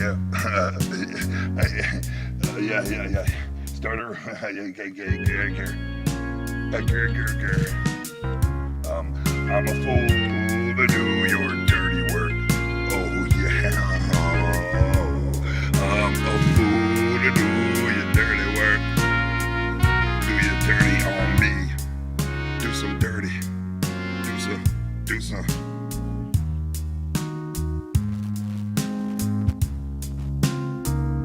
Yeah. Yeah. Starter. I'm a fool to do your dirty work. Oh yeah. I'm a fool to do your dirty work. Do your dirty on me. Do some dirty. Do some.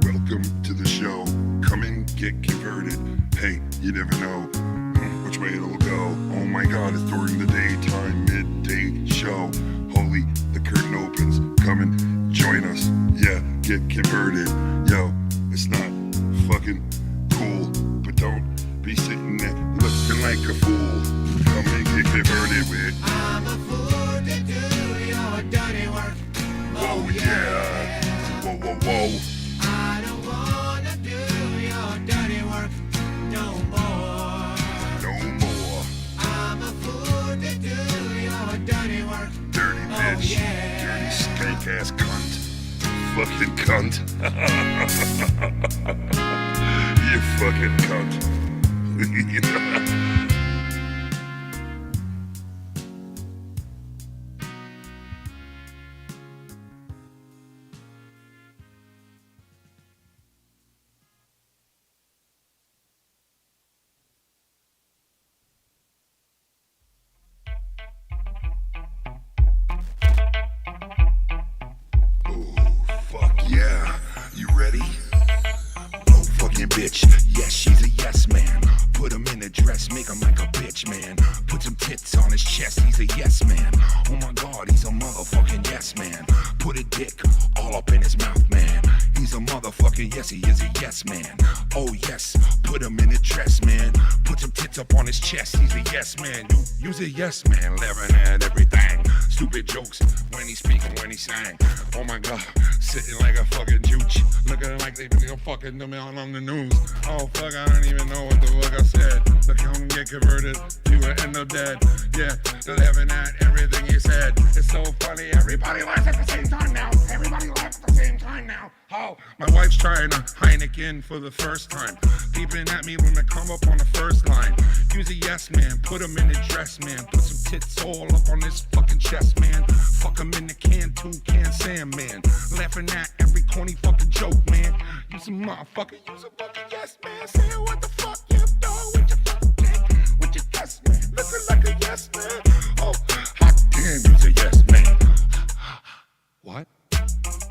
Welcome to the show. Come and get converted. Hey, you never know which way it'll go. Oh my God, it's during the daytime midday show. Holy, the curtain opens. Come and join us. Yeah, get converted. Yo, it's not fucking cool, but don't be sitting there looking like a fool. Come and get converted with. I'm a fool to do your dirty work. Oh yeah. Whoa. I don't wanna do your dirty work no more. I'm a fool to do your dirty work. Dirty bitch. Yeah. Dirty skank ass cunt. Fucking cunt. You fucking cunt. Yeah, you ready? Oh, fucking bitch. Yes, she's a yes man. Put him in a dress, make him like a bitch, man. Put some tits on his chest, he's a yes man. Oh my God, he's a motherfucking yes man. Put a dick all up in his mouth, man. He's a motherfucking yes, he is a yes man. Oh yes, put him in a dress, man. Put some tits up on his chest, he's a yes man. You's a yes man, laughing at everything. Stupid jokes when he speak and when he sang. Oh my God, sitting like a fucking jooch. Looking like they been fucking them on the news. Oh fuck, I don't even know what the fuck I said. Look, come and get converted, you will end up dead. Yeah, laughing at everything you said. It's so funny, everybody laughs at the same time now. Everybody laughs at the same time now. Oh, my wife's trying a Heineken for the first time. Peeping at me when I come up on the first line. Use a yes man, put him in a dress, man. Put some tits all up on his fucking chest, man. Fuck him in the can, Sam, man. Laughing at every corny fucking joke, man. Use a motherfucker, use a fucking yes man. Say what the fuck you doing with your fucking dick, with your yes man. Looking like a yes man. Oh, hot damn, use a yes man. What?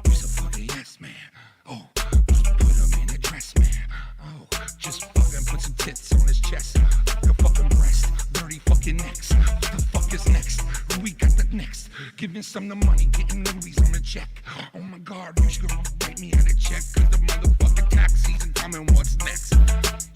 Use a fucking yes man. Oh, just put him in a dress, man. Oh, just fucking put some tits on his chest. The fucking breast, dirty fucking necks. What the fuck is next? We got the next. Giving some the money, getting Louis on the check. Oh my God, you should write me out a check. Cause the motherfucking tax season coming, what's next?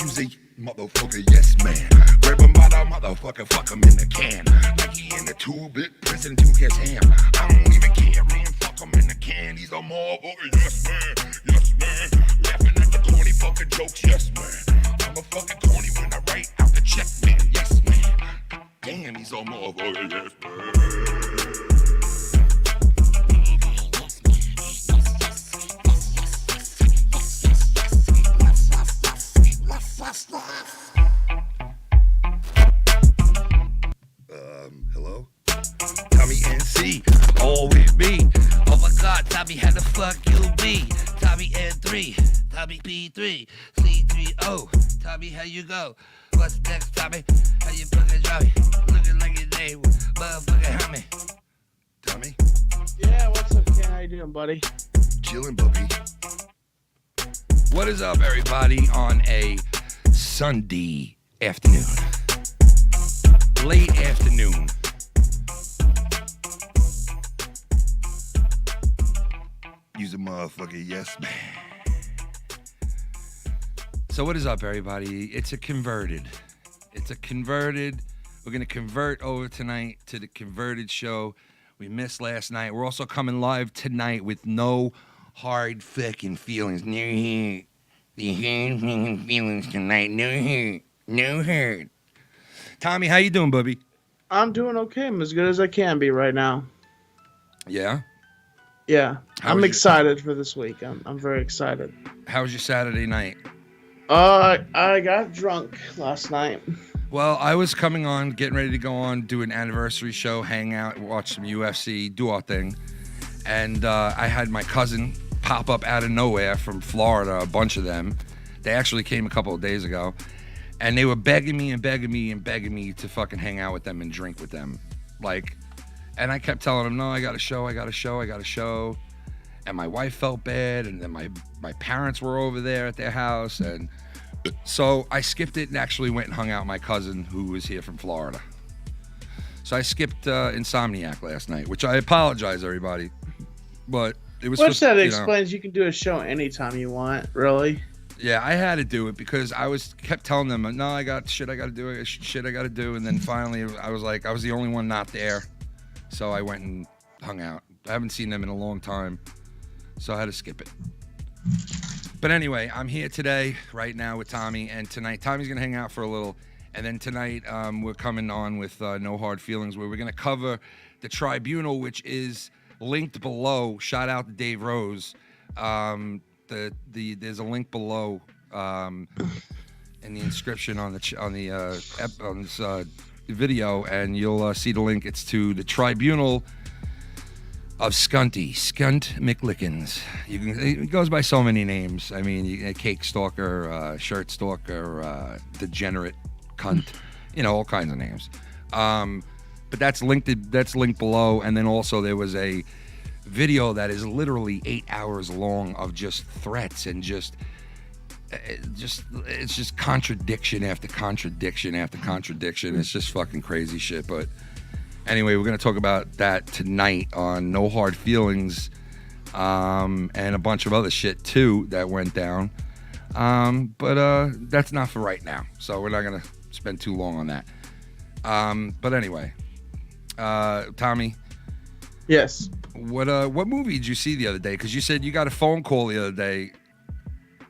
Use a motherfucker yes man. Grab him by the motherfucker, fuck him in the can. Like he in the 2-bit prison to his ham. I don't even care, man, fuck him in the can. He's a motherfucker yes man, yes man. Laughing at the corny fucking jokes, yes man. I'm a fucking corny when I write out the check, man, yes man. God damn, he's a motherfucker yes man. Hello? Tommy NC, all with me. Oh my God, Tommy, how the fuck you be? Tommy N3, Tommy P3, C3O. Tommy, how you go? What's next, Tommy? How you fucking drop me? Looking like your name, motherfucking homie. Tommy? Yeah, what's up, Ken? How you doing, buddy? Chillin', puppy. What is up, everybody, on a Sunday afternoon? Late afternoon. Use a motherfucker yes man. So what is up, everybody? It's a converted. We're going to convert over tonight to the converted show. We missed last night. We're also coming live tonight with no hard fucking feelings. No hurt. The hard fucking feelings tonight. No hurt. Tommy, how you doing, bubby? I'm doing okay. I'm as good as I can be right now. Yeah? Yeah, How I'm was your- excited for this week. I'm very excited. How was your Saturday night? I got drunk last night. Well, I was coming on, getting ready to go on, do an anniversary show, hang out, watch some UFC, do our thing. And I had my cousin pop up out of nowhere from Florida, a bunch of them. They actually came a couple of days ago. And they were begging me to fucking hang out with them and drink with them. And I kept telling them, no, I got a show. And my wife felt bad, and then my parents were over there at their house, and so I skipped it and actually went and hung out with my cousin who was here from Florida. So I skipped Insomniac last night, which I apologize, everybody, but it was Which supposed, that explains you can do a show anytime you want, really. Yeah, I had to do it because I kept telling them, no, I got shit I got to do, and then finally I was like, I was the only one not there, so I went and hung out. I haven't seen them in a long time, so I had to skip it. But anyway, I'm here today, right now, with Tommy, and tonight Tommy's gonna hang out for a little, and then tonight we're coming on with No Hard Feelings, where we're gonna cover the tribunal, which is linked below. Shout out to Dave Rose. There's a link below in the inscription on this video, and you'll see the link. It's to the tribunal of Skunt McLickens. It goes by so many names. I mean, cake stalker, shirt stalker, degenerate cunt, all kinds of names. But that's linked below, and then also there was a video that is literally 8 hours long of just threats and it's just contradiction after contradiction after contradiction. It's just fucking crazy shit. But anyway, we're gonna talk about that tonight on No Hard Feelings, and a bunch of other shit too that went down. But that's not for right now, so we're not gonna spend too long on that. But anyway, Tommy. Yes. What movie did you see the other day? Because you said you got a phone call the other day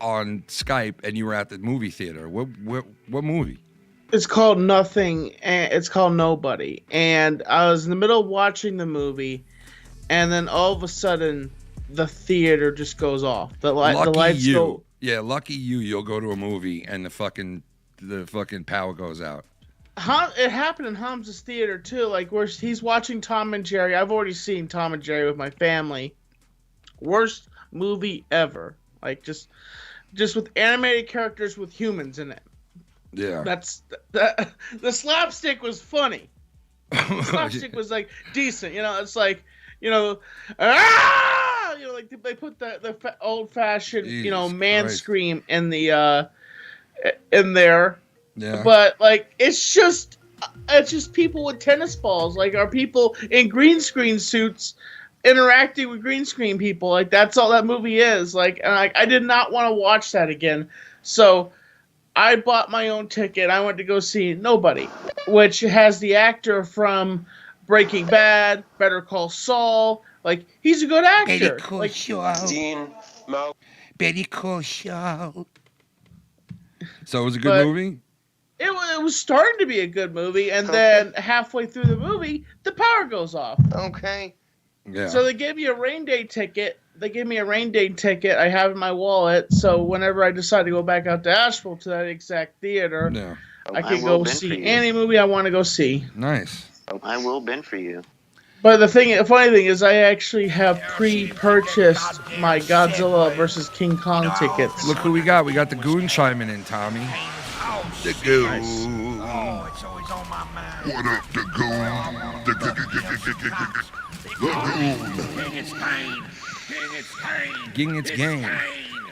on Skype and you were at the movie theater. What movie? It's called Nothing, and it's called Nobody. And I was in the middle of watching the movie, and then all of a sudden, the theater just goes off. The lights go. Yeah, lucky you. You'll go to a movie and the fucking power goes out. It happened in Hamza's theater too. Like where he's watching Tom and Jerry. I've already seen Tom and Jerry with my family. Worst movie ever. Like just with animated characters with humans in it. Yeah. The slapstick was funny. The slapstick was like decent. It's like like they put the old fashioned man Christ. scream in the in there. Yeah. But like it's just people with tennis balls. Like are people in green screen suits interacting with green screen people. Like that's all that movie is. Like and I did not want to watch that again. So I bought my own ticket. I went to go see Nobody, which has the actor from Breaking Bad, Better Call Saul. Like he's a good actor. Better Call like Saul. Better Call Saul. So it was a good movie? It was starting to be a good movie, and then halfway through the movie, the power goes off. Okay. Yeah. So they gave you a rain day ticket. I have in my wallet, so whenever I decide to go back out to Asheville to that exact theater, I can go see any movie I want to go see. Nice. I will bend for you. But the funny thing is, I actually have pre-purchased my Godzilla versus King Kong tickets. Look who we got. We got the goon chiming in, Tommy. The goon. Oh, it's always on my mind. What up, the goon? The goon. Ging its game.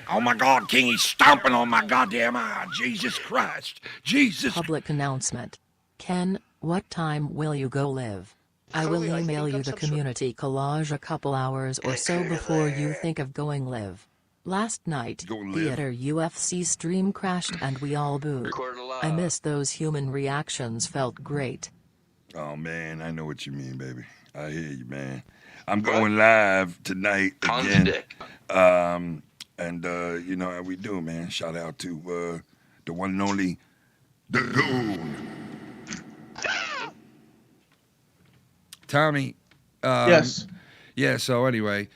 Oh my God, King, he's stomping on my goddamn eye. Jesus Christ. Jesus. Public announcement. Ken, what time will you go live? I will email you the community collage a couple hours or so before you think of going live. Last night, theater UFC stream crashed and we all booed. I miss those human reactions, felt great. Oh man, I know what you mean, baby. I hear you, man. I'm going live tonight again. And you know how we do, man. Shout out to the one and only the Goon. Tommy. Yes. Yeah, so anyway,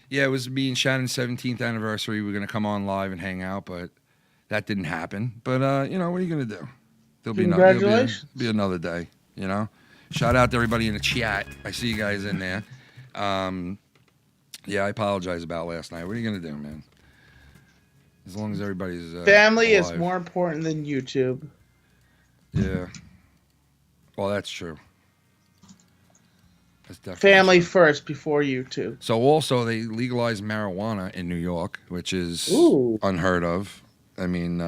Yeah, it was me and Shannon's 17th anniversary. We were gonna come on live and hang out, but that didn't happen. But you know, what are you gonna do? Congratulations. There'll be another day. You know. Shout out to everybody in the chat. I see you guys in there. Yeah, I apologize about last night. What are you gonna do, man? As long as everybody's family alive. is more important than YouTube. Yeah. Well, that's true. That's definitely Family true. first before YouTube. So also they legalized marijuana in New York, which is Ooh. unheard of. I mean,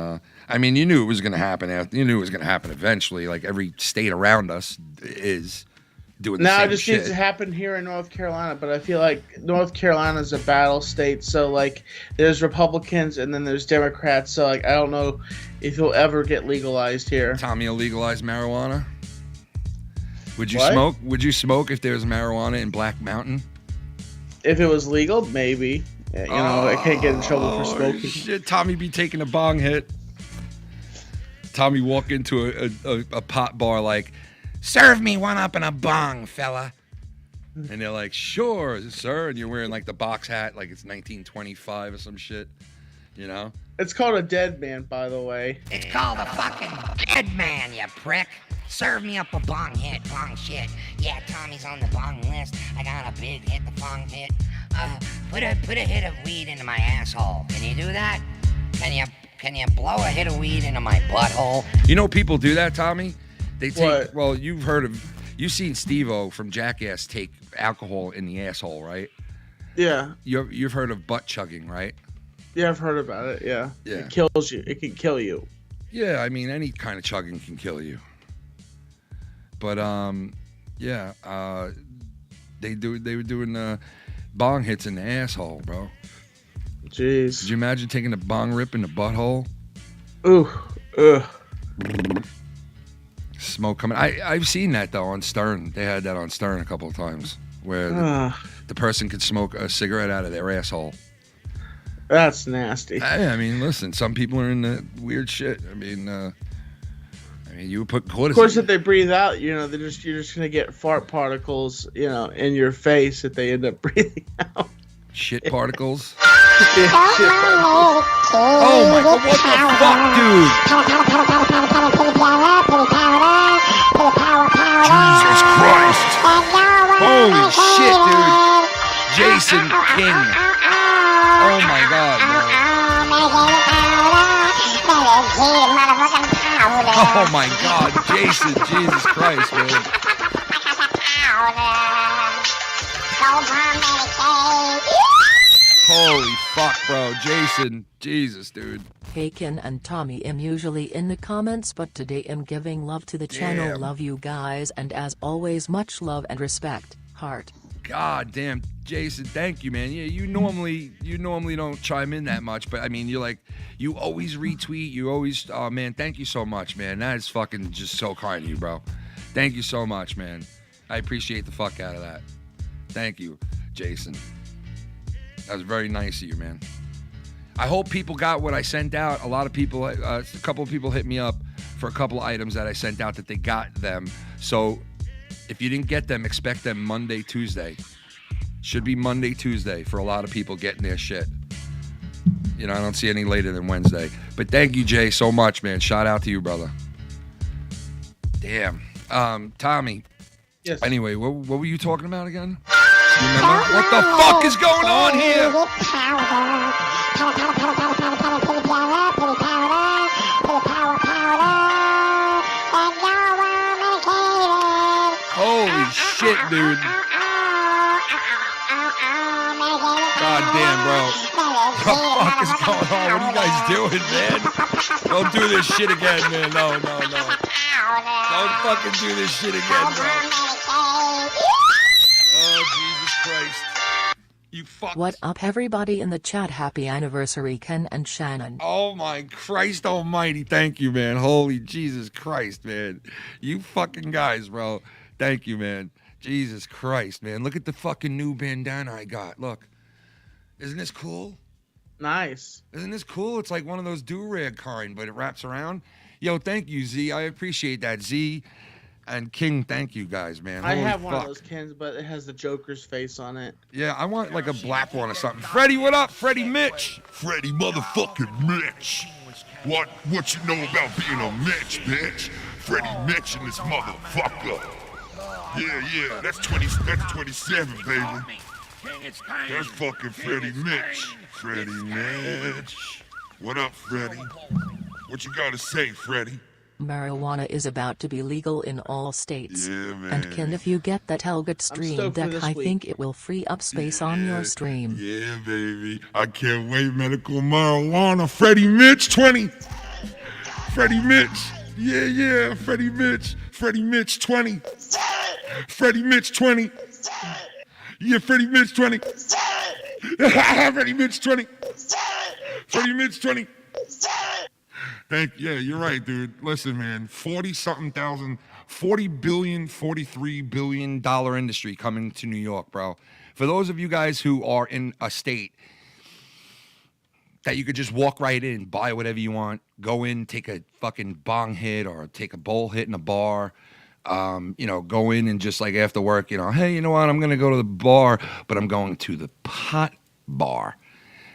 you knew it was going to happen. You knew it was going to happen eventually. Like every state around us is doing the Now same it just shit. needs to happen here in North Carolina, but I feel like North Carolina is a battle state. So like, there's Republicans and then there's Democrats. So like, I don't know if it'll ever get legalized here. Tommy will legalize marijuana. Would you What? smoke? Would you smoke if there was marijuana in Black Mountain? If it was legal, maybe. Yeah, you know, I can't get in trouble for Oh, smoking. Shit, Tommy be taking a bong hit. Tommy walk into a pot bar like, serve me one up and a bong, fella. And they're like, sure, sir. And you're wearing like the box hat like it's 1925 or some shit. You know? It's called a dead man, by the way. It's called a fucking dead man, you prick. Serve me up a bong hit, bong shit. Yeah, Tommy's on the bong list. I got a big hit, the bong hit. Put a hit of weed into my asshole. Can you do that? Can you blow a hit of weed into my butthole? You know people do that, Tommy? They take, What? well, you've seen Steve-O from Jackass take alcohol in the asshole, right? Yeah. You've heard of butt chugging, right? Yeah, I've heard about it. Yeah. Yeah. It kills you. It can kill you. Yeah, I mean, any kind of chugging can kill you. But, yeah, they were doing bong hits in the asshole, bro. Jeez. Could you imagine taking a bong rip in the butthole? Ooh. Ugh. Smoke coming. I've seen that, though, on Stern. They had that on Stern a couple of times, where the person could smoke a cigarette out of their asshole. That's nasty. I mean, listen, some people are into weird shit. I mean, you would put cortisone. Of course, if they breathe out, you know, you're just gonna get fart particles, you know, in your face if they end up breathing out. Shit particles. Yeah, shit particles. Oh my god, what the fuck, dude? Jesus Christ. Holy shit, dude. Jason King. Oh my god, bro. Oh my god, Jason, Jesus Christ, man. Holy fuck, bro. Jason, Jesus, dude. Hey Ken and Tommy am usually in the comments, but today am giving love to the channel. Damn. Love you guys, and as always much love and respect. Heart. God damn, Jason, thank you, man. Yeah, you normally don't chime in that much, but I mean, you always retweet. You always, oh man, thank you so much, man. That is fucking just so kind of you, bro. Thank you so much, man. I appreciate the fuck out of that. Thank you, Jason. That was very nice of you, man. I hope people got what I sent out. A lot of people, a couple of people hit me up for a couple of items that I sent out that they got them. So if you didn't get them, expect them Monday, Tuesday. Should be Monday, Tuesday for a lot of people getting their shit. You know, I don't see any later than Wednesday. But thank you, Jay, so much, man. Shout out to you, brother. Damn. Tommy. Yes. Anyway, what were you talking about again? You remember? What the fuck is going on here? Holy shit, dude. God damn, bro. What the fuck is going on? What are you guys doing, man? Don't do this shit again, man. No. Don't fucking do this shit again, bro. Oh, Jesus Christ. You fuck. What up everybody in the chat? Happy anniversary Ken and Shannon. Oh my Christ almighty. Thank you, man. Holy Jesus Christ, man. You fucking guys, bro. Thank you, man. Jesus Christ, man. Look at the fucking new bandana I got. Look. Isn't this cool? Nice. Isn't this cool? It's like one of those do-rag kind, but it wraps around. Yo, thank you, Z. I appreciate that, Z. And King, thank you guys, man. I Holy have one of fuck. those cans, but it has the Joker's face on it. Yeah, I want like a black one or something. Freddie, what up? Freddie Mitch. Freddie motherfucking Mitch. What you know about being a Mitch, bitch? Freddie Mitch and this motherfucker. Yeah, that's 27, baby. That's fucking Freddie Mitch. Freddie Mitch. What up, Freddie? What you gotta say, Freddie? Marijuana is about to be legal in all states. Yeah, man. And Ken, if you get that Helgut Stream stoked for Deck, this I week. think it will free up space on your stream. Yeah, baby. I can't wait. Medical marijuana. Freddie Mitch 20. Freddie Mitch. Yeah. Freddie Mitch. Freddie Mitch 20. Freddie Mitch 20. Yeah, Freddie Mitch 20. Freddie Mitch 20. Freddie Mitch 20. Yeah, you're right, dude. Listen, man, 40-something thousand, 40 billion, 43 billion dollar industry coming to New York, bro. For those of you guys who are in a state that you could just walk right in, buy whatever you want, go in, take a fucking bong hit or take a bowl hit in a bar, go in and just like after work, hey, you know what? I'm going to go to the bar, but I'm going to the pot bar.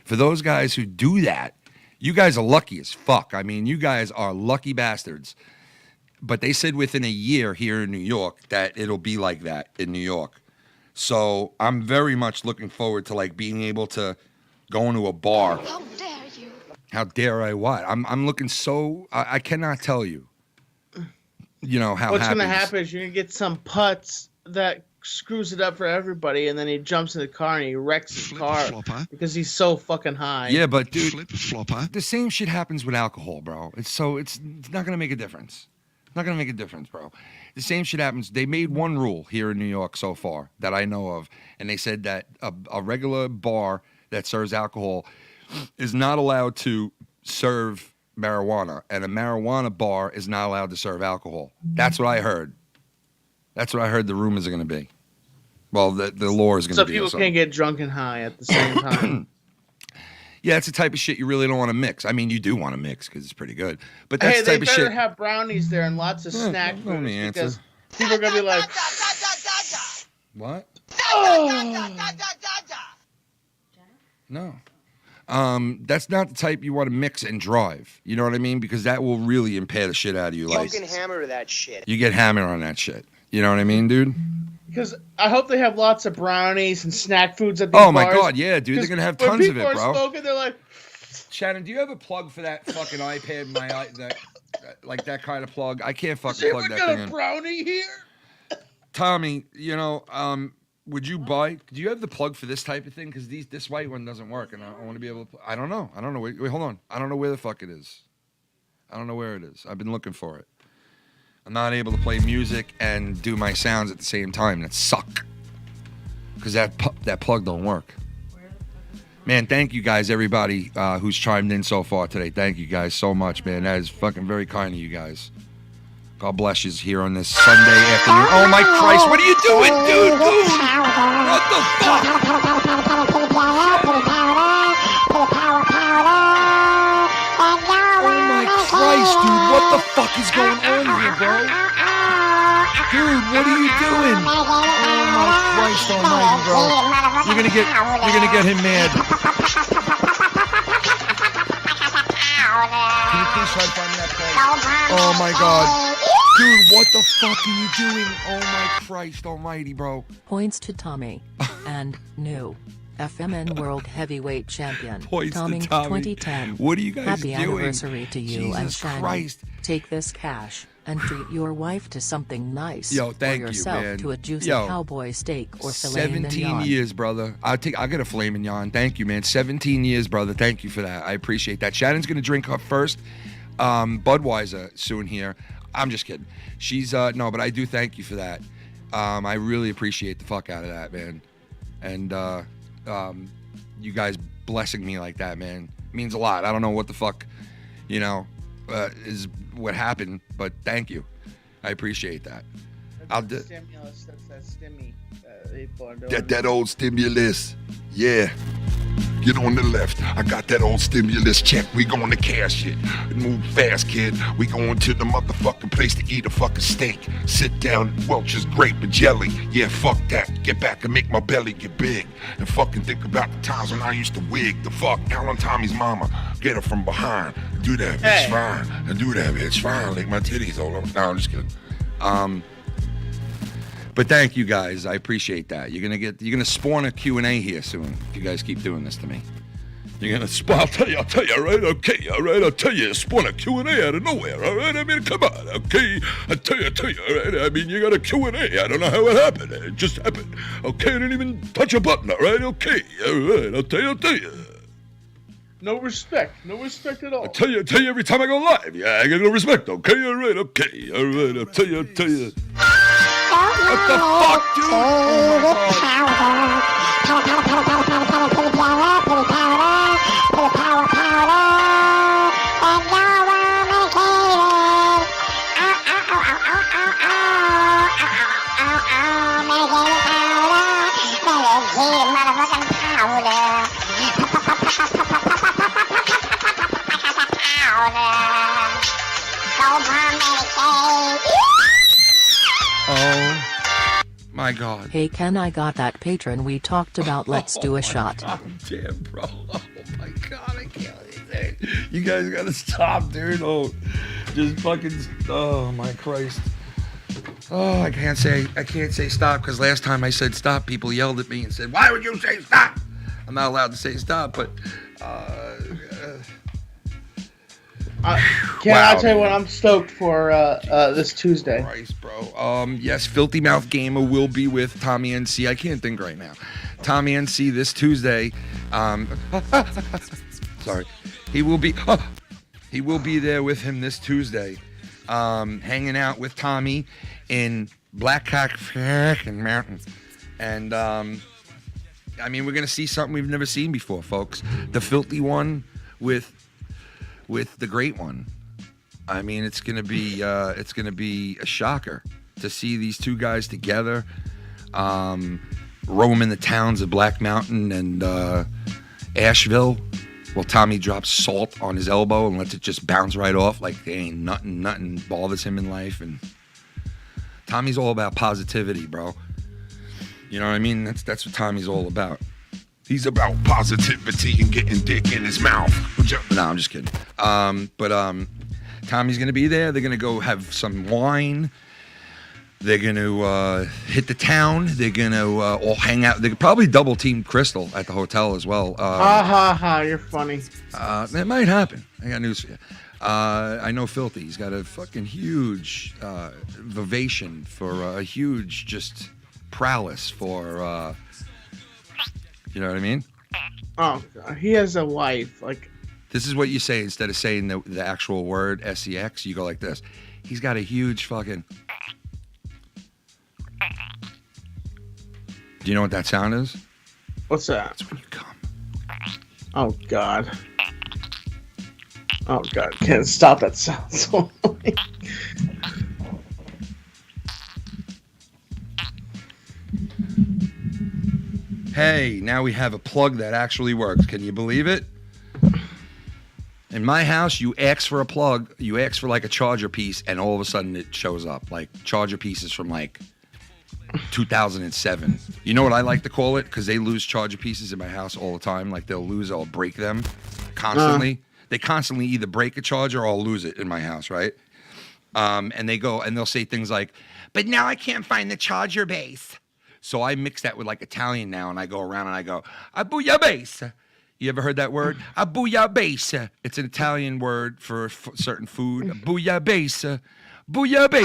For those guys who do that, you guys are lucky as fuck. I mean, you guys are lucky bastards. But they said within a year here in New York that it'll be like that in New York. So I'm very much looking forward to like being able to go into a bar. How dare you? How dare I what? I'm looking so I cannot tell you. How What's happens. gonna happen is you're gonna get some putz that screws it up for everybody, and then he jumps in the car and he wrecks his car because he's so fucking high. Yeah, but dude, the same shit happens with alcohol, bro. It's not gonna make a difference. Not gonna make a difference, bro. The same shit happens. They made one rule here in New York so far that I know of, and they said that a regular bar that serves alcohol is not allowed to serve marijuana, and a marijuana bar is not allowed to serve alcohol. That's what I heard. That's what I heard the rumors are going to be. Well, the law is going to be. So people can't get drunk and high at the same time. Yeah, it's the type of shit you really don't want to mix. I mean, you do want to mix because it's pretty good. But that's Hey, the they type of better shit. have brownies there and lots of snack let me foods answer. because people are gonna be like, What? oh. No. That's not the type you want to mix and drive. You know what I mean? Because that will really impair the shit out of you. Like, Fucking hammer that shit. you get hammered on that shit. You know what I mean, dude? Because I hope they have lots of brownies and snack foods at these Oh my bars. god, yeah, dude. They're 'Cause gonna have when tons of it, people bro. are smoking, they're like, Shannon, do you have a plug for that fucking iPad? Like that kind of plug? I can't "Is fucking plug anyone that got thing a in. brownie here?" Tommy, would you buy? Do you have the plug for this type of thing? Because this white one doesn't work, and I want to be able to. I don't know. Wait, hold on. I don't know where the fuck it is. I don't know where it is. I've been looking for it. I'm not able to play music and do my sounds at the same time. That suck. Because that plug don't work. Man, thank you guys, everybody who's chimed in so far today. Thank you guys so much, man. That is fucking very kind of you guys. God bless you here on this Sunday afternoon. Oh my Christ, what are you doing, dude? What the fuck? Oh my Christ, dude, what the fuck is going on here, bro? Dude, what are you doing? Oh my Christ almighty, bro. You're gonna get him mad. Can you please try to find me that plug? Oh my god. Dude, what the fuck are you doing? Oh my Christ almighty, bro. Points to Tommy. And new FMN World Heavyweight Champion. Points to Tommy Tommy. 2010. What are you guys Happy doing? anniversary to you and Jesus Shannon. Christ. Take this cash and treat your wife to something nice. Yo, thank or you, yourself man. to a juicy Yo, cowboy steak or filet 17 mignon. years, brother. I'll get a filet mignon. Thank you, man. 17 years, brother. Thank you for that. I appreciate that. Shannon's gonna drink her first Budweiser soon here. I'm just kidding. She's no, but I do thank you for that. I really appreciate the fuck out of that, man. And you guys blessing me like that, man, means a lot. I don't know what the fuck, is what happened, but thank you. I appreciate that. That's the stimulus. That's that stimmy. They put on. That old stimulus. Yeah. get on the left. I got that old stimulus check, we going to cash it. Move fast, kid, we going to the motherfucking place to eat a fucking steak. Sit down, Welch's grape and jelly. Yeah, fuck that, get back and make my belly get big. And fucking think about the times when I used to wig the fuck Alan Tommy's mama. Get her from behind, do that bitch fine, and do that bitch fine, lick my titties all over. No, I'm just kidding. But thank you guys, I appreciate that. You're gonna spawn a Q&A here soon if you guys keep doing this to me. You're gonna spawn. I'll tell you, right? Okay, all right. I'll tell you, spawn a Q&A out of nowhere, all right? I mean, come on, okay? I tell you, all right? I mean, you got a Q&A. I don't know how it happened. It just happened. Okay, I didn't even touch a button, all right? Okay, all right. I'll tell you. No respect at all. I tell you every time I go live. Yeah, I get no respect. Okay, all right. I'll tell you. What the fuck, dude? Oh my God. Hey Ken, I got that patron we talked about. Let's do a shot. God, damn, bro. Oh my God, I can't. You guys gotta stop, dude. Oh, just fucking. Oh my Christ. Oh, I can't say stop because last time I said stop, people yelled at me and said, "Why would you say stop?" I'm not allowed to say stop, but. I'll tell you what, I'm stoked for this Tuesday. Christ, bro. Yes, Filthy Mouth Gamer will be with Tommy NC. I can't think right now. Tommy NC this Tuesday. Sorry. He will be there with him this Tuesday. Hanging out with Tommy in Blackhawk Mountain. And I mean, we're gonna see something we've never seen before, folks. The filthy one with the great one. I mean, it's gonna be a shocker to see these two guys together, roaming the towns of Black Mountain and Asheville. Well, Tommy drops salt on his elbow and lets it just bounce right off like there ain't nothing bothers him in life. And Tommy's all about positivity, bro. You know what I mean? That's what Tommy's all about. He's about positivity and getting dick in his mouth. No, I'm just kidding. But Tommy's gonna be there. They're gonna go have some wine. They're gonna hit the town. They're gonna all hang out. They could probably double team Crystal at the hotel as well. You're funny. It might happen. I got news for you. I know Filthy. He's got a fucking huge vivation for a huge just prowess for. You know what I mean? Oh, God. He has a wife. Like, this is what you say instead of saying the actual word sex. You go like this. He's got a huge fucking. Do you know what that sound is? What's that? That's when you come. Oh, God. Oh, God. Can't stop that sound so annoying. Hey, now we have a plug that actually works. Can you believe it? In my house, you ask for a plug, you ask for like a charger piece, and all of a sudden it shows up. Like charger pieces from like 2007. You know what I like to call it? Because they lose charger pieces in my house all the time. Like they'll lose or break them constantly. They constantly either break a charger or I'll lose it in my house, right? And they go and they'll say things like, "But now I can't find the charger base." So I mix that with like Italian now, and I go around and I go, "A bouillabaisse." You ever heard that word? A bouillabaisse. It's an Italian word for certain food. A bouillabaisse. Bouillabaisse.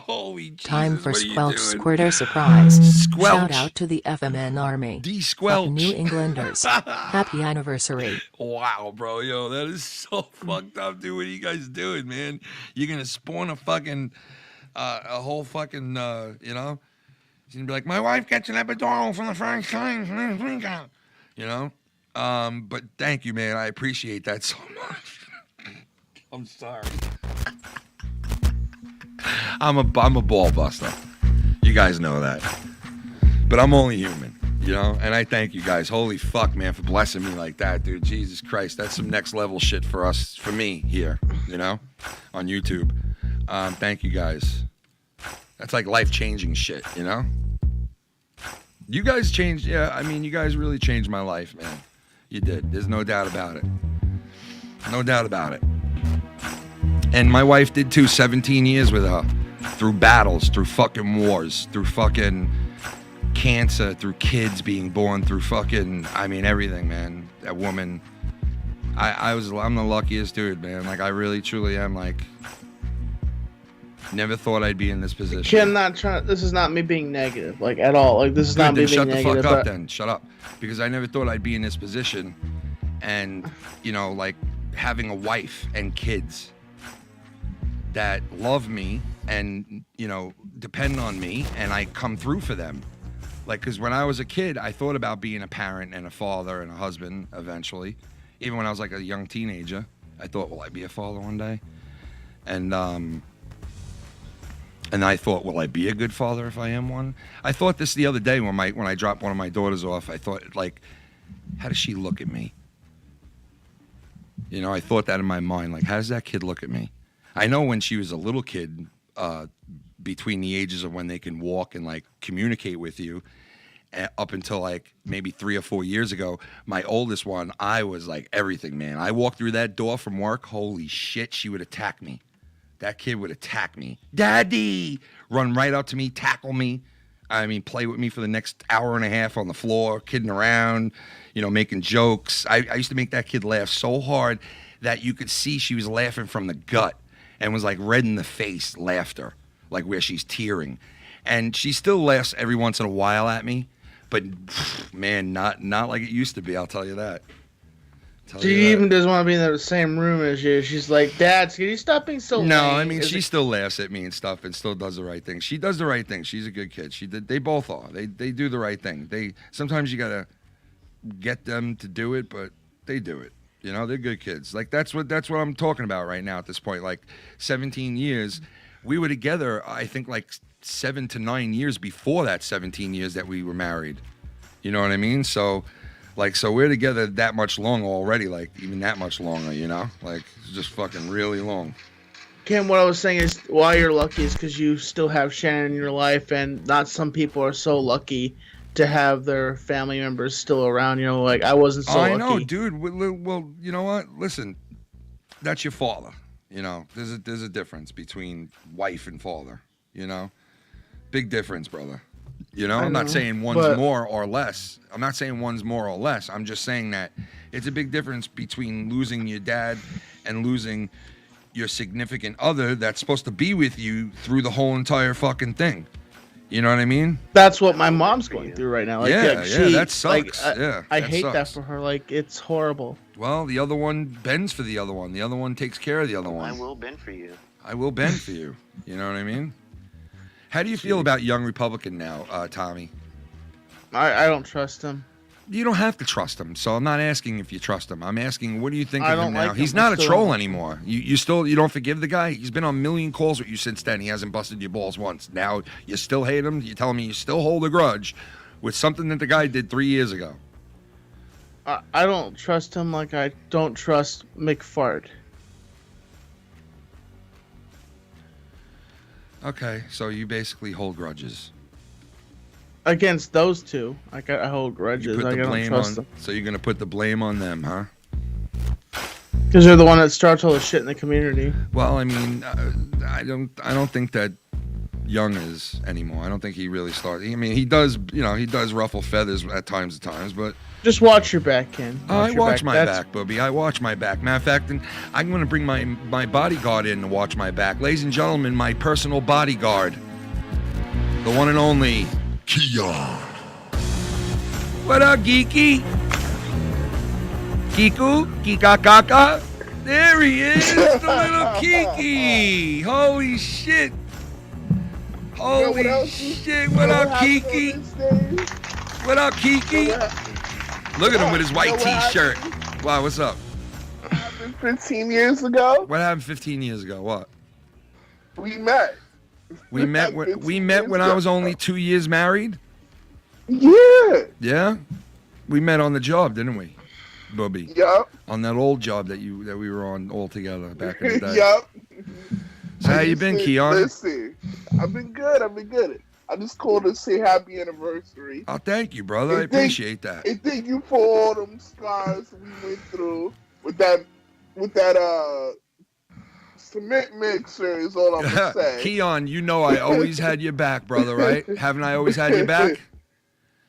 Holy Time Jesus, for what are you Squelch doing? Squirter Surprise. Squelch. Shout out to the FMN Army. De-squelch. Fuck New Englanders. Happy anniversary. Wow, bro, yo, that is so fucked up, dude. What are you guys doing, man? You're gonna spawn a fucking, a whole fucking, you know? She's gonna be like, my wife gets an epidural from the first time, you know? But thank you, man. I appreciate that so much. I'm sorry. I'm a ball buster. You guys know that. But I'm only human. You know, and I thank you guys. Holy fuck, man, for blessing me like that, dude. Jesus Christ, that's some next level shit for us, for me here, you know, on YouTube. Thank you guys. That's like life-changing shit, you know? You guys changed, yeah, I mean, you guys really changed my life, man. You did. There's no doubt about it. No doubt about it. And my wife did too, 17 years with her. Through battles, through fucking wars, through fucking cancer, through kids being born, through fucking, I mean, everything, man. That woman, I'm the luckiest dude, man. Like, I really, truly am, like, never thought I'd be in this position. This is not me being negative, like, at all. Like, this is not me being negative. Shut the fuck up, but... then. Shut up. Because I never thought I'd be in this position. And, you know, like, having a wife and kids that love me and, you know, depend on me, and I come through for them. Like, because when I was a kid, I thought about being a parent and a father and a husband eventually. Even when I was like a young teenager, I thought, will I be a father one day? And I thought, will I be a good father if I am one? I thought this the other day when I dropped one of my daughters off. I thought, like, how does she look at me? You know, I thought that in my mind, like, how does that kid look at me? I know when she was a little kid, between the ages of when they can walk and like communicate with you, up until like maybe 3 or 4 years ago, my oldest one, I was like everything, man. I walked through that door from work, holy shit, she would attack me. That kid would attack me. Daddy! Run right up to me, tackle me. I mean, play with me for the next hour and a half on the floor, kidding around, you know, making jokes. I used to make that kid laugh so hard that you could see she was laughing from the gut and was like red in the face laughter, like where she's tearing. And she still laughs every once in a while at me, but man, not like it used to be, I'll tell you that. She even doesn't want to be in the same room as you. She's like, Dad, can you stop being so No, lame? I mean, she still laughs at me and stuff and still does the right thing. She does the right thing. She's a good kid. They both are. They do the right thing. Sometimes you got to get them to do it, but they do it. You know, they're good kids. Like, that's what I'm talking about right now at this point. Like, 17 years. We were together, I think, like 7 to 9 years before that 17 years that we were married. You know what I mean? So we're together that much longer already, like even that much longer, you know? Like, it's just fucking really long. Kim, what I was saying is why you're lucky is because you still have Shannon in your life, and not some people are so lucky to have their family members still around. You know, like I wasn't so lucky. I know, dude. Well, you know what? Listen, that's your father. You know, there's a difference between wife and father, you know? Big difference, brother. You know, I'm not saying one's more or less. I'm not saying one's more or less. I'm just saying that it's a big difference between losing your dad and losing your significant other that's supposed to be with you through the whole entire fucking thing. You know what I mean? That's what my mom's going through right now. Like, yeah, that sucks. Like, I hate that for her. Like, it's horrible. Well, the other one bends for the other one. The other one takes care of the other one. I will bend for you. I will bend for you. You know what I mean? How do you feel about Young Republican now, Tommy? I don't trust him. You don't have to trust him, so I'm not asking if you trust him. I'm asking, what do you think of him now? Like He's not a troll anymore. You don't forgive the guy? He's been on a million calls with you since then. He hasn't busted your balls once. Now you still hate him? You're telling me you still hold a grudge with something that the guy did 3 years ago? I don't trust him like I don't trust McFart. Okay, so you basically hold grudges. Against those two, I hold grudges. You put the I don't blame trust on. them. So you're gonna put the blame on them, huh? Because they're the one that starts all the shit in the community. Well, I mean, I don't think that Young is anymore. I don't think he really started. I mean, he does ruffle feathers at times, but just watch your back, Ken. I watch my back, Booby. I watch my back. Matter of fact, and I'm going to bring my bodyguard in to watch my back. Ladies and gentlemen, my personal bodyguard. the one and only Keon. What up, Geeky? Kiku? Kika? There he is, the little Kiki. Holy shit. Holy shit. What up, Kiki? What up, Kiki? Look at him with his white t-shirt. Wow, what's up? What happened 15 years ago? What happened 15 years ago? What? We met. We met when I was only 2 years married? Yeah. Yeah? We met on the job, didn't we? Bubby. Yup. On that old job that we were on all together back in the day. Yup. So how you been, Keon? Listen, I've been good. I just called to say happy anniversary. Oh, thank you, brother. I appreciate that. And thank you for all them scars we went through with that cement mixer is all I'm gonna say. Keon, you know I always had your back, brother, right? Haven't I always had your back?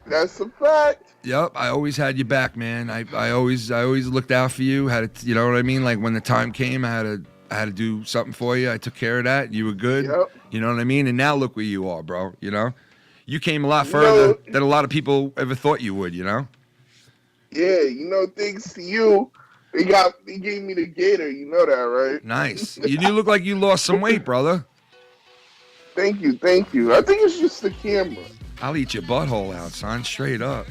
That's a fact. Yep, I always had your back, man. I always looked out for you. Had to, you know what I mean? Like when the time came, I had to do something for you. I took care of that. You were good. Yep. You know what I mean? And now look where you are, bro. You know, you came a lot further than a lot of people ever thought you would. You know? Yeah, thanks to you, they gave me the gator. You know that, right? Nice. You do look like you lost some weight, brother. Thank you. I think it's just the camera. I'll eat your butthole out, son. Straight up.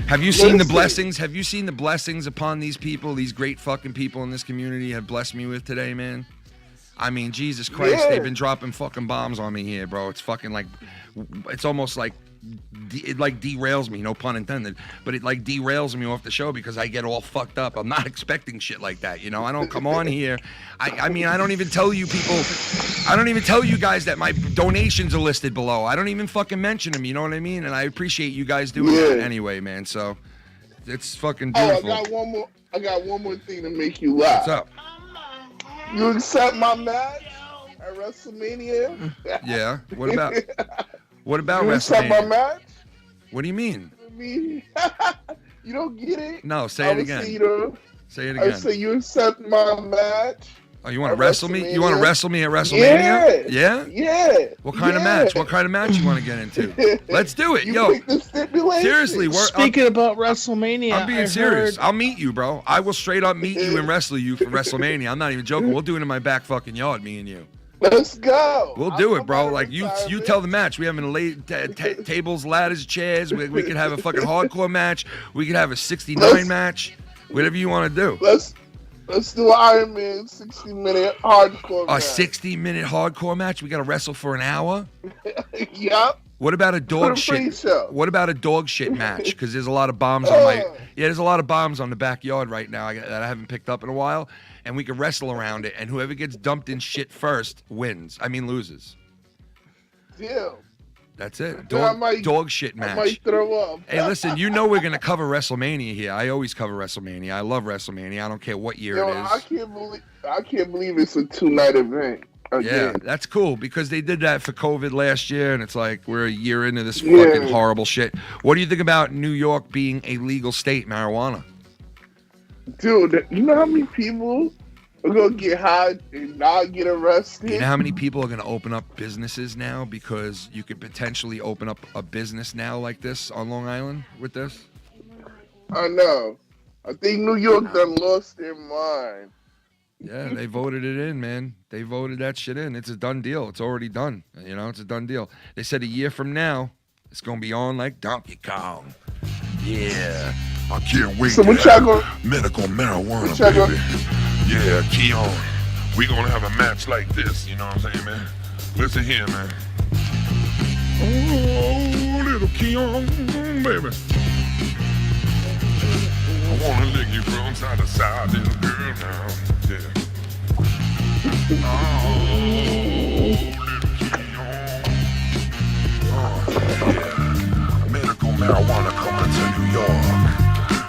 Have you seen the blessings? Have you seen the blessings upon these people, these great fucking people in this community have blessed me with today, man? I mean, Jesus Christ, they've been dropping fucking bombs on me here, bro. It's fucking like, it's almost like, it like derails me, no pun intended, but it like derails me off the show because I get all fucked up. I'm not expecting shit like that, you know? I don't come on here. I mean, I don't even tell you people, I don't even tell you guys that my donations are listed below. I don't even fucking mention them, you know what I mean? And I appreciate you guys doing that anyway, man. So it's fucking beautiful. I got one more thing to make you laugh. What's up? You accept my match at WrestleMania? Yeah. What about You accept my WrestleMania? match? What do you mean? You don't get it? No, say it again. Say it I again. say you accept my match. Oh, you want to wrestle me? You want to wrestle me at WrestleMania? Yeah? Yeah. What kind of match? What kind of match you want to get into? Let's do it, yo. Pick the stipulation. Seriously, Speaking about WrestleMania, I'm being serious. I'll meet you, bro. I will straight up meet you and wrestle you for WrestleMania. I'm not even joking. We'll do it in my back fucking yard, me and you. Let's go. We'll do it, bro. Like you tell the match. We have tables, ladders, chairs. We could have a fucking hardcore match. We could have a 69 match. Whatever you want to do. Let's do an Iron Man 60-minute hardcore match. A 60-minute hardcore match? We got to wrestle for an hour? Yep. What about a dog shit? What about a dog shit match? Because there's a lot of bombs on there's a lot of bombs on the backyard right now that I haven't picked up in a while, and we can wrestle around it, and whoever gets dumped in shit first wins. I mean loses. Deal. That's it. Dog shit match. I might throw up. Hey, listen, you know we're gonna cover WrestleMania here. I always cover WrestleMania. I love WrestleMania. I don't care what year it is. I can't believe it's a 2-night event. Again. Yeah, that's cool because they did that for COVID last year, and it's like we're a year into this fucking horrible shit. What do you think about New York being a legal state, marijuana? Dude, you know how many people are gonna get high and not get arrested? You know how many people are gonna open up businesses now because you could potentially open up a business now like this on Long Island with this? I know. I think New York done lost their mind. Yeah, they voted it in, man. They voted that shit in. It's a done deal. It's already done. You know, it's a done deal. They said a year from now, it's going to be on like Donkey Kong. Yeah. I can't wait So to what y'all have gonna- medical marijuana, what y'all baby. Yeah, Keon. We gonna have a match like this, you know what I'm saying, man? Listen here, man. Oh, little Keon, baby. I wanna lick you from side to side, little girl, now. Yeah. Oh, little Keon. Oh, yeah. Medical marijuana coming to New York.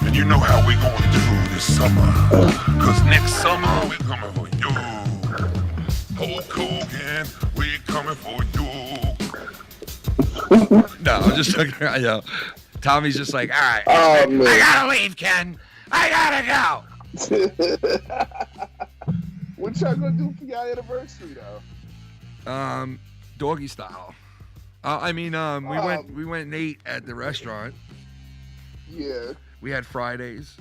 And you know how we gonna do this summer. Cause next summer we coming for you. Hulk Hogan, we coming for you. No, I'm just looking at yo. Tommy's just like, all right, Oh, man. I gotta leave, Ken. I gotta go. What y'all gonna do for your anniversary, though? Doggy style. We went and ate at the restaurant. Yeah. We had Fridays.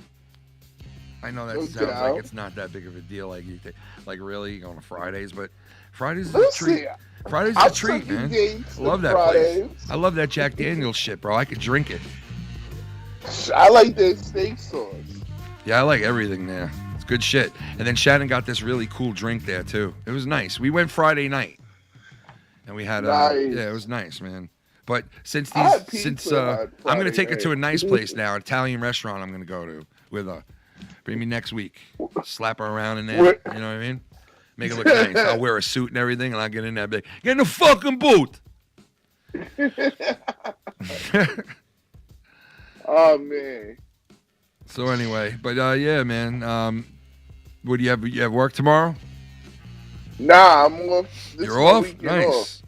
I know that sounds like it's not that big of a deal. Like really going to Fridays, but Fridays is a treat. Fridays is a treat, man. I love that place. I love that Jack Daniel's shit, bro. I could drink it. I like their steak sauce. Yeah, I like everything there. It's good shit. And then Shannon got this really cool drink there too. It was nice. We went Friday night. And we had it was nice, man. But since I'm gonna take it to a nice place now, an Italian restaurant. I'm gonna go to with bring me next week. Slap her around in there. You know what I mean? Make it look nice. I'll wear a suit and everything, and I'll get in there. Be like, get in the fucking booth. Oh man. So anyway, but yeah, man. What do you have? You have work tomorrow? Nah, I'm off. You're off? Nice. Off.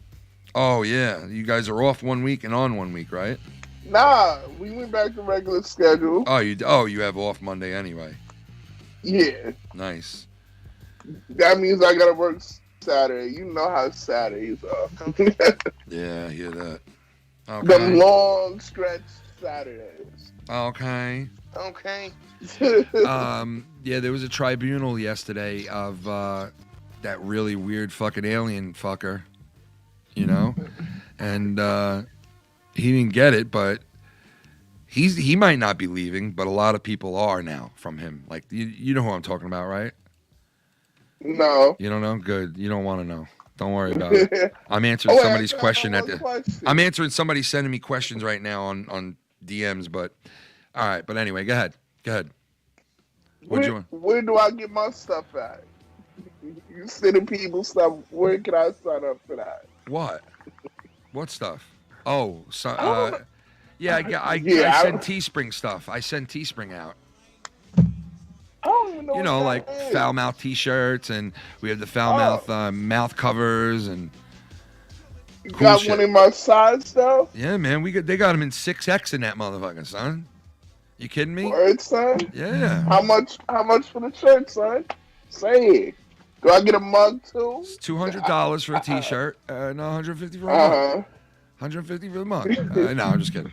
Oh, yeah. You guys are off 1 week and on 1 week, right? Nah, we went back to regular schedule. You have off Monday anyway. Yeah. Nice. That means I gotta work Saturday. You know how Saturdays are. Yeah, I hear that. Okay. The long stretch Saturdays. Okay. Yeah, there was a tribunal yesterday of that really weird fucking alien fucker, you know, and he didn't get it, but he might not be leaving, but a lot of people are now from him. Like you know who I'm talking about, right? No. You don't know? Good. You don't want to know. Don't worry about it. I'm answering somebody's question I'm answering somebody sending me questions right now on DMs, but all right. But anyway, go ahead. Where do I get my stuff at? You sending people stuff. Where can I sign up for that? What? What stuff? Oh, yeah, I send Teespring stuff. I send Teespring out. I don't even know. You know, like foul mouth T-shirts, and we have the foul mouth mouth covers and. You cool got shit. one in my size stuff? Yeah, man. They got them in 6X in that motherfucker, son. You kidding me? Word, son? Yeah. How much for the shirt, son? Say it. Do I get a mug too? It's $200 for a T-shirt and $150 for a mug. $150 for the mug. No, I'm just kidding.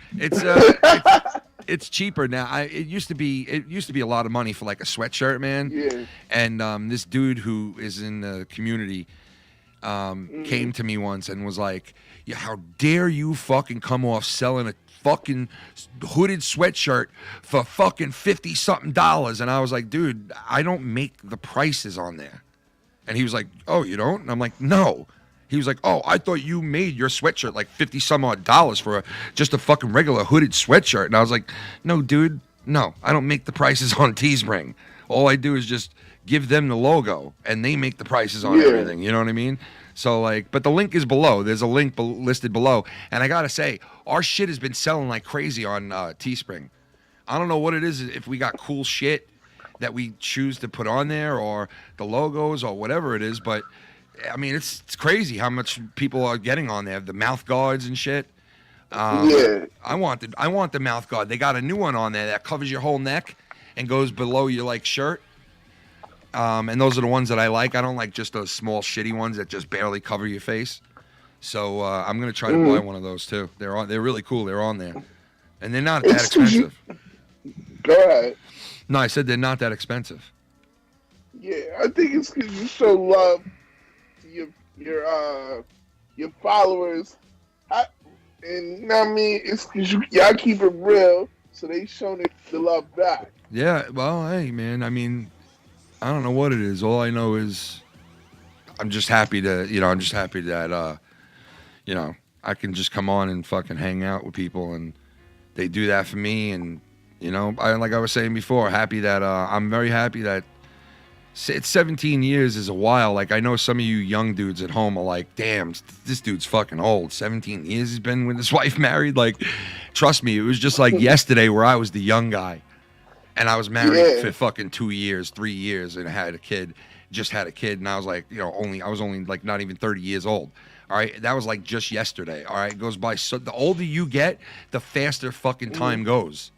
It's cheaper now. It used to be a lot of money for like a sweatshirt, man. Yeah. And this dude who is in the community came to me once and was like, "Yeah, how dare you fucking come off selling a fucking hooded sweatshirt for fucking $50-something?" And I was like, "Dude, I don't make the prices on there." And he was like, "Oh, you don't?" And I'm like, "No." He was like, "Oh, I thought you made your sweatshirt like $50-some-odd for just a fucking regular hooded sweatshirt." And I was like, "No, dude, no. I don't make the prices on Teespring. All I do is just give them the logo, and they make the prices on everything." You know what I mean? So, like, but the link is below. There's a link listed below. And I got to say, our shit has been selling like crazy on Teespring. I don't know what it is, if we got cool shit that we choose to put on there or the logos or whatever it is, but I mean, it's crazy how much people are getting on there. The mouth guards and shit. I want the mouth guard. They got a new one on there that covers your whole neck and goes below your like shirt. And those are the ones that I like. I don't like just those small shitty ones that just barely cover your face. So I'm gonna try to buy one of those too. They're really cool. They're on there, and they're not that expensive. Go ahead. No, I said they're not that expensive. Yeah, I think it's because you show love to your followers, and you know what I mean. It's because y'all keep it real, so they show the love back. Yeah, well, hey, man. I mean, I don't know what it is. All I know is I'm just happy that I can just come on and fucking hang out with people, and they do that for me, and. You know, like I was saying before, I'm very happy that it's 17 years is a while. Like, I know some of you young dudes at home are like, damn, this dude's fucking old. 17 years he's been with his wife married. Like, trust me, it was just like yesterday where I was the young guy. And I was married for fucking 2 years, 3 years, and I had a kid, and I was like, I was only like not even 30 years old. All right, that was like just yesterday. All right, it goes by. So the older you get, the faster fucking time goes.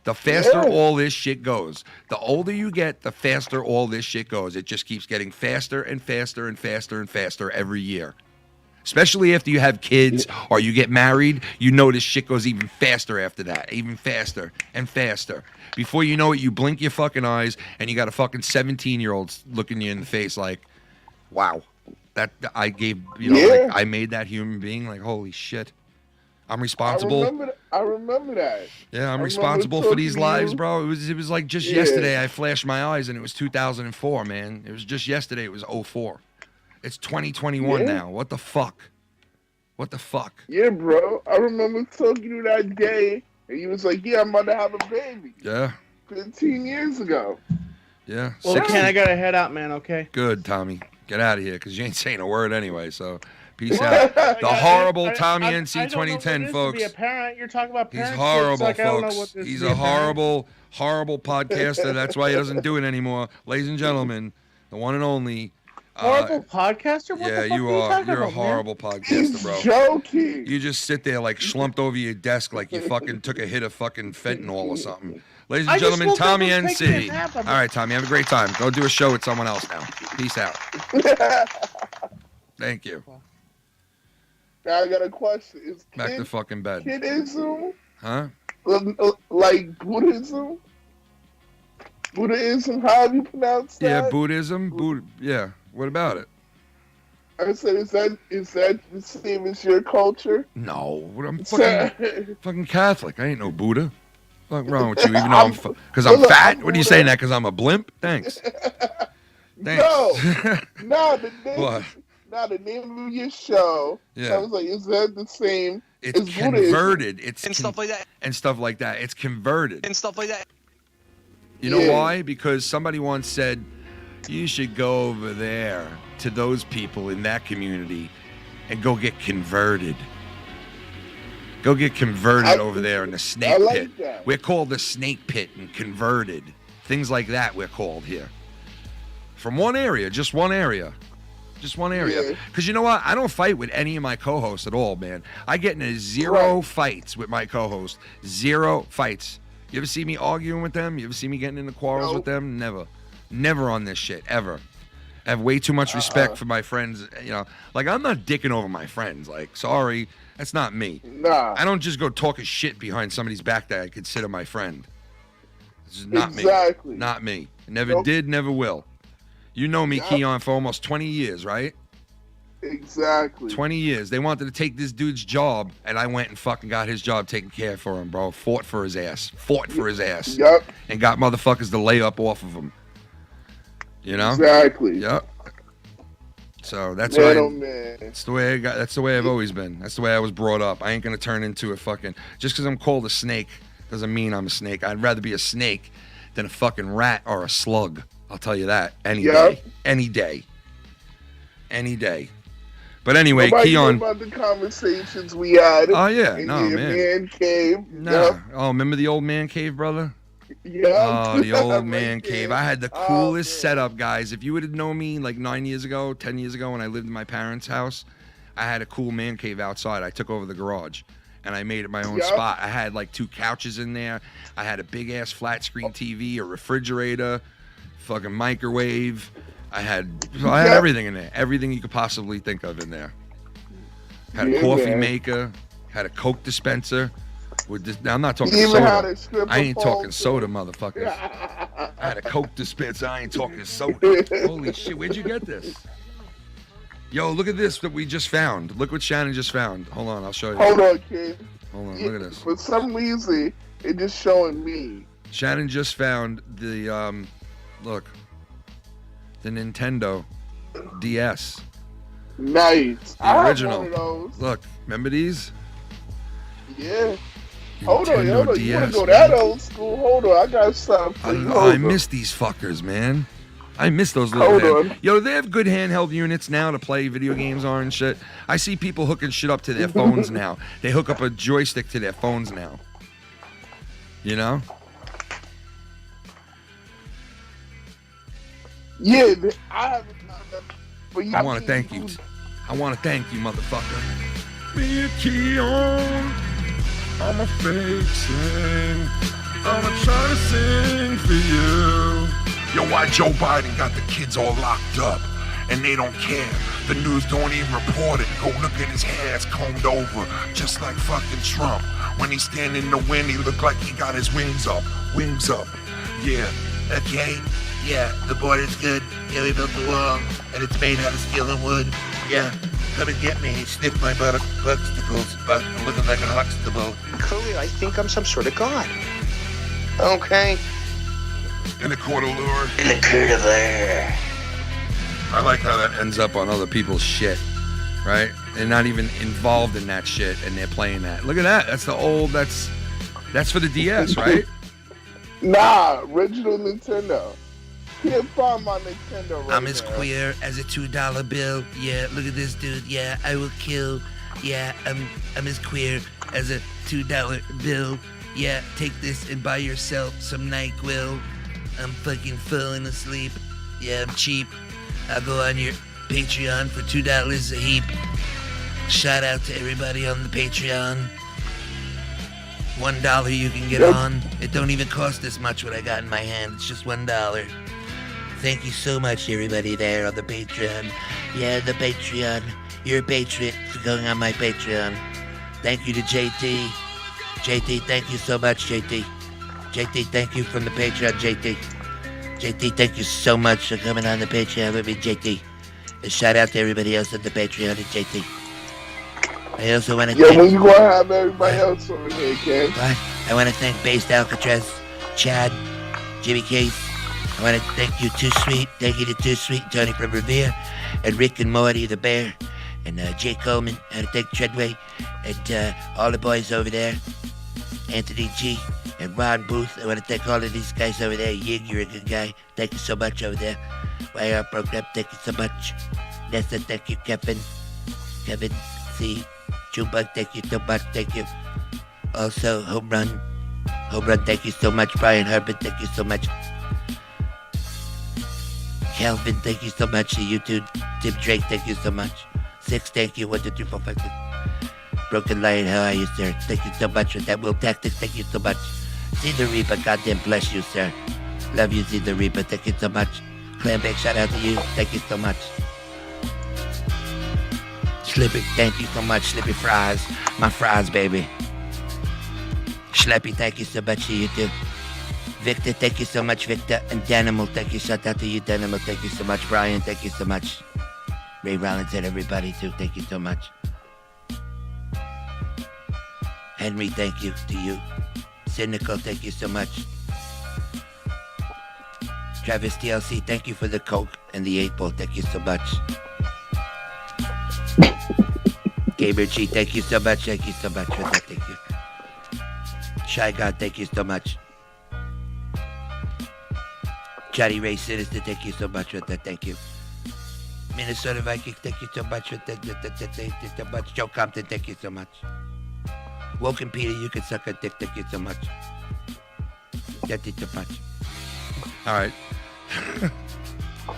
The faster all this shit goes. The older you get, the faster all this shit goes. It just keeps getting faster and faster and faster and faster every year. Especially after you have kids or you get married, you know this shit goes even faster after that. Even faster and faster. Before you know it, you blink your fucking eyes and you got a fucking 17-year-old looking you in the face like, wow. That I gave, like, I made that human being, like, holy shit. I'm responsible. I remember that. Yeah, I'm responsible for these lives, bro. It was like just yesterday I flashed my eyes and it was 2004, man. It was just yesterday it was 04. It's 2021 now. What the fuck? What the fuck? Yeah, bro. I remember talking to you that day and you was like, yeah, I'm about to have a baby. Yeah. 15 years ago. Yeah. Well, Ken, I gotta head out, man, okay? Good, Tommy. Get out of here because you ain't saying a word anyway, so peace out. The horrible Tommy NC 2010, folks. To be a parent. You're talking about parents. He's horrible, like, folks. He's a horrible, horrible podcaster. That's why he doesn't do it anymore. Ladies and gentlemen, the one and only. Horrible podcaster? What yeah, the fuck you are. are. You're a about, horrible man? podcaster, bro. Joking. You just sit there like slumped over your desk like you fucking took a hit of fucking fentanyl or something. Ladies and gentlemen, Tommy NC. All right, Tommy, have a great time. Go do a show with someone else now. Peace out. Thank you. Now I got a question. Is Back to fucking bed. Kidism? Huh? Like Buddhism? Buddhism? How do you pronounce that? Yeah, Buddhism. Yeah. What about it? I said, is that the same as your culture? No, I'm fucking Catholic. I ain't no Buddha. What's wrong with you? Even though because I'm fat? What are you saying that? Because I'm a blimp? Thanks. No, the name of your show. Yeah. I was like, is that the same? It's converted. Stuff like that. And stuff like that. It's converted. And stuff like that. You know why? Because somebody once said, you should go over there to those people in that community and go get converted. Go get converted over there in the snake pit. That. We're called the snake pit and converted. Things like that we're called here. From one area, just one area. Just one area. Because you know what? I don't fight with any of my co-hosts at all, man. I get into zero fights with my co-host. Zero fights. You ever see me arguing with them? You ever see me getting into quarrels with them? Never. Never on this shit, ever. I have way too much respect for my friends. You know, like, I'm not dicking over my friends. Like, sorry, that's not me. Nah. I don't just go talking shit behind somebody's back that I consider my friend. This is not me. Not me. Never did, never will. You know me, Keon, for almost 20 years, right? Exactly. 20 years. They wanted to take this dude's job, and I went and fucking got his job taken care of for him, bro. Fought for his ass. Yep. And got motherfuckers to lay up off of him. You know? Exactly. Yep. So that's that's the way that's the way I've always been. That's the way I was brought up. I ain't gonna turn into a fucking just because I'm called a snake doesn't mean I'm a snake. I'd rather be a snake than a fucking rat or a slug. I'll tell you that any day. Any day. Any day. But anyway, Keon. About the conversations we had. Oh yeah, in no the man cave. No. Yep. Oh, remember the old man cave, brother? Yeah. Oh, the old man cave. I had the coolest setup, guys. If you would have known me like 9 years ago, 10 years ago when I lived in my parents' house, I had a cool man cave outside. I took over the garage and I made it my own spot. I had like 2 couches in there. I had a big ass flat screen TV, a refrigerator, fucking microwave. I had everything in there. Everything you could possibly think of in there. Had a coffee maker, had a Coke dispenser. Now, I'm not talking soda. I ain't talking soda, motherfuckers. I had a Coke dispenser. I ain't talking soda. Holy shit, where'd you get this? Yo, look at this that we just found. Look what Shannon just found. Hold on, I'll show you. Hold on, kid. Hold on, look at this. For some reason, it's just showing me. Shannon just found the, look, the Nintendo DS. Nice. The original. Look, remember these? Yeah. Nintendo Hold on. You DS, wanna go that old school? Hold on, I got something. I miss these fuckers, man. I miss those little Yo, they have good handheld units now to play video games on and shit. I see people hooking shit up to their phones now. They hook up a joystick to their phones now. You know? Yeah, I haven't done that. But I want to thank you. I want to thank you, motherfucker. Me and Keon, I'm a fake thing. I'ma try to sing for you. Yo, why Joe Biden got the kids all locked up and they don't care? The news don't even report it. Go look at his hair, it's combed over, just like fucking Trump. When he's standing in the wind, he look like he got his wings up. Wings up. Yeah. Okay, yeah, the border's good. Yeah, we built the wall, and it's made out of steel and wood. Yeah, come and get me. Sniff my bugsticles, but I'm looking like a Huxtable. Clearly, I think I'm some sort of god. Okay. In the court of lure. In the court of lure. I like how that ends up on other people's shit, right? They're not even involved in that shit, and they're playing that. Look at that. That's the old. That's for the DS, right? Nah, original Nintendo. Can't find my Nintendo right I'm as now. queer as a $2 bill. Yeah, look at this dude. Yeah, I will kill. Yeah, I'm as queer as a $2 bill. Yeah, take this and buy yourself some NyQuil. I'm fucking falling asleep. Yeah, I'm cheap. I'll go on your Patreon for $2 a heap. Shout out to everybody on the Patreon. $1 you can get on. It don't even cost this much what I got in my hand. It's just $1. Thank you so much, everybody there on the Patreon. Yeah, the Patreon. You're a patriot for going on my Patreon. Thank you to JT. JT, thank you so much, JT. JT, thank you from the Patreon, JT. JT, thank you so much for coming on the Patreon with me, JT. A shout out to everybody else on the Patreon and JT. I also want to Yeah, thank... when you gonna have everybody else over here, Ken? What? I want to thank Based Alcatraz, Chad, Jimmy Case. I want to thank you, Too Sweet. Thank you to Too Sweet, Tony from Revere, and Rick and Morty the Bear, and Jay Coleman. I want to thank Treadway, and all the boys over there, Anthony G, and Ron Booth. I want to thank all of these guys over there. Yig, you're a good guy. Thank you so much over there. YR Program, thank you so much. Nessa, thank you, Kevin. Kevin C. Junebug, thank you so much. Thank you. Also, Home Run, thank you so much. Brian Herbert, thank you so much. Calvin, thank you so much. To you too. Tim Drake, thank you so much. 6, thank you. 1, 2, 3, 4, 5, 6. Broken Lion, how are you, sir? Thank you so much for that. Will Tactics, thank you so much. See the Reaper, goddamn bless you, sir. Love you, See the Reaper, thank you so much. Clambake, shout out to you. Thank you so much. Slippy, thank you so much. Slippy Fries, my fries, baby. Schleppy, thank you so much to you too. Victor, thank you so much, Victor. And Danimal, thank you. Shout out to you, Danimal. Thank you so much. Brian, thank you so much. Ray Rollins and everybody too. Thank you so much. Henry, thank you to you. Cynical, thank you so much. Travis TLC, thank you for the Coke and the 8-ball. Thank you so much. Gamer G, thank you so much. Thank you so much for that. Thank you. Shy God, thank you so much. Johnny Ray Sinister, thank you so much for that. Thank you. Minnesota Viking, thank you so much for that. Thank you so much. Joe Compton, thank you so much. Woken Peter, you can suck a dick. Thank you so much. Thank you so much. All right.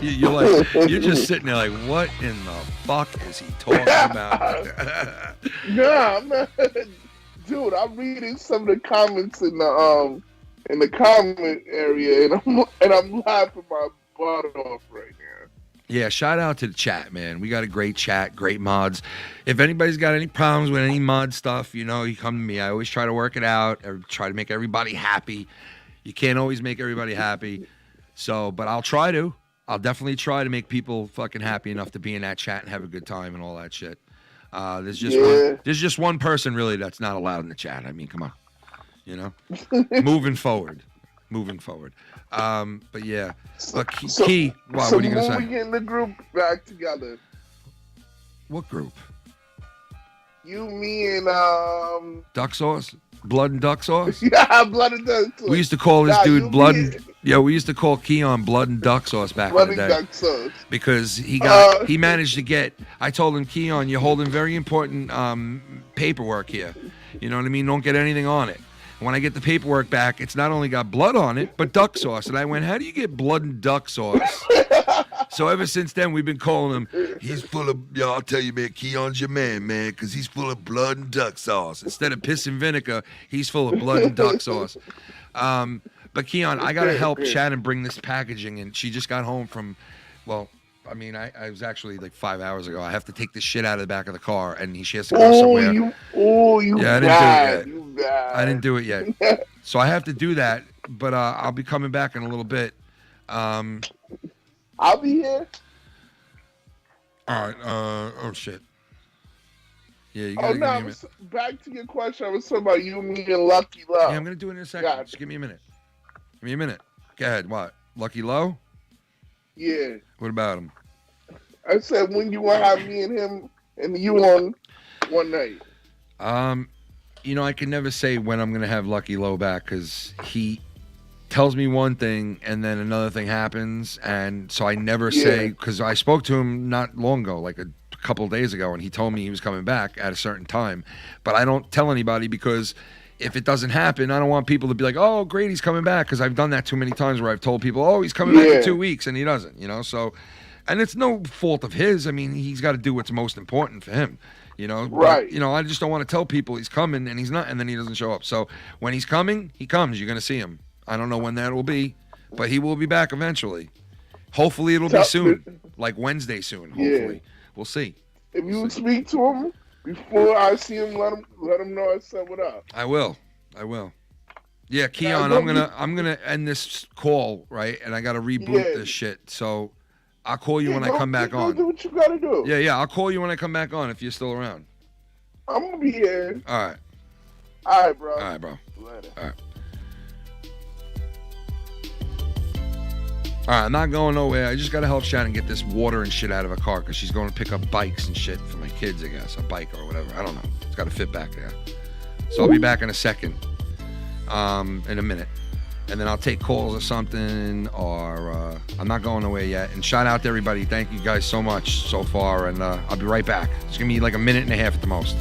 You're just sitting there like, what in the fuck is he talking about? Nah, man. Dude, I'm reading some of the comments in the comment area, and I'm laughing my butt off right now. Yeah, shout out to the chat, man. We got a great chat, great mods. If anybody's got any problems with any mod stuff, you know, you come to me. I always try to work it out, or try to make everybody happy. You can't always make everybody happy. So, but I'll try to. I'll definitely try to make people fucking happy enough to be in that chat and have a good time and all that shit. There's just one person really that's not allowed in the chat. I mean, come on, you know, moving forward. But yeah, but Key, what are you gonna say? We getting the group back together. What group? You, me, and Duck Sauce, Blood and Duck Sauce. Yeah, Blood and Duck Sauce. We used to call this dude Blood. Yeah, we used to call Keon Blood and Duck Sauce back Blood in the and day Duck Sauce. because he managed to get. I told him, Keon, you're holding very important paperwork here. You know what I mean? Don't get anything on it. When I get the paperwork back, it's not only got blood on it, but duck sauce. And I went, how do you get blood and duck sauce? So ever since then, we've been calling him, he's full of, I'll tell you, man, Keon's your man, because he's full of blood and duck sauce. Instead of piss and vinegar, he's full of blood and duck sauce. But Keon, I gotta help Shannon bring this packaging, and she just got home from, well, I mean, I was actually like 5 hours ago. I have to take this shit out of the back of the car, and she has to go somewhere. You yeah, bad. I didn't do it yet. So I have to do that, but I'll be coming back in a little bit. I'll be here. All right. Oh shit. Yeah, you Oh gotta no! give me a minute. Back to your question. I was talking about you, me, and Lucky Love. Yeah, I'm gonna do it in a second. Gotcha. Just give me a minute. Give me a minute. Go ahead. What? Lucky Low? Yeah. What about him? I said when you want to have me and him and you on one night. You know, I can never say when I'm gonna have Lucky Low back because he tells me one thing and then another thing happens, and so I never say, because I spoke to him not long ago, like a couple of days ago, and he told me he was coming back at a certain time, but I don't tell anybody because if it doesn't happen, I don't want people to be like, oh great, he's coming back, because I've done that too many times where I've told people, oh, he's coming back in 2 weeks, and he doesn't, you know. So, and it's no fault of his. I mean, he's got to do what's most important for him, you know. Right. But, you know, I just don't want to tell people he's coming and he's not, and then he doesn't show up. So when he's coming, he comes. You're gonna see him. I don't know when that will be, but he will be back eventually. Hopefully it'll be soon, like Wednesday soon. Hopefully, we'll see. If you would speak to him before I see him, let him know I said what up. I will. Yeah, Keon, I'm gonna end this call, right? And I gotta reboot this shit. So I'll call you when I come back on. Do what you gotta do. Yeah, I'll call you when I come back on if you're still around. I'm gonna be here. All right. All right, bro. All right, bro. Later. All right. All right, I'm not going nowhere. I just got to help Shannon get this water and shit out of her car because she's going to pick up bikes and shit for my kids, I guess. A bike or whatever. I don't know. It's got to fit back there. So I'll be back in a second, in a minute. And then I'll take calls or something, or I'm not going nowhere yet. And shout out to everybody. Thank you guys so much so far. And I'll be right back. It's going to be like a minute and a half at the most.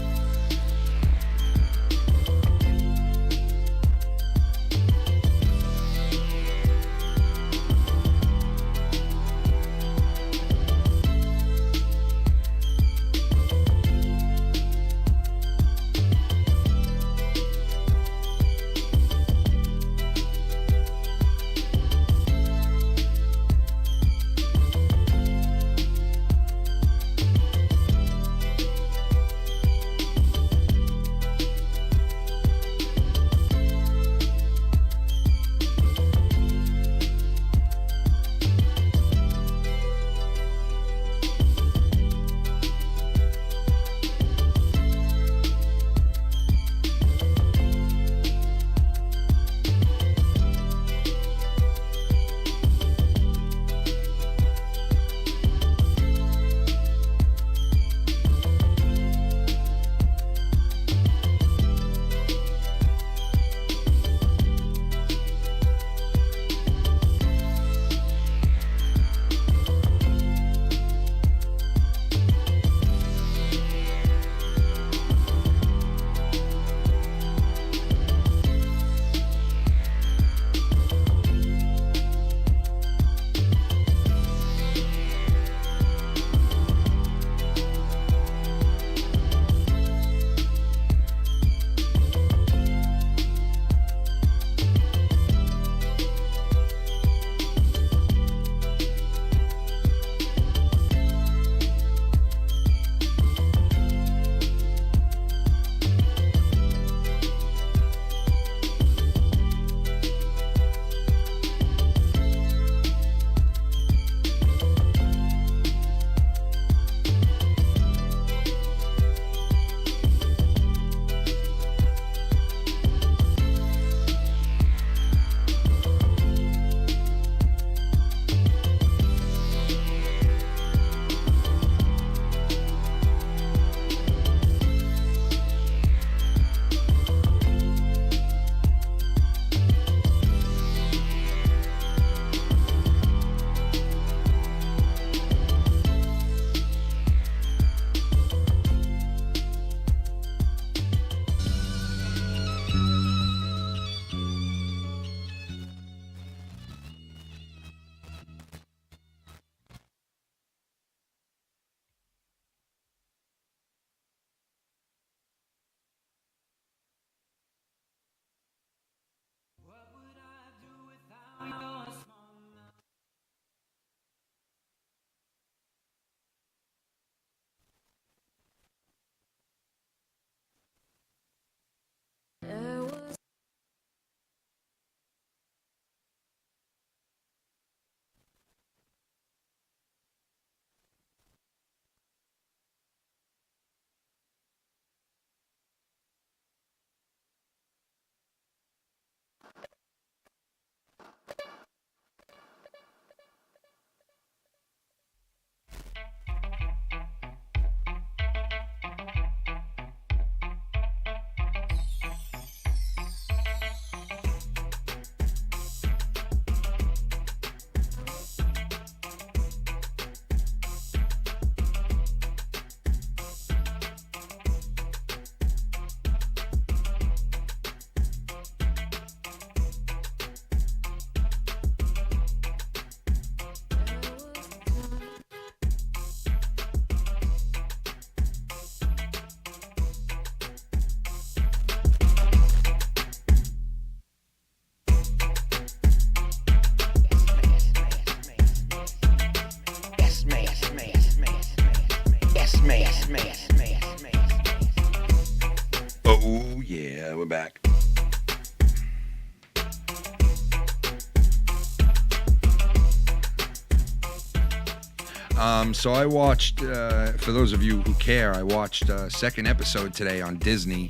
So I watched, for those of you who care, I watched second episode today on Disney.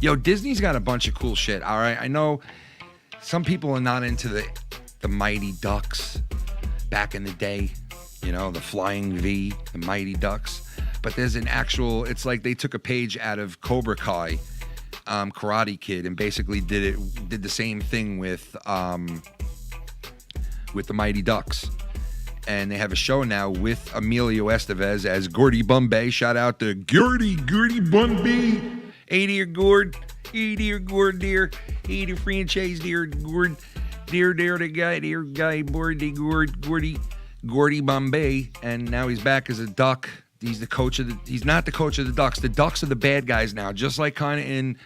Yo, Disney's got a bunch of cool shit. All right, I know some people are not into the Mighty Ducks back in the day. You know, the Flying V, the Mighty Ducks. But there's an actual, it's like they took a page out of Cobra Kai, Karate Kid, and basically did the same thing with the Mighty Ducks. And they have a show now with Emilio Estevez as Gordy Bombay. Shout out to Gordy Bombay. Hey dear Gord. Hey dear Gord, dear. Hey dear franchise, dear Gord. Dear the guy, Gordy Bombay. And now he's back as a duck. He's not the coach of the Ducks. The Ducks are the bad guys now. Just like kind of in,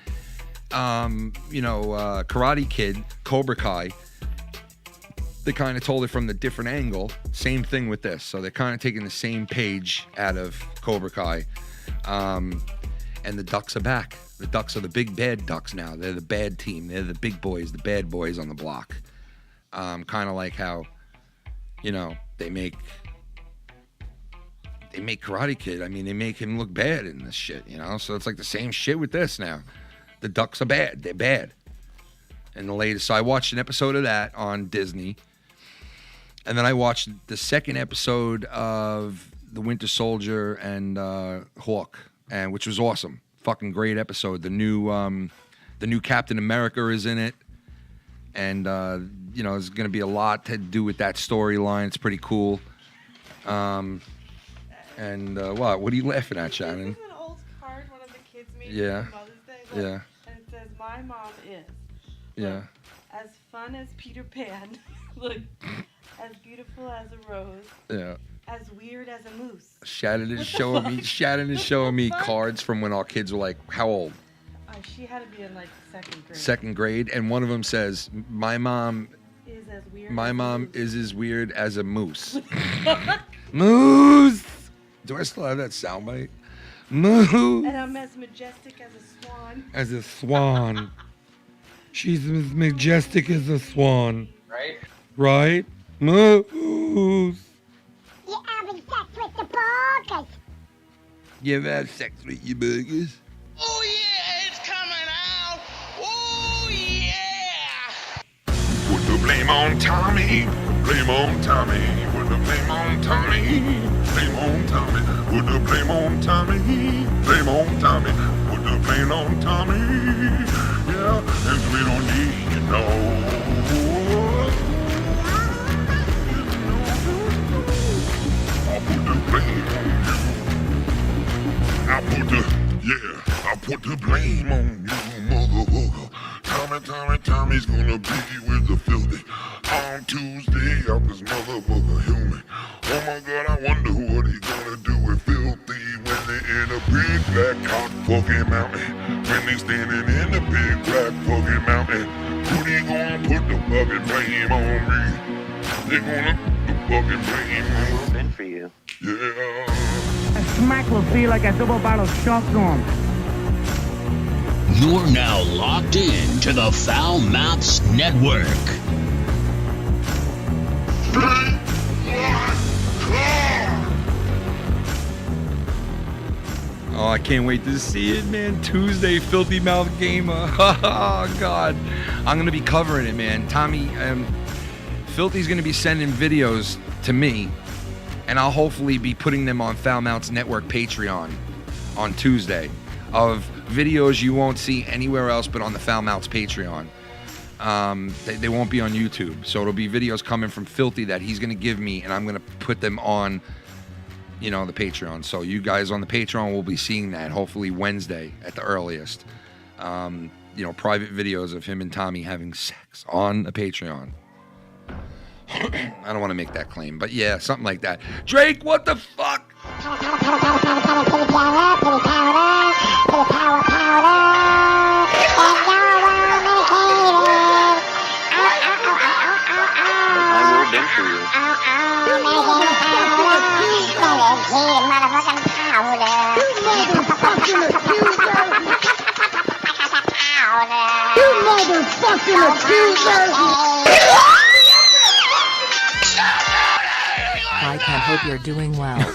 Karate Kid, Cobra Kai. They kind of told it from the different angle. Same thing with this. So they're kind of taking the same page out of Cobra Kai. And the Ducks are back. The Ducks are the big bad Ducks now. They're the bad team. They're the big boys, the bad boys on the block. Kind of like how, they make Karate Kid. I mean, they make him look bad in this shit, So it's like the same shit with this now. The Ducks are bad. They're bad. And the latest, so I watched an episode of that on Disney. And then I watched the second episode of The Winter Soldier and Hawk, which was awesome. Fucking great episode. The new Captain America is in it. And, there's going to be a lot to do with that storyline. It's pretty cool. What are you laughing at, Shannon? This is an old card one of the kids made Yeah. for Mother's Day. Yeah. And it says, my mom is. Yeah. As fun as Peter Pan. Look, as beautiful as a rose. Yeah. As weird as a moose. Shannon is showing me cards from when our kids were like, how old? She had to be in like second grade. Second grade, and one of them says, my mom is as weird. My mom is as weird as a moose. Moose. Do I still have that soundbite? Moose. And I'm as majestic as a swan. As a swan. She's as majestic as a swan. Right? Right? Moose. You're having sex with the burgers. You ever had sex with your burgers? Oh yeah, it's coming out. Oh yeah. Put the blame on Tommy. Blame on Tommy. Put the blame on Tommy. Blame on Tommy. Put the blame on Tommy. Blame on Tommy. Put the blame on Tommy. Yeah, and we don't need you know. I'll put the blame on you. I put the blame on you, motherfucker. Tommy's gonna be with the filthy. On Tuesday, out this motherfucker human. Oh my God, I wonder what he gonna do with filthy when they in a big black cock fucking mountain. When they standing in a big black fucking mountain. Who they gonna put the fucking blame on me? They gonna put the fucking blame on me. Been for you. Yeah. A smack will feel like a double barrel shotgun. You're now locked in to the Foul Mouths Network. Oh, I can't wait to see it, man. Tuesday, Filthy Mouth Gamer. Oh, God. I'm going to be covering it, man. Tommy, Filthy's going to be sending videos to me, and I'll hopefully be putting them on Foul Mouths Network Patreon on Tuesday of videos you won't see anywhere else but on the Foul Mouths Patreon. They won't be on YouTube, so it'll be videos coming from Filthy that he's going to give me, and I'm going to put them on the Patreon. So you guys on the Patreon will be seeing that hopefully Wednesday at the earliest. Private videos of him and Tommy having sex on the Patreon. I don't want to make that claim, but yeah, something like that. Drake, what the fuck? Been for you. I can't hope you're doing well.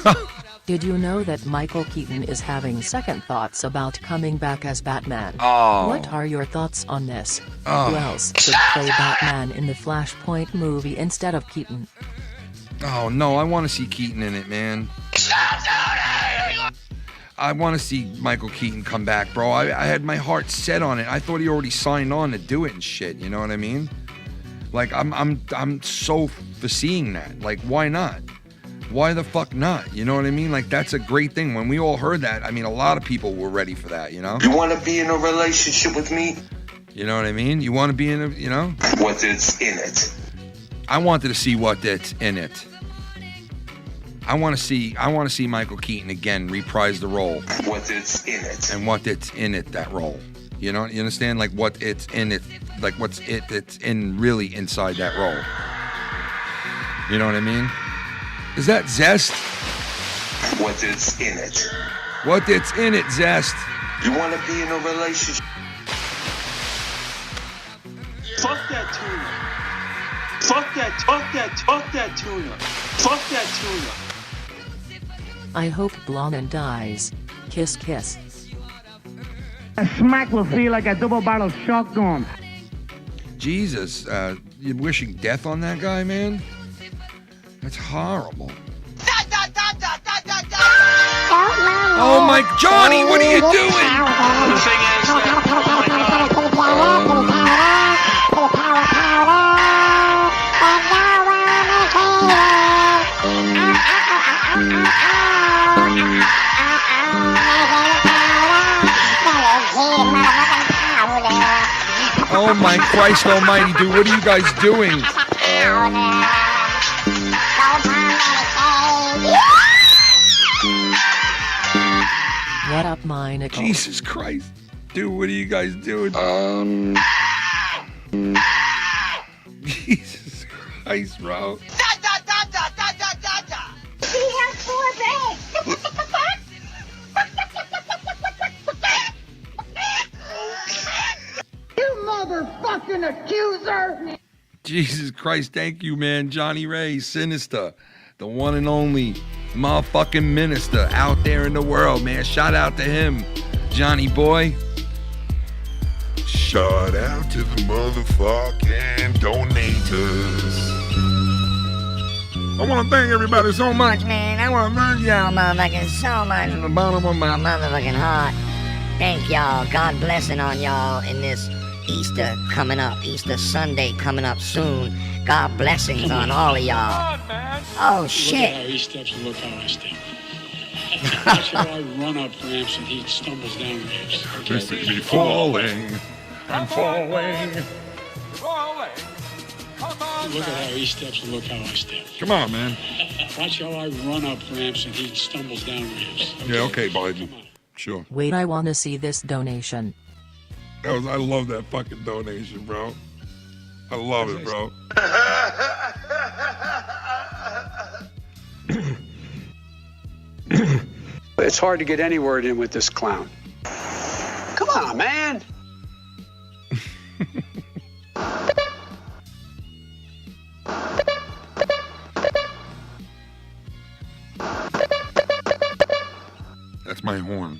Did you know that Michael Keaton is having second thoughts about coming back as Batman? Oh. What are your thoughts on this? Oh. Who else should play Batman in the Flashpoint movie instead of Keaton? Oh no, I want to see Keaton in it, man. I want to see Michael Keaton come back, bro. I had my heart set on it. I thought he already signed on to do it and shit. You know what I mean? Like I'm so for seeing that. Like, why not? Why the fuck not? You know what I mean? Like, that's a great thing. When we all heard that, I mean, a lot of people were ready for that. You know? You want to be in a relationship with me? You know what I mean? You want to be in a, you know? What's in it? I wanted to see what that's in it. I want to see Michael Keaton again reprise the role. What's in it? And what it's in it, that role. You know, you understand? Like what it's in it, like what's it's in really inside that role. You know what I mean? Is that Zest? What's in it? What it's in it, Zest? You want to be in a relationship? Fuck that tuna. Fuck that tuna. Fuck that tuna. I hope Blonde dies. Kiss kiss. A smack will feel like a double barrel shotgun. Jesus, you're wishing death on that guy, man? That's horrible. Oh my, Johnny, what are you doing? The thing is Oh my Christ almighty, dude, what are you guys doing? What up, my Nicole? Jesus Christ. Dude, what are you guys doing? Jesus Christ, bro. He has 4 legs. You motherfucking accuser! Jesus Christ, thank you, man. Johnny Ray, Sinister, the one and only motherfucking minister out there in the world, man. Shout out to him, Johnny boy. Shout out to the motherfucking donators. I want to thank everybody so much, Man, I want to thank y'all motherfucking so much from the bottom of my motherfucking heart. Thank y'all. God blessing on y'all in this Easter coming up. Easter Sunday coming up soon. God blessings on all of y'all. Oh, shit. Look at how he steps and look how I step. Watch how I run up ramps and he stumbles down ramps. You see me falling. I'm falling. Look at how he steps and look how I step. Come on, man. Watch how I run up ramps and he stumbles down ramps. Yeah, okay, Biden. Sure. Wait, I want to see this donation. I love that fucking donation, bro. I love it, bro. It's hard to get any word in with this clown. Come on, man. That's my horn.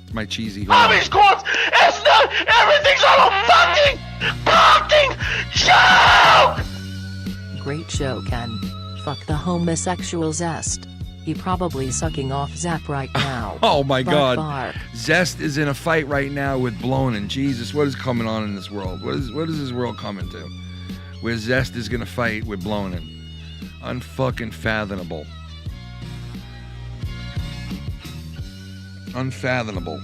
It's my cheesy horn. Bobby's corpse! It's not! Everything's on a fucking joke! Great show, Ken. Fuck the homosexual Zest. He probably sucking off Zap right now. Oh my God. Bar. Zest is in a fight right now with Blonin. Jesus, what is coming on in this world? What is this world coming to? Where Zest is gonna fight with Blonin. Unfucking fathomable. Unfathomable.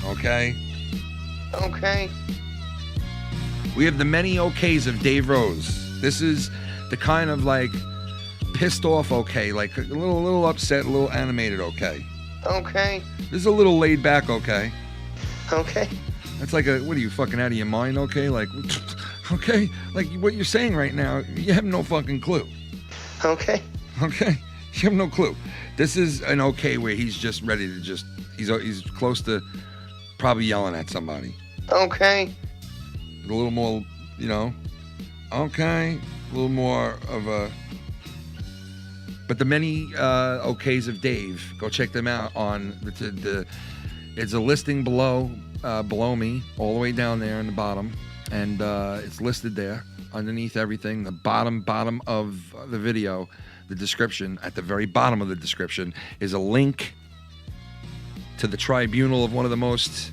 Okay? Okay. We have the many okays of Dave Rose. This is the kind of like pissed off okay, like a little upset, a little animated okay. Okay. This is a little laid back okay. Okay. That's like a, what are you, fucking out of your mind okay? Like, okay? Like what you're saying right now, you have no fucking clue. Okay. Okay? You have no clue. This is an okay where he's just ready to just, he's close to probably yelling at somebody. Okay. A little more, you know, Okay, a little more of a. But the many okays of Dave, go check them out on the it's a listing below me, all the way down there in the bottom, and it's listed there underneath everything. The bottom of the video, the description, at the very bottom of the description is a link to the tribunal of one of the most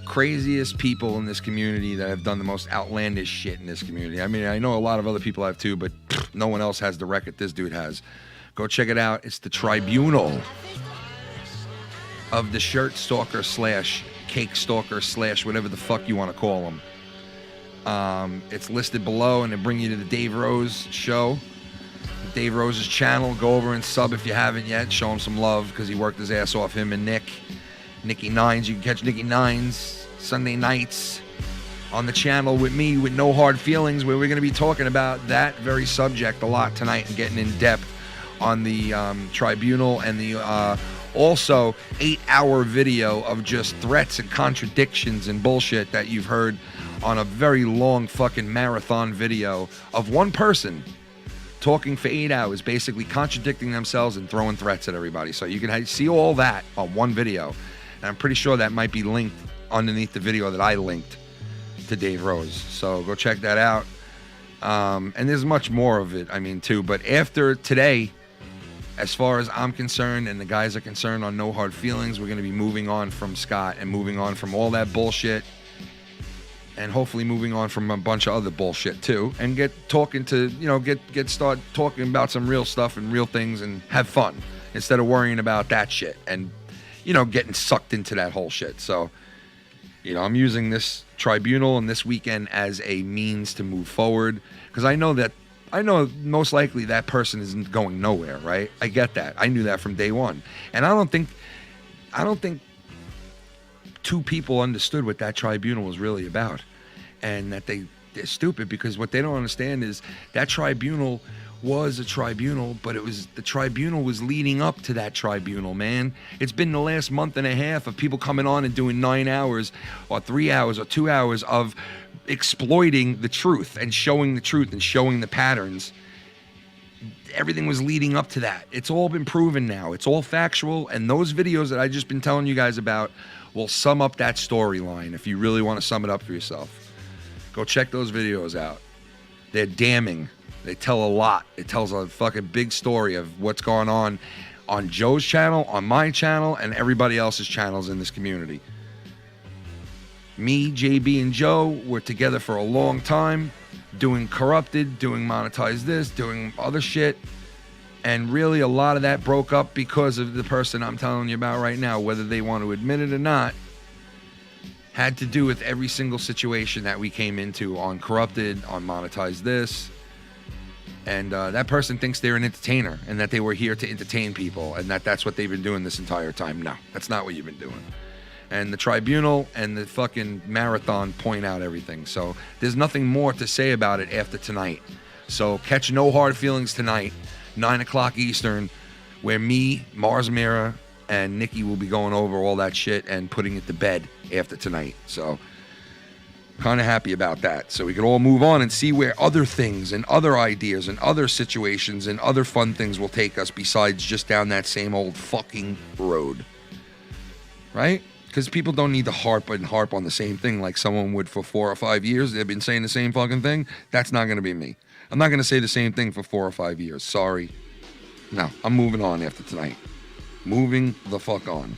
craziest people in this community that have done the most outlandish shit in this community. I mean, I know a lot of other people have too, but no one else has the record this dude has. Go check it out. It's the tribunal of the shirt stalker / cake stalker / whatever the fuck you want to call them. It's listed below, and they bring you to the Dave Rose show. Dave Rose's channel. Go over and sub if you haven't yet. Show him some love because he worked his ass off, him and Nicky Nines. You can catch Nicky Nines Sunday nights on the channel with me with No Hard Feelings, where we're going to be talking about that very subject a lot tonight and getting in depth on the tribunal and the also 8-hour video of just threats and contradictions and bullshit that you've heard on a very long fucking marathon video of one person talking for 8 hours, basically contradicting themselves and throwing threats at everybody. So you can see all that on one video. And I'm pretty sure that might be linked underneath the video that I linked to Dave Rose. So go check that out. And there's much more of it, I mean, too. But after today, as far as I'm concerned and the guys are concerned on No Hard Feelings, we're going to be moving on from Scott and moving on from all that bullshit. And hopefully moving on from a bunch of other bullshit too, and get talking to, start talking about some real stuff and real things and have fun instead of worrying about that shit and, getting sucked into that whole shit. So, I'm using this tribunal and this weekend as a means to move forward, because I know most likely that person isn't going nowhere, right? I get that. I knew that from day one. And I don't think two people understood what that tribunal was really about, and that they're stupid, because what they don't understand is that tribunal was a tribunal, but the tribunal was leading up to that tribunal, man. It's been the last month and a half of people coming on and doing 9 hours or 3 hours or 2 hours of exploiting the truth and showing the truth and showing the patterns. Everything was leading up to that. It's all been proven now. It's all factual, and those videos that I just been telling you guys about will sum up that storyline if you really want to sum it up for yourself. Go check those videos out. They're damning. They tell a lot. It tells a fucking big story of what's going on Joe's channel, on my channel, and everybody else's channels in this community. Me, JB, and Joe were together for a long time, doing Corrupted, doing Monetize This, doing other shit. And really a lot of that broke up because of the person I'm telling you about right now, whether they want to admit it or not. Had to do with every single situation that we came into on Corrupted, on Monetize This. And that person thinks they're an entertainer and that they were here to entertain people and that's what they've been doing this entire time. No, that's not what you've been doing. And the tribunal and the fucking marathon point out everything. So there's nothing more to say about it after tonight. So catch No Hard Feelings tonight, 9 o'clock Eastern, where me, Mars Mira, and Nikki will be going over all that shit and putting it to bed after tonight. So kind of happy about that. So we can all move on and see where other things and other ideas and other situations and other fun things will take us besides just down that same old fucking road. Right? Because people don't need to harp on the same thing like someone would for 4 or 5 years. They've been saying the same fucking thing. That's not going to be me. I'm not going to say the same thing for 4 or 5 years. Sorry. No, I'm moving on after tonight. Moving the fuck on.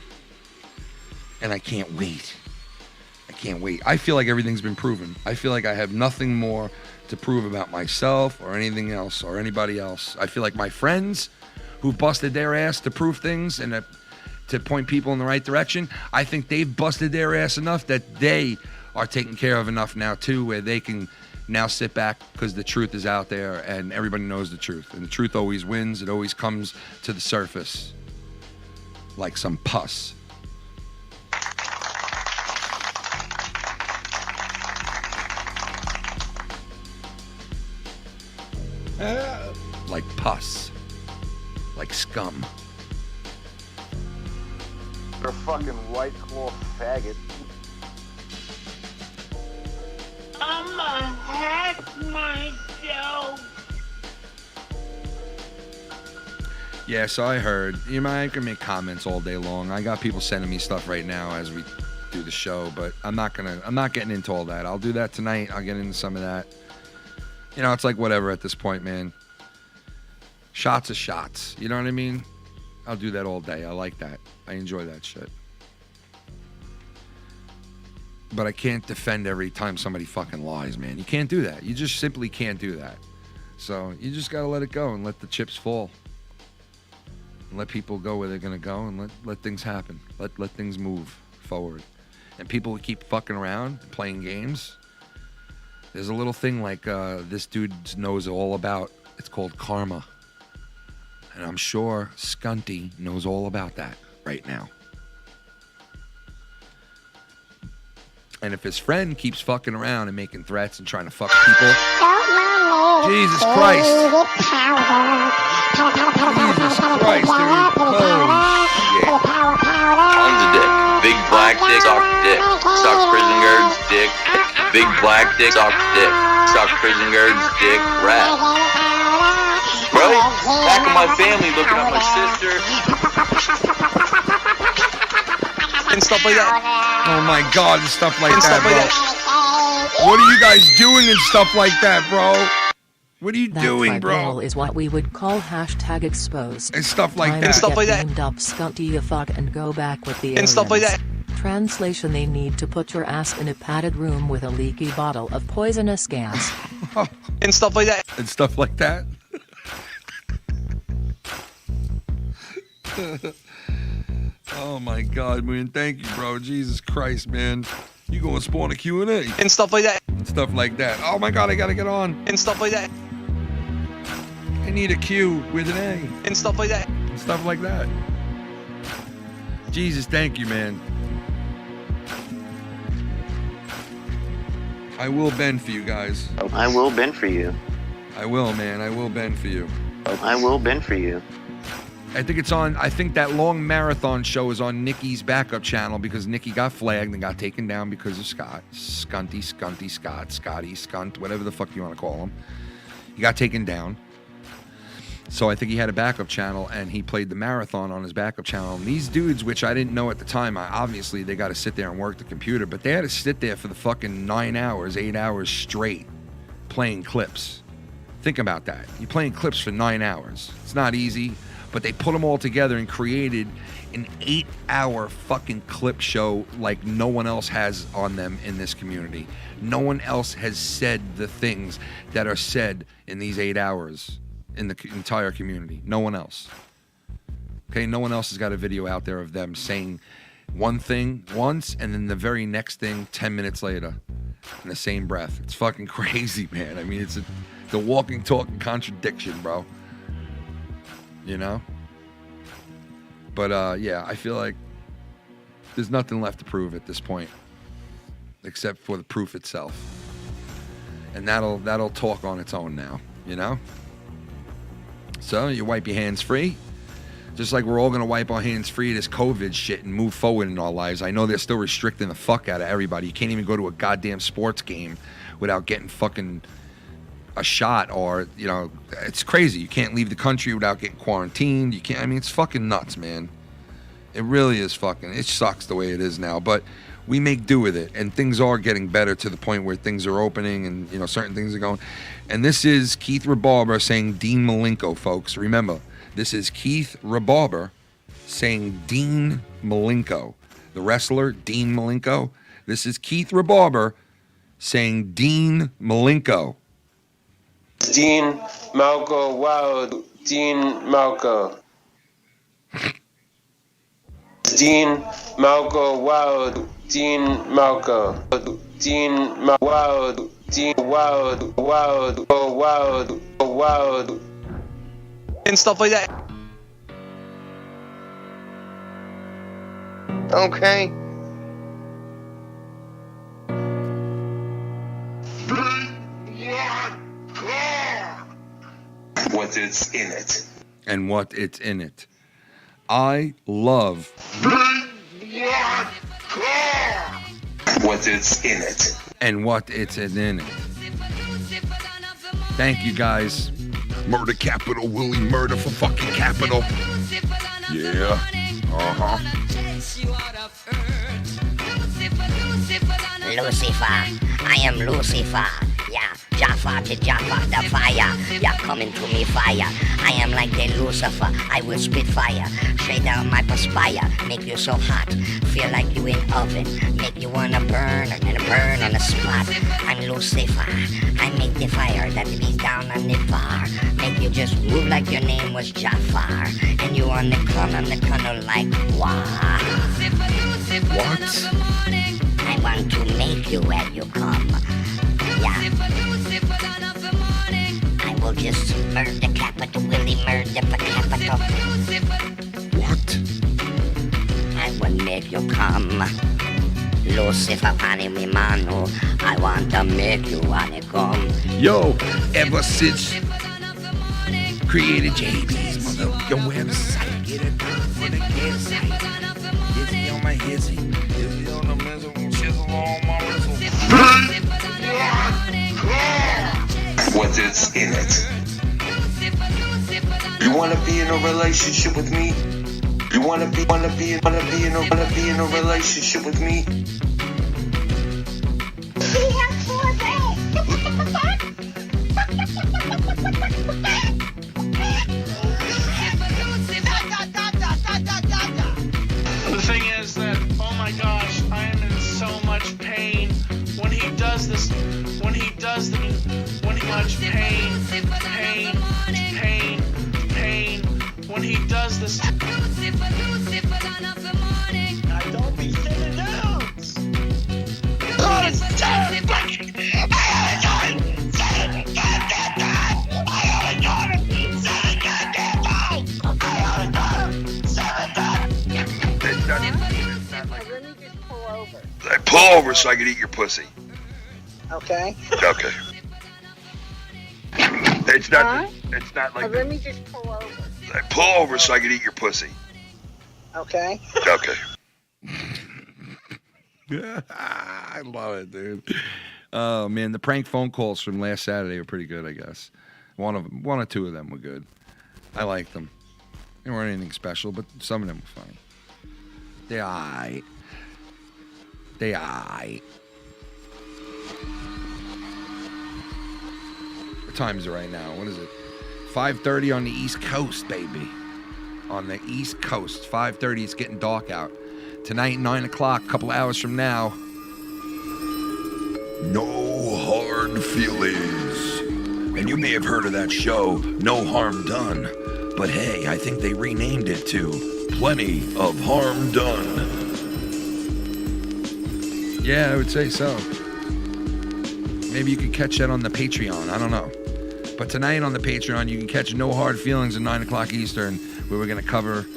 And I can't wait. I feel like everything's been proven. I feel like I have nothing more to prove about myself or anything else or anybody else. I feel like my friends who busted their ass to prove things and to point people in the right direction, I think they've busted their ass enough that they are taken care of enough now too, where they can now sit back because the truth is out there and everybody knows the truth. And the truth always wins. It always comes to the surface like some pus. Like pus. Like scum. You're a fucking white claw faggot. I'm a hack man. Yeah, so I heard. You know, I can make comments all day long. I got people sending me stuff right now as we do the show, but I'm not getting into all that. I'll do that tonight. I'll get into some of that. You know, it's like whatever at this point, man. Shots are shots. You know what I mean? I'll do that all day. I like that. I enjoy that shit. But I can't defend every time somebody fucking lies, man. You can't do that. You just simply can't do that. So you just gotta let it go and let the chips fall. And let people go where they're gonna go and let things happen. Let things move forward. And people who keep fucking around and playing games, there's a little thing like this dude knows all about. It's called karma. And I'm sure Scunty knows all about that right now. And if his friend keeps fucking around and making threats and trying to fuck people, Jesus Christ. Jesus Christ, dude. Holy shit. Tons of dick. Big black dick, suck dick. Suck prison guards, dick. Big black dick, suck dick. Suck prison guards, dick. Rat. Right? Back in my family looking at my sister. And stuff like that. Oh my God, and stuff like that, bro. What are you guys doing and stuff like that, bro? What are you doing, bro? That is what we would call #exposed. And stuff like that. And stuff like that. Up Scunty a fuck and go back with the aliens. And stuff like that. Translation: they need to put your ass in a padded room with a leaky bottle of poisonous gas. And stuff like that. And stuff like that. Oh my God, man! Thank you, bro. Jesus Christ, man! You gonna spawn a Q&A and stuff like that. And stuff like that. Oh my God, I gotta get on. And stuff like that. I need a Q with an A. And stuff like that. And stuff like that. Jesus, thank you, man. I will bend for you guys. I will bend for you. I will, man. I will bend for you. I will bend for you. I think it's on, I think that long marathon show is on Nikki's backup channel because Nikki got flagged and got taken down because of Scott. Scotty, Skunt, whatever the fuck you want to call him. He got taken down. So I think he had a backup channel and he played the marathon on his backup channel. And these dudes, which I didn't know at the time, obviously they got to sit there and work the computer, but they had to sit there for the fucking 9 hours, 8 hours straight playing clips. Think about that. You're playing clips for 9 hours. It's not easy. But they put them all together and created an 8-hour fucking clip show like no one else has on them in this community. No one else has said the things that are said in these 8 hours in the entire community. No one else. Okay, no one else has got a video out there of them saying one thing once and then the very next thing 10 minutes later in the same breath. It's fucking crazy, man. I mean, it's a walking, talking contradiction, bro. You know? But, yeah, I feel like there's nothing left to prove at this point except for the proof itself. And that'll talk on its own now, you know? So you wipe your hands free. Just like we're all going to wipe our hands free of this COVID shit and move forward in our lives. I know they're still restricting the fuck out of everybody. You can't even go to a goddamn sports game without getting fucking a shot, or, you know, it's crazy. You can't leave the country without getting quarantined. You can't, I mean, it's fucking nuts, man. It really is fucking, it sucks the way it is now, but we make do with it, and things are getting better to the point where things are opening and, you know, certain things are going. And this is Keith Rhabarber saying Dean Malenko, folks. Remember, this is Keith Rhabarber saying Dean Malenko. The wrestler, Dean Malenko. This is Keith Rhabarber saying Dean Malenko. Dean Malco, wow, Dean Malco. Dean Malco, wow, Dean Malco. Dean wow, Dean wow, wow. And stuff like that. Okay. What it's in it. And what it's in it. I love what it's in it. And what it's in it. Thank you guys. Murder capital, Willie murder for fucking capital. Yeah. Uh-huh. Lucifer, I am Lucifer. Yeah, Jaffa to Jaffa the fire. Yeah, coming to me fire. I am like the Lucifer. I will spit fire straight out my perspire. Make you so hot, feel like you in oven. Make you wanna burn and burn on the spot. I'm Lucifer. I make the fire that beats down on the bar. Make you just move like your name was Jafar. And you on the corner like what? What? I want to make you where you come. Yeah. I will just murder capital, Willie murder for capital. What? I will make you come. Lucifer pani mi mano. I want to make you wanna come. Yo, ever since created JB's motherfucking website, get it done for the kids. Hizzy on my hizzy. Hizzy on the mizzle, shizzle on my rizzle. What's in it? You wanna be in a relationship with me? You wanna be in a relationship with me? The thing is that, oh my gosh, I am in so much pain when he does this, when he much pain, when he does this. Now don't be sitting down. Pull over so I can eat your pussy. Okay. Okay. It's not like. Let me just pull over. Pull over so I can eat your pussy. Okay. Okay. I love it, dude. Oh man, the prank phone calls from last Saturday were pretty good, I guess. One or two of them were good. I liked them. They weren't anything special, but some of them were funny. They aight. What time is it right now? What is it? 5:30 on the East Coast, baby. On the East Coast, 5:30. It's getting dark out. Tonight, 9 o'clock, a couple hours from now. No hard feelings. And you may have heard of that show, No Harm Done. But hey, I think they renamed it to Plenty of Harm Done. Yeah, I would say so. Maybe you could catch that on the Patreon. I don't know. But tonight on the Patreon, you can catch No Hard Feelings at 9 o'clock Eastern, where we're going to cover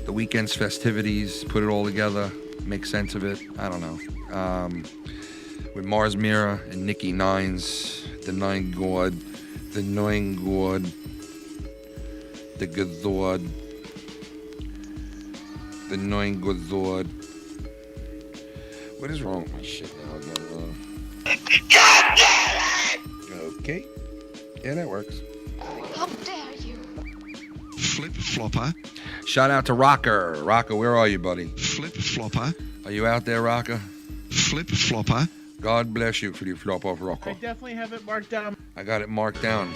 the weekend's festivities, put it all together, make sense of it. I don't know. With Mars Mira and Nikki Nines, the Nine God, the Nine God, the Gazord, the Nine Gazord. What is wrong with my shit now? Okay. Yeah, that works. How dare you? Flip flopper. Shout out to Rocker. Rocker, where are you, buddy? Flip flopper. Are you out there, Rocker? Flip flopper. God bless you for the flop off Rocker. I definitely have it marked down. I got it marked down.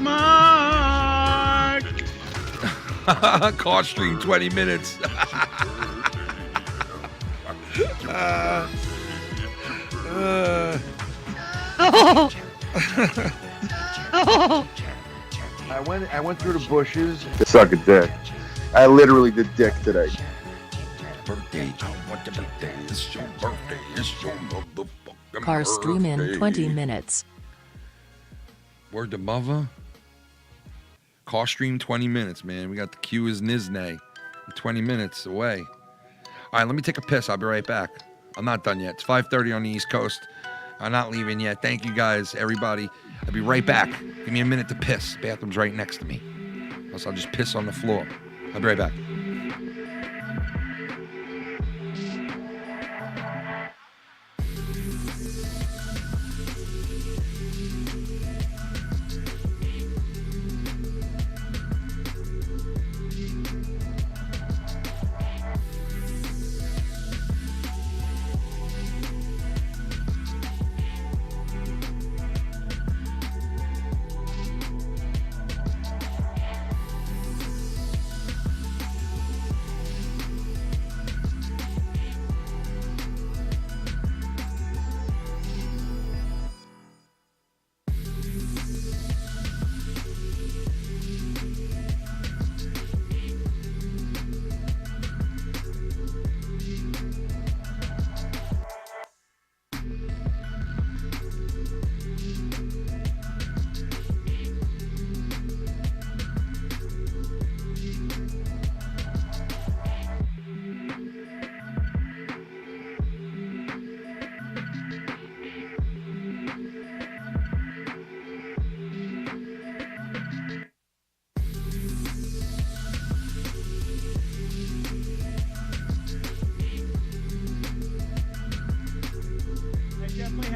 Mark. Car stream 20 minutes. I went through the bushes. Suck a dick. I literally did dick today. Birthday, I want the birthday. It's your birthday. It's your motherfucking Car stream in birthday. 20 minutes. Word to mother. Car stream 20 minutes, man. We got the Q is Nizne. 20 minutes away. All right, let me take a piss. I'll be right back. I'm not done yet. It's 5:30 on the East Coast. I'm not leaving yet. Thank you guys, everybody. I'll be right back. Give me a minute to piss. Bathroom's right next to me. Else I'll just piss on the floor. I'll be right back.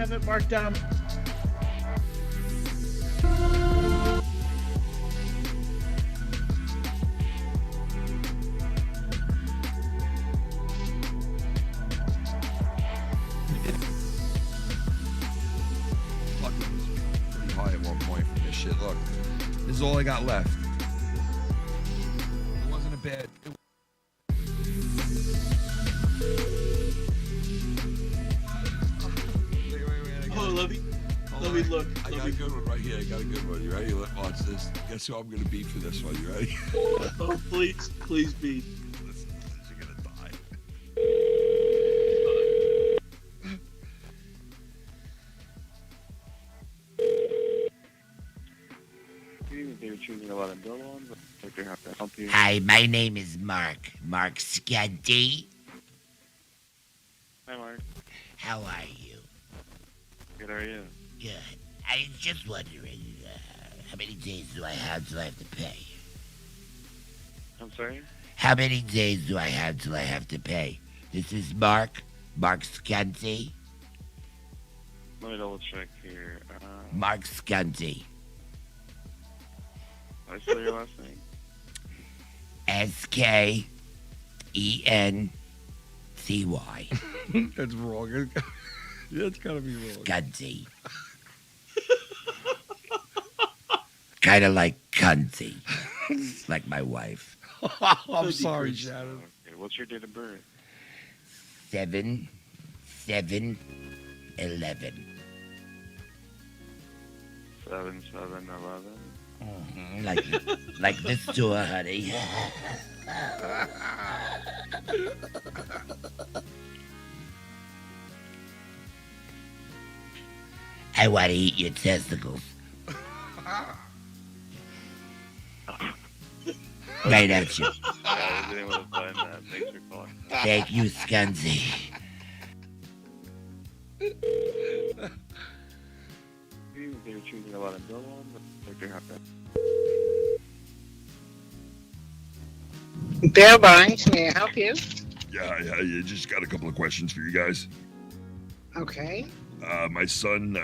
have it marked down. Pretty high at one point from this shit. Look, this is all I got left. It wasn't a bad. Oh, Lovey. Lovey, look. I got a good one right here. I got a good one. You ready? Watch this. Guess who I'm going to beat for this one? You ready? Oh, please be. Listen, you're going to die. Hi, my name is Mark. Mark Scanty. Hi, Mark. How are you? Good, how are you? Good. I was just wondering, how many days do I have till I have to pay? I'm sorry? How many days do I have till I have to pay? This is Mark Scanty. Let me double check here. Mark Scanty. I spell your last name? SKENCY. That's wrong. That's gotta be wrong. Scanty. Kind of like cunty. Like my wife. I'm sorry, Shannon. Okay, what's your date of birth? 7/7/11. 7/7/11. Like this tour, honey. I want to eat your testicles. Right at you. I was able to find that. Thanks for calling. Thank you, Scanty. They were choosing a lot of Bill on, but they have that. Bill Barnes, may I help you? Yeah, just got a couple of questions for you guys. Okay. My son,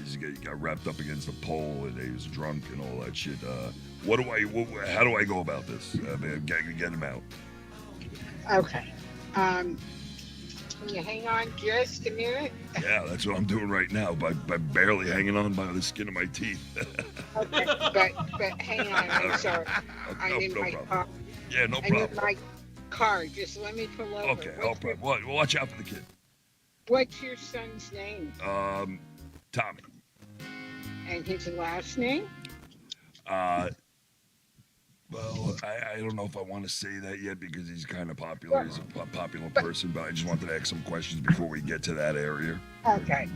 he got wrapped up against a pole and he was drunk and all that shit. How do I go about this? Get him out. Okay. Can you hang on just a minute? Yeah, that's what I'm doing right now by barely hanging on by the skin of my teeth. Okay, but hang on, I'm sorry. I'm in my car. Yeah, no I'm problem. in my car. Just let me pull over. Okay, no problem. Well, watch out for the kid. What's your son's name? Tommy. And his last name? Well, I don't know if I want to say that yet because he's kind of popular. He's a popular person, but I just wanted to ask some questions before we get to that area. Okay.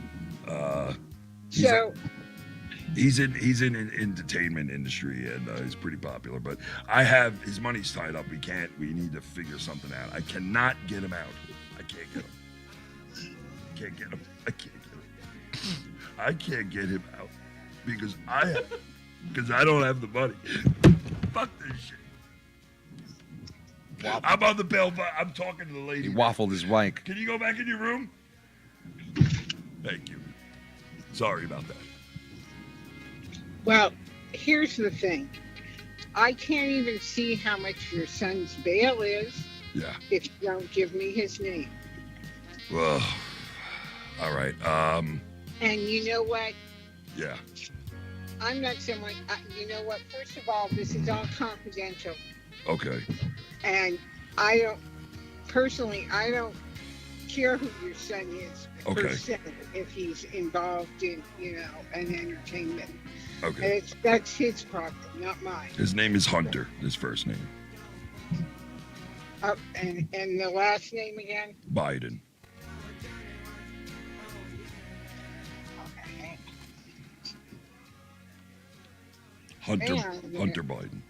He's in entertainment industry and he's pretty popular. But I have his money's tied up. We need to figure something out. I cannot get him out. I can't get him. I can't get him out because I don't have the money. Fuck this shit. I'm on the bell, but I'm talking to the lady. He waffled his mic. Can you go back in your room? Thank you. Sorry about that. Well, here's the thing. I can't even see how much your son's bail is if you don't give me his name. Well, all right. And you know what? Yeah. I'm not someone, you know what? First of all, this is all confidential. Okay. And I don't care who your son is per se, if he's involved in, an entertainment. Okay. And that's his problem, not mine. His name is Hunter, his first name. And the last name again? Biden. Hunter Biden.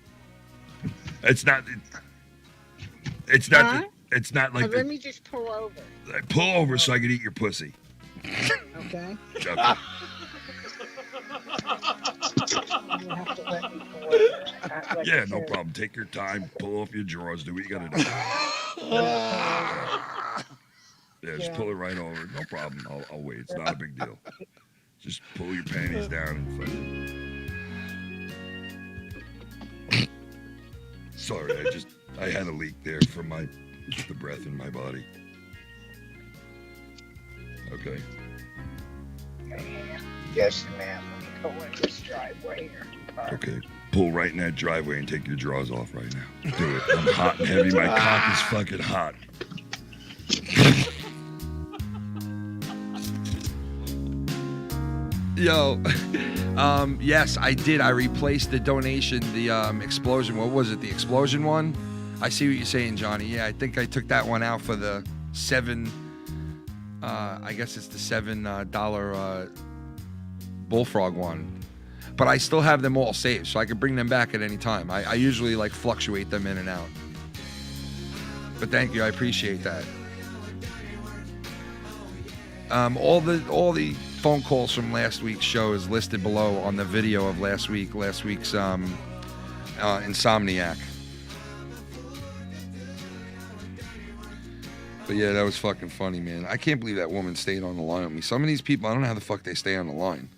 It's not like. Let me just pull over. Pull over so I can eat your pussy. Okay. Okay. You have to let me pull over. Yeah, no problem. Take your time. Pull off your drawers. Do what you gotta do. Yeah, just pull it right over. No problem. I'll wait. It's not a big deal. Just pull your panties down and fucking. Sorry, I had a leak there from the breath in my body. Okay. Yes, ma'am. Let me go in this driveway here. Okay. Pull right in that driveway and take your drawers off right now. Do it. I'm hot and heavy. My cock is fucking hot. Yo, yes, I did. I replaced the donation, the explosion. What was it? The explosion one? I see what you're saying, Johnny. Yeah, I think I took that one out for the $7. I guess it's the $7 bullfrog one. But I still have them all saved, so I can bring them back at any time. I usually like fluctuate them in and out. But thank you, I appreciate that. All the phone calls from last week's show is listed below on the video of last week's Insomniac. But yeah, that was fucking funny, man. I can't believe that woman stayed on the line with me. Some of these people, I don't know how the fuck they stay on the line.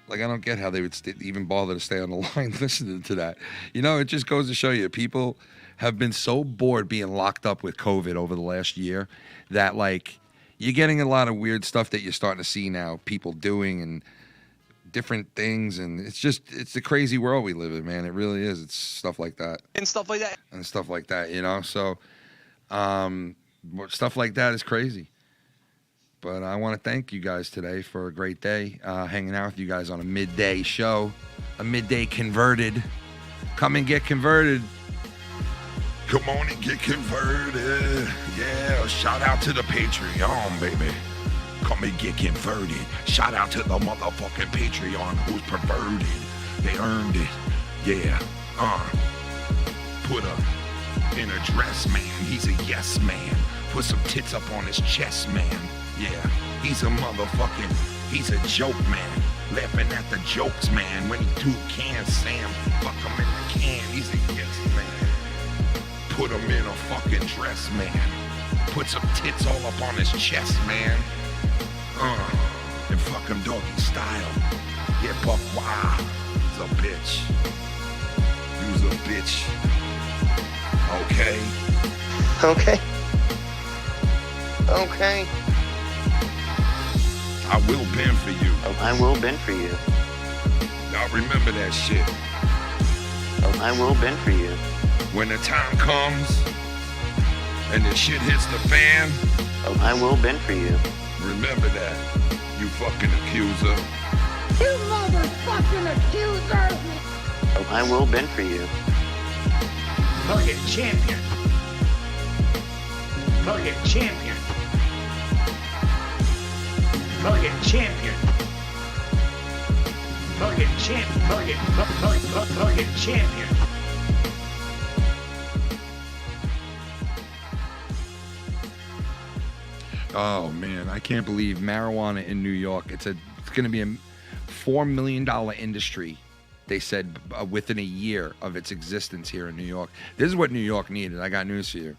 Like, I don't get how they would even bother to stay on the line listening to that. You know, it just goes to show you, people have been so bored being locked up with COVID over the last year that, like, you're getting a lot of weird stuff that you're starting to see now, people doing and different things. And it's the crazy world we live in, man. It really is. It's stuff like that. And stuff like that, you know? So, stuff like that is crazy. But I want to thank you guys today for a great day, hanging out with you guys on a midday show, a midday converted. Come and get converted. Come on and get converted. Yeah, shout out to the Patreon, baby. Come and get converted. Shout out to the motherfucking Patreon who's perverted. They earned it. Yeah. Put her in a dress, man. He's a yes man. Put some tits up on his chest, man. Yeah, he's a he's a joke, man. Laughing at the jokes, man. When he do cans, Sam, fuck him in the can. He's a yes, man. Put him in a fucking dress, man. Put some tits all up on his chest, man. And fuck him doggy style. Yeah, Buck, wow. He's a bitch. He was a bitch. Okay. Okay. Okay. I will bend for you. Oh, I will bend for you. Now remember that shit. Oh, I will bend for you. When the time comes and the shit hits the fan. Oh, I will bend for you. Remember that, you fucking accuser. You motherfucking accuser! Oh, I will bend for you. Fucking champion. Fucking champion. Fucking champion. Fucking champion. Fucking champion. Oh man, I can't believe marijuana in New York. It's going to be a $4 million industry. They said within a year of its existence here in New York. This is what New York needed. I got news for you.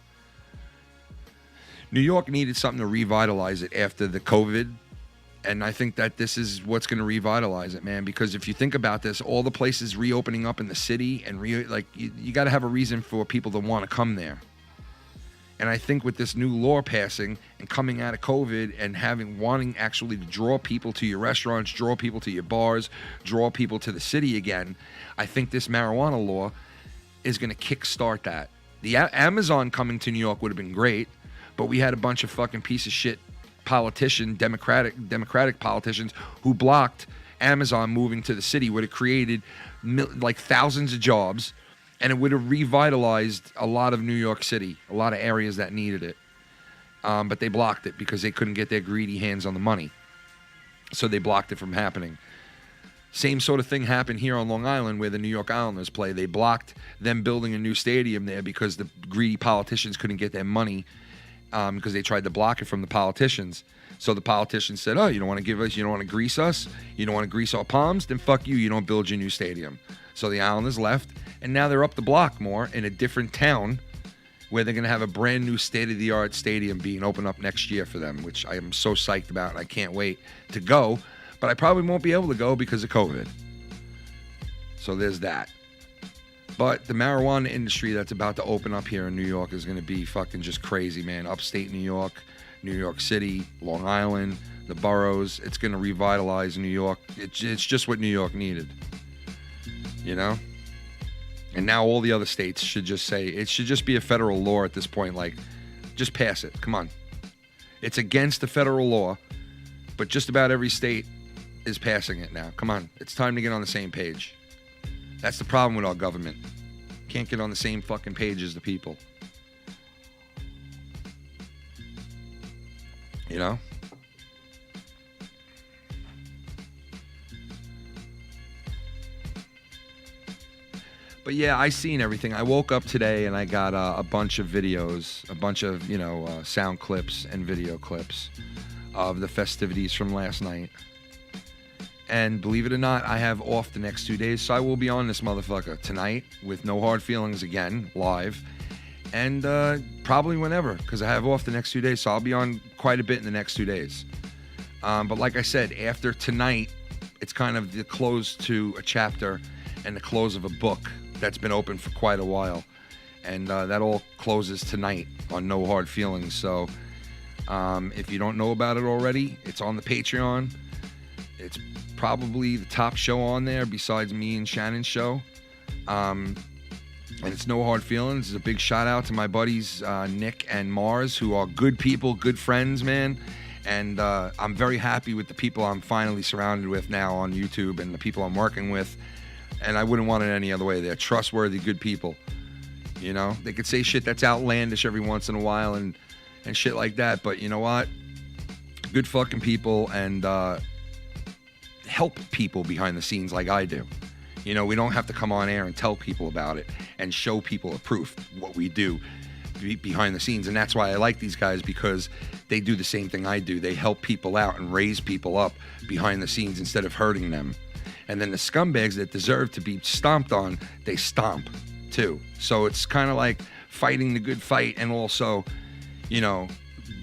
New York needed something to revitalize it after the COVID. And I think that this is what's going to revitalize it, man. Because if you think about this, all the places reopening up in the city and you got to have a reason for people to want to come there. And I think with this new law passing and coming out of COVID and wanting actually to draw people to your restaurants, draw people to your bars, draw people to the city again, I think this marijuana law is going to kickstart that. The Amazon coming to New York would have been great, but we had a bunch of fucking piece of shit Democratic politicians who blocked Amazon moving to the city. Would have created like thousands of jobs, and it would have revitalized a lot of New York City, a lot of areas that needed it. But they blocked it because they couldn't get their greedy hands on the money. So they blocked it from happening. Same sort of thing happened here on Long Island where the New York Islanders play. They blocked them building a new stadium there because the greedy politicians couldn't get their money because they tried to block it from the politicians. So the politicians said, oh, you don't want to give us, you don't want to grease us, you don't want to grease our palms, then fuck you, you don't build your new stadium. So the Islanders left, and now they're up the block more in a different town, where they're going to have a brand new state-of-the-art stadium being opened up next year for them, which I am so psyched about, and I can't wait to go. But I probably won't be able to go because of COVID. So there's that. But the marijuana industry that's about to open up here in New York is going to be fucking just crazy, man. Upstate New York, New York City, Long Island, the boroughs. It's going to revitalize New York. It's just what New York needed, you know? And now all the other states should just say, it should just be a federal law at this point. Like, just pass it. Come on. It's against the federal law, but just about every state is passing it now. Come on. It's time to get on the same page. That's the problem with our government. Can't get on the same fucking page as the people. You know? But yeah, I seen everything. I woke up today and I got a bunch of videos, a bunch of, sound clips and video clips of the festivities from last night. And believe it or not, I have off the next 2 days, so I will be on this motherfucker tonight with No Hard Feelings again, live. And probably whenever, because I have off the next 2 days, so I'll be on quite a bit in the next 2 days. But like I said, after tonight, it's kind of the close to a chapter and the close of a book that's been open for quite a while. And that all closes tonight on No Hard Feelings. So if you don't know about it already, it's on the Patreon. It's probably the top show on there besides me and Shannon's show. And it's No Hard Feelings. It's a big shout out to my buddies Nick and Mars, who are good people, good friends, man. And I'm very happy with the people I'm finally surrounded with now on YouTube and the people I'm working with. And I wouldn't want it any other way. They're trustworthy, good people. You know, they could say shit that's outlandish every once in a while and shit like that. But you know what? Good fucking people, and help people behind the scenes like I do. You know, we don't have to come on air and tell people about it and show people a proof what we do behind the scenes. And that's why I like these guys, because they do the same thing I do. They help people out and raise people up behind the scenes instead of hurting them. And then the scumbags that deserve to be stomped on, they stomp too. So it's kind of like fighting the good fight and also,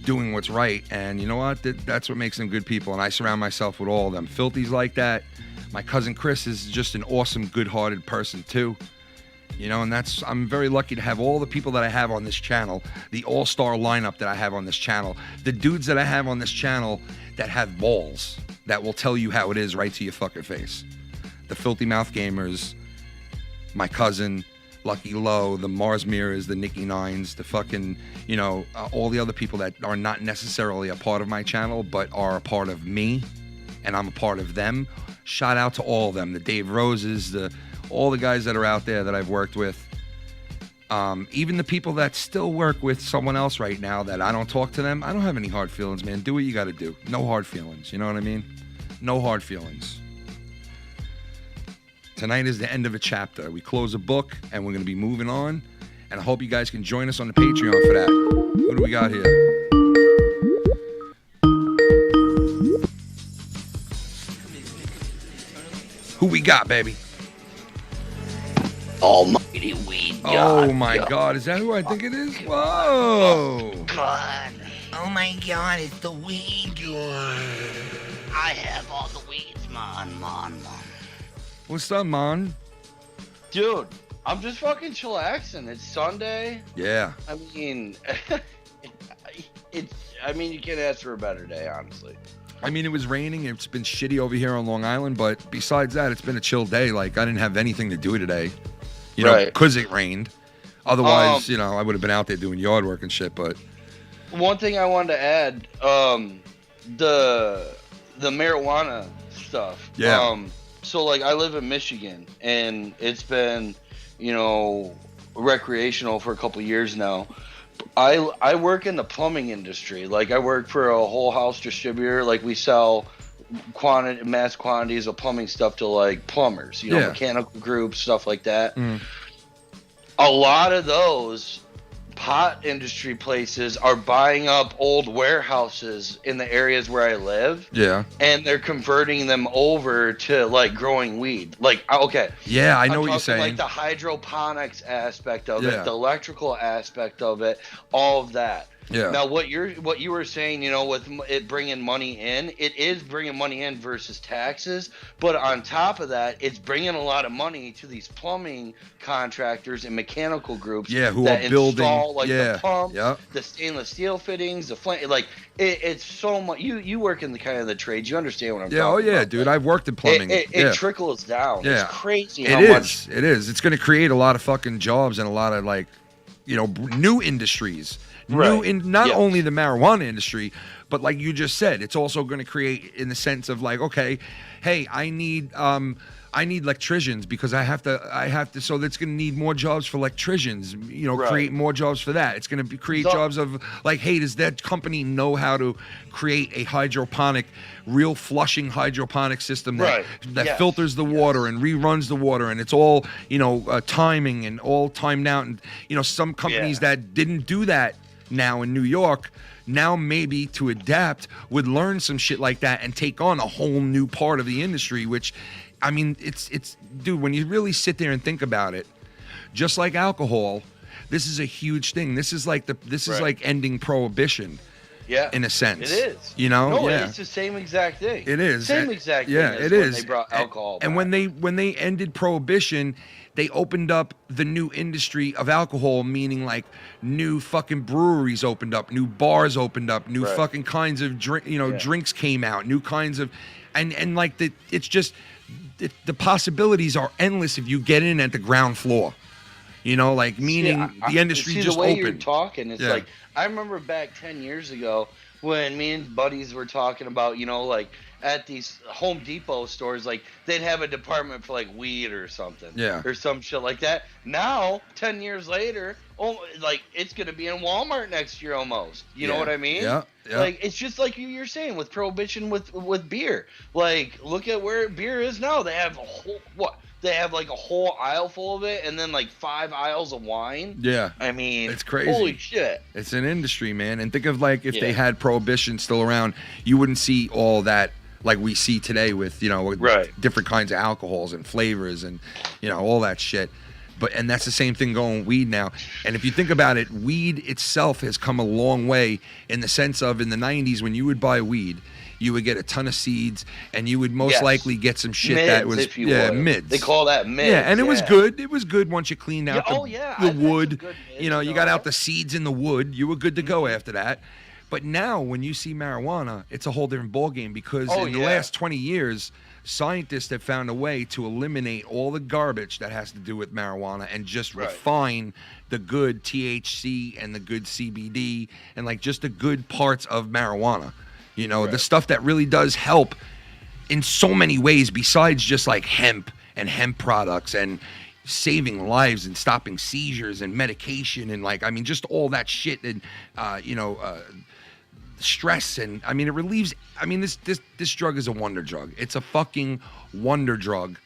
doing what's right. And you know what? That's what makes them good people. And I surround myself with all of them. Filthies like that. My cousin Chris is just an awesome, good-hearted person too. And I'm very lucky to have all the people that I have on this channel, the all-star lineup that I have on this channel, the dudes that I have on this channel that have balls that will tell you how it is right to your fucking face. The Filthy Mouth Gamers, my cousin, Lucky Low, the Mars Mirrors, the Nikki Nines, the fucking, all the other people that are not necessarily a part of my channel, but are a part of me, and I'm a part of them. Shout out to all of them, the Dave Roses, all the guys that are out there that I've worked with. Even the people that still work with someone else right now that I don't talk to them, I don't have any hard feelings, man. Do what you got to do. No hard feelings, you know what I mean? No hard feelings. Tonight is the end of a chapter. We close a book, and we're going to be moving on. And I hope you guys can join us on the Patreon for that. Who do we got here? Who we got, baby? Almighty weed god. Oh, my God. Is that who I think it is? Whoa. God. Oh, my God. It's the weed god. I have all the weeds, man. What's up, man? Dude, I'm just fucking chillaxing. It's Sunday. Yeah. I mean, you can't ask for a better day, honestly. I mean, it was raining. It's been shitty over here on Long Island, but besides that, it's been a chill day. Like, I didn't have anything to do today, because it rained. Otherwise, I would have been out there doing yard work and shit, but... One thing I wanted to add, the marijuana stuff. Yeah. So, I live in Michigan, and it's been, recreational for a couple of years now. I work in the plumbing industry. I work for a whole house distributor. We sell mass quantities of plumbing stuff to, plumbers, mechanical groups, stuff like that. Mm. A lot of those pot industry places are buying up old warehouses in the areas where I live. Yeah. And they're converting them over to like growing weed. Like, okay. Yeah, I know I'm what you're talking saying. Like the hydroponics aspect of Yeah. it, the electrical aspect of it, all of that. Yeah. Now, what you were saying, you know, with it bringing money in, it is bringing money in versus taxes. But on top of that, it's bringing a lot of money to these plumbing contractors and mechanical groups. Yeah, who that are building. install, like, Yeah. the pumps, Yep. the stainless steel fittings, the flame. Like, it's so much. You work in the kind of the trades. You understand what I'm Yeah. talking Oh yeah, about. dude. I've worked in plumbing. It trickles down. Yeah. It's crazy It how is. much. It is. It's going to create a lot of fucking jobs and a lot of like, you know, new industries. Right. Not Yes. only the marijuana industry, but like you just said, it's also going to create in the sense of like, okay, hey, I need electricians because I have to. So that's going to need more jobs for electricians. You know, Right. create more jobs for that. It's going to create jobs of like, hey, does that company know how to create a real flushing hydroponic system that Yes. filters the water and reruns the water, and it's all, you know, timing and all timed out. And you know, some companies that didn't do that now in New York, now maybe to adapt would learn some shit like that and take on a whole new part of the industry, which, I mean, it's dude, when you really sit there and think about it, just like alcohol, this is a huge thing. This is like is like ending prohibition. Yeah, in a sense. It is. You know? No, Yeah. it's the same exact thing. It is. Same exact thing. Yeah, as it when is. They brought alcohol And back. when they ended prohibition, they opened up the new industry of alcohol, meaning like new fucking breweries opened up, new bars opened up, new fucking kinds of drinks came out, new kinds of, and like it's just the possibilities are endless if you get in at the ground floor. You know, like meaning the industry just the way opened. You're talking, it's Yeah. like I remember back 10 years ago when me and buddies were talking about, you know, like at these Home Depot stores, like they'd have a department for like weed or something, or some shit like that. Now, 10 years later, like it's gonna be in Walmart next year almost. You know what I mean? Yeah. Like it's just like you're saying with prohibition with beer. Like look at where beer is now. They have a whole They have like a whole aisle full of it, and then like 5 aisles of wine. Yeah. I mean, it's crazy. Holy shit. It's an industry, man. And think of like if they had prohibition still around, you wouldn't see all that like we see today with, you know, with different kinds of alcohols and flavors and, you know, all that shit. And that's the same thing going with weed now. And if you think about it, weed itself has come a long way in the sense of in the 90s when you would buy weed, you would get a ton of seeds, and you would most likely get some shit mids, that was if you would. mids. They call that mids. Yeah, and it was good. It was good once you cleaned out the I've wood. had some good mids, You know, you got out the seeds in the wood. You were good to go after that. But now, when you see marijuana, it's a whole different ballgame because in the last 20 years, scientists have found a way to eliminate all the garbage that has to do with marijuana and just refine the good THC and the good CBD and like just the good parts of marijuana. You know, the stuff that really does help in so many ways besides just like hemp and hemp products and saving lives and stopping seizures and medication and like, I mean, just all that shit and, stress. And I mean, it relieves, I mean, this drug is a wonder drug. It's a fucking wonder drug.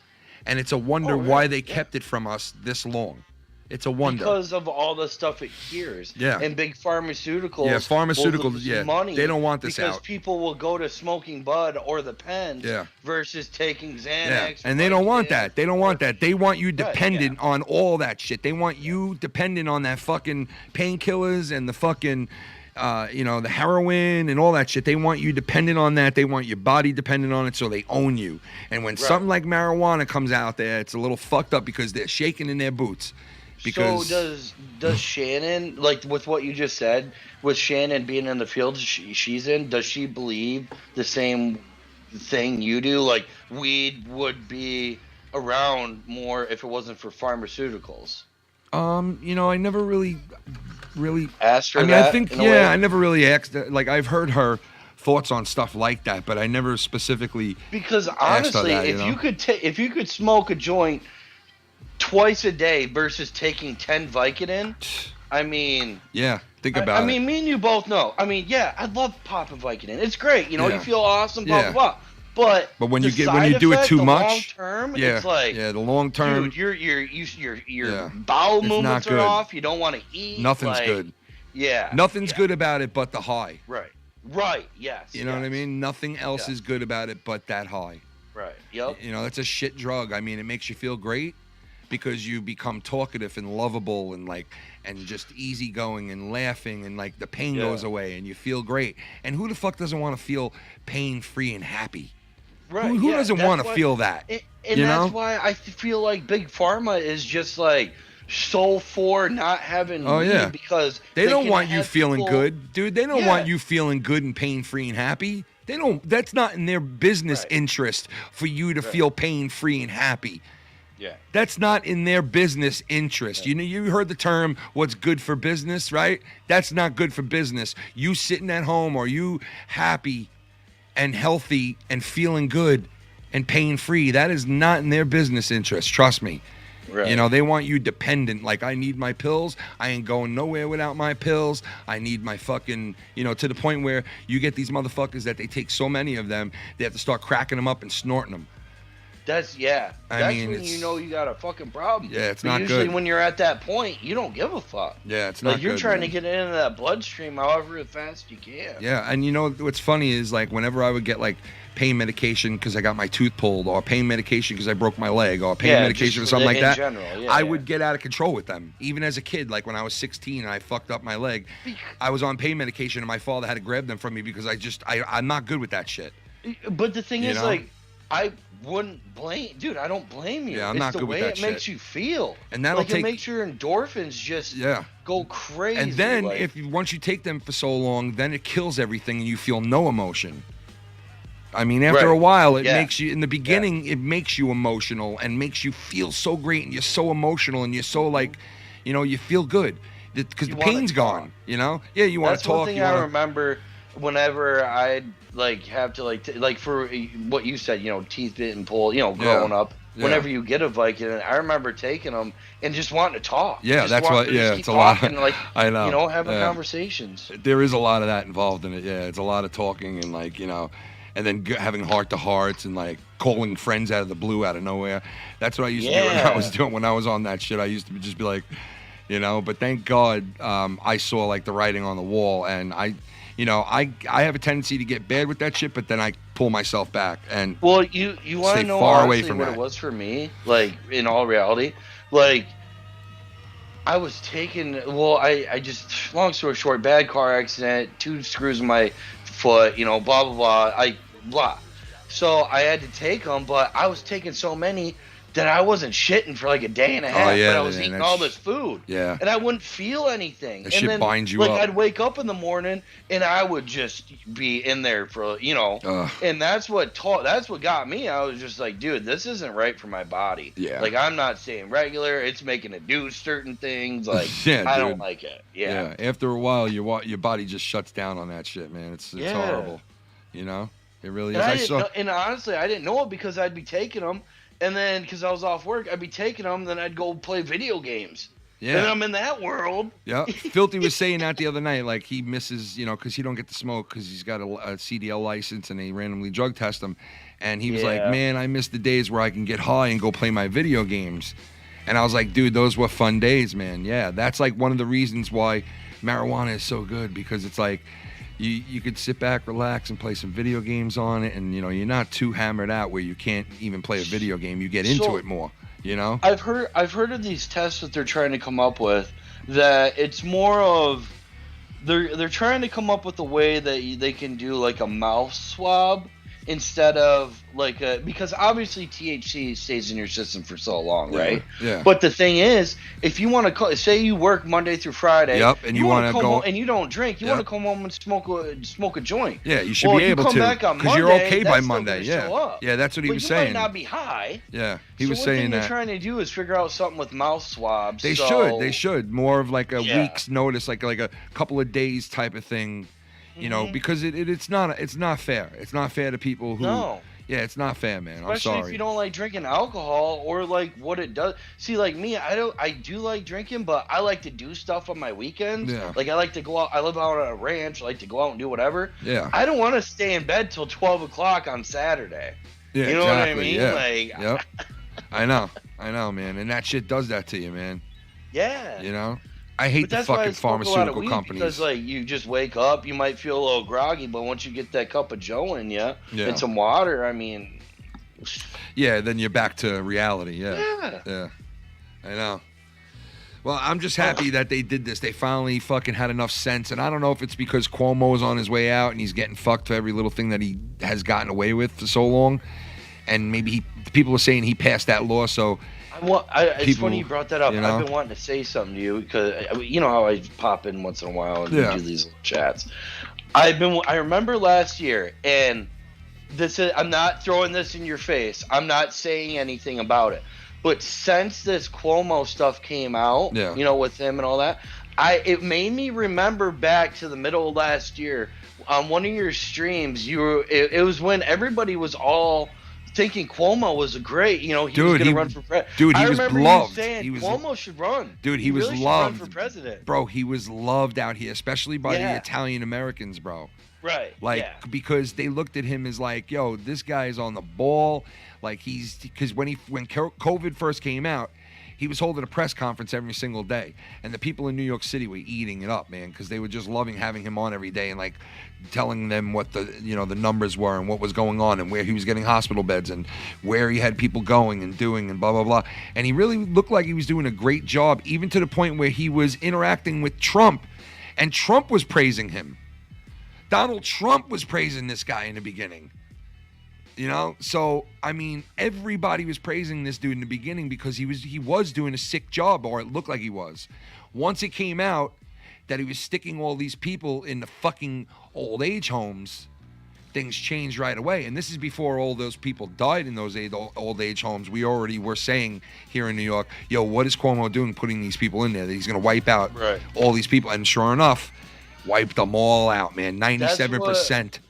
And it's a wonder why they kept it from us this long. It's a wonder. Because of all the stuff it cures. Yeah. And big pharmaceuticals. Yeah, pharmaceuticals, will lose money they don't want this because out. people will go to smoking bud or the pens versus taking Xanax. Yeah. And they don't want that. They don't want that. They want you dependent on all that shit. They want you dependent on that fucking painkillers and the fucking, the heroin and all that shit. They want you dependent on that. They want your body dependent on it, so they own you. And when something like marijuana comes out there, it's a little fucked up because they're shaking in their boots. Because so does Shannon, like with what you just said, with Shannon being in the field she's in, does she believe the same thing you do? Like weed would be around more if it wasn't for pharmaceuticals. I never really asked her. I mean, that I think I never really asked. Like I've heard her thoughts on stuff like that, but I never specifically because asked her honestly, that, if you could smoke a joint twice a day versus taking 10 Vicodin, I mean, think about it. I mean, me and you both know. I mean, I love popping Vicodin. It's great, you know, you feel awesome, blah blah blah. But when the you side do it effect, too the much, long term, yeah, it's like the long term, dude, your bowel movements are off. You don't want to eat. Nothing's good. Yeah. Nothing's good about it but the high. Right. Right. Yes. You know what I mean? Nothing else is good about it but that high. Right. Yep. You know, it's a shit drug. I mean, it makes you feel great because you become talkative and lovable and just easygoing and laughing and the pain goes away and you feel great. And who the fuck doesn't want to feel pain-free and happy? Right. Who doesn't want to feel that? And that's why I feel like Big Pharma is just so for not having weed because they don't want you feeling good, dude. They don't want you feeling good and pain-free and happy. They don't. That's not in their business interest for you to feel pain-free and happy. Yeah. That's not in their business interest. You know, you heard the term what's good for business, right? That's not good for business. You sitting at home or you happy and healthy and feeling good and pain-free, that is not in their business interest. Trust me. Right. You know, they want you dependent. Like, I need my pills. I ain't going nowhere without my pills. I need my fucking, to the point where you get these motherfuckers that they take so many of them, they have to start cracking them up and snorting them. That's when you know you got a fucking problem. Yeah, it's not usually good. when you're at that point, you don't give a fuck. Yeah, it's not good. You're trying man. to get into that bloodstream however fast you can. Yeah, and what's funny is whenever I would get pain medication because I got my tooth pulled or pain medication because I broke my leg or pain medication or something like that, I would get out of control with them. Even as a kid, when I was 16 and I fucked up my leg, I was on pain medication and my father had to grab them from me because I'm not good with that shit. But the thing is, I wouldn't blame, dude. I don't blame you. Yeah, I'm not good with that shit. It's the way it makes you feel, and that'll it makes your endorphins just go crazy. And then once you take them for so long, then it kills everything, and you feel no emotion. I mean, after a while, it makes you. In the beginning, it makes you emotional and makes you feel so great, and you're so emotional, and you're so you feel good because the pain's gone. You know, you want to talk. That's one thing I remember whenever I'd have to for what you said, teeth bit and pull, growing up. Whenever you get a Vicodin, I remember taking them and just wanting to talk. Yeah, that's what. Yeah, it's a lot. I know. Having conversations. There is a lot of that involved in it. Yeah, it's a lot of talking and and then having heart-to-hearts and calling friends out of the blue, out of nowhere. That's what I used to do when I was when I was on that shit. I used to just be like, But thank God, I saw the writing on the wall, and I have a tendency to get bad with that shit, but then I pull myself back and you want to know far away honestly from what that. It was for me, in all reality, I was taking. I just, long story short, bad car accident, 2 screws in my foot, blah blah blah. So I had to take them, but I was taking so many that I wasn't shitting for a day and a half, but I was eating all this food. Yeah. And I wouldn't feel anything. That and shit then, binds you up. I'd wake up in the morning and I would just be in there for, and that's what got me. I was just dude, this isn't right for my body. Yeah. I'm not staying regular. It's making it do certain things. Yeah, I don't like it. Yeah. After a while, your body just shuts down on that shit, man. It's horrible. It really is. And honestly, I didn't know it because I'd be taking them. And then, because I was off work, I'd be taking them, then I'd go play video games. Yeah. And I'm in that world. Yeah. Filthy was saying that the other night, he misses, because he don't get to smoke because he's got a CDL license and they randomly drug test him. And he was like, man, I miss the days where I can get high and go play my video games. And I was like, dude, those were fun days, man. Yeah, that's one of the reasons why marijuana is so good, because it's you could sit back, relax, and play some video games on it, and you're not too hammered out where you can't even play a video game. You get into it more. I've heard of these tests that they're trying to come up with, that it's more of they're trying to come up with a way that they can do a mouth swab instead of because obviously THC stays in your system for so long, right? Yeah. But the thing is, if you want to say you work Monday through Friday, and you want to come go home and you don't drink, you want to come home and smoke a joint. Yeah, you should be able to, because you're okay by Monday. Yeah, that's what he was saying. You might not be high. Yeah, he was saying that. What they're trying to do is figure out something with mouth swabs. They should more of a week's notice, like a couple of days type of thing. Because it's not fair. It's not fair to people who Yeah, it's not fair, man. I'm Especially sorry. if you don't like drinking alcohol or like what it does. See, like me, I do like drinking, but I like to do stuff on my weekends. Yeah. Like I like to go out. I live out on a ranch. I like to go out and do whatever. Yeah. I don't want to stay in bed till 12 o'clock on Saturday. Yeah, you know exactly. what I mean? Yeah. Like, yep. I know, man. And that shit does that to you, man. Yeah. You know? I hate But the that's why I fucking smoke a lot of pharmaceutical weed, companies. Because like you just wake up, you might feel a little groggy, but once you get that cup of Joe in you and some water, I mean. Yeah, then you're back to reality. Yeah. Yeah. I know. Well, I'm just happy that they did this. They finally fucking had enough sense. And I don't know if it's because Cuomo's on his way out and he's getting fucked for every little thing that he has gotten away with for so long. And maybe people are saying he passed that law, so... It's funny you brought that up. You know? I've been wanting to say something to you because you know how I pop in once in a while and do these little chats. I remember last year, and I'm not throwing this in your face. I'm not saying anything about it. But since this Cuomo stuff came out, you know, with him and all that, it made me remember back to the middle of last year on one of your streams. It was when everybody was all thinking Cuomo was great, you know, he was going to run for president. Dude, he was loved. Saying Cuomo should run. Dude, he was really loved. Run for president. Bro, he was loved out here, especially by the Italian Americans, bro. Right. Like, because they looked at him as like, yo, this guy's on the ball. Like, because when COVID first came out, he was holding a press conference every single day. And the people in New York City were eating it up, man, because they were just loving having him on every day and, like, telling them what the numbers were and what was going on and where he was getting hospital beds and where he had people going and doing and blah, blah, blah. And he really looked like he was doing a great job, even to the point where he was interacting with Trump. And Trump was praising him. Donald Trump was praising this guy in the beginning. You know, so I mean, everybody was praising this dude in the beginning because he was doing a sick job, or it looked like he was. Once it came out that he was sticking all these people in the fucking old age homes, things changed right away. And this is before all those people died in those old age homes. We already were saying here in New York, yo, what is Cuomo doing putting these people in there? That he's going to wipe out all these people. And sure enough, wiped them all out, man. 97%.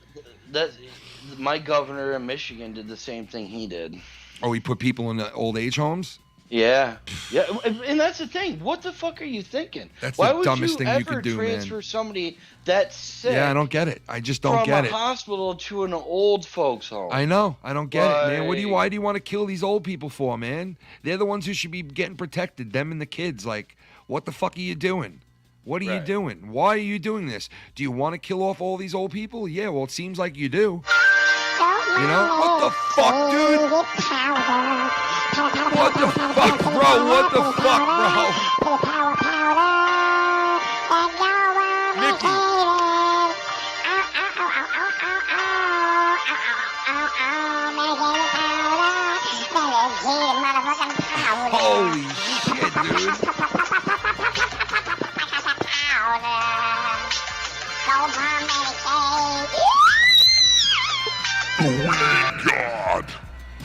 My governor in Michigan did the same thing he did. Oh, he put people in the old age homes? Yeah. Yeah, and that's the thing. What the fuck are you thinking? That's Why the dumbest thing you could do, man. Why would you ever transfer somebody that's sick? Yeah, I don't get it. I just don't get it. From a hospital to an old folks home. I know. I don't get it, man. Why do you want to kill these old people for, man? They're the ones who should be getting protected, them and the kids. Like, what the fuck are you doing? What are you doing? Why are you doing this? Do you want to kill off all these old people? Yeah, well, it seems like you do. You know? What the fuck, dude? What the fuck, bro? What the fuck, bro? Mickey. Holy shit, dude. God.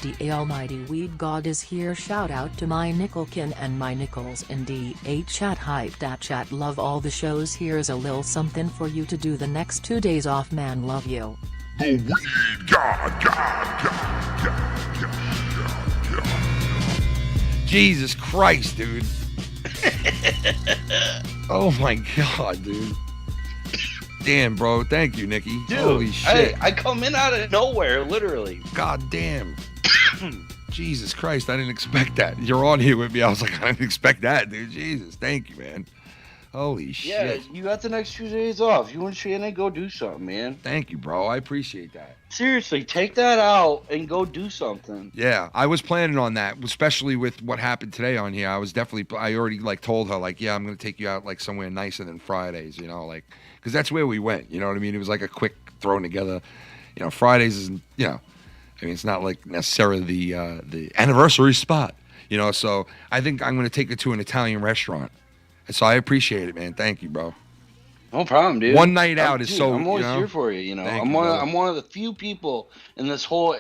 The almighty weed god is here. Shout out to my nickelkin and my nickels in D8 chat. Hype that chat. Love all the shows. Here's a little something for you to do the next 2 days off, man. Love you. The weed god. Jesus Christ, dude. Oh my God, dude. Damn, bro. Thank you, Nikki. Dude, holy shit. I come in out of nowhere, literally. God damn. Jesus Christ, I didn't expect that. You're on here with me. I was like, I didn't expect that, dude. Jesus, thank you, man. Holy shit. Yeah, you got the next 2 days off. You and Shannon go do something, man. Thank you, bro. I appreciate that. Seriously, take that out and go do something. Yeah, I was planning on that, especially with what happened today on here. I already like told her, like, yeah, I'm going to take you out like somewhere nicer than Fridays, you know, like, because that's where we went, you know what I mean? It was like a quick thrown together, you know, Fridays isn't, you know, I mean, it's not like necessarily the anniversary spot, you know, so I think I'm going to take her to an Italian restaurant. So I appreciate it, man. Thank you, bro. No problem, dude. One night out is so. I'm always you know, here for you. You know, I'm one of the few people in this whole,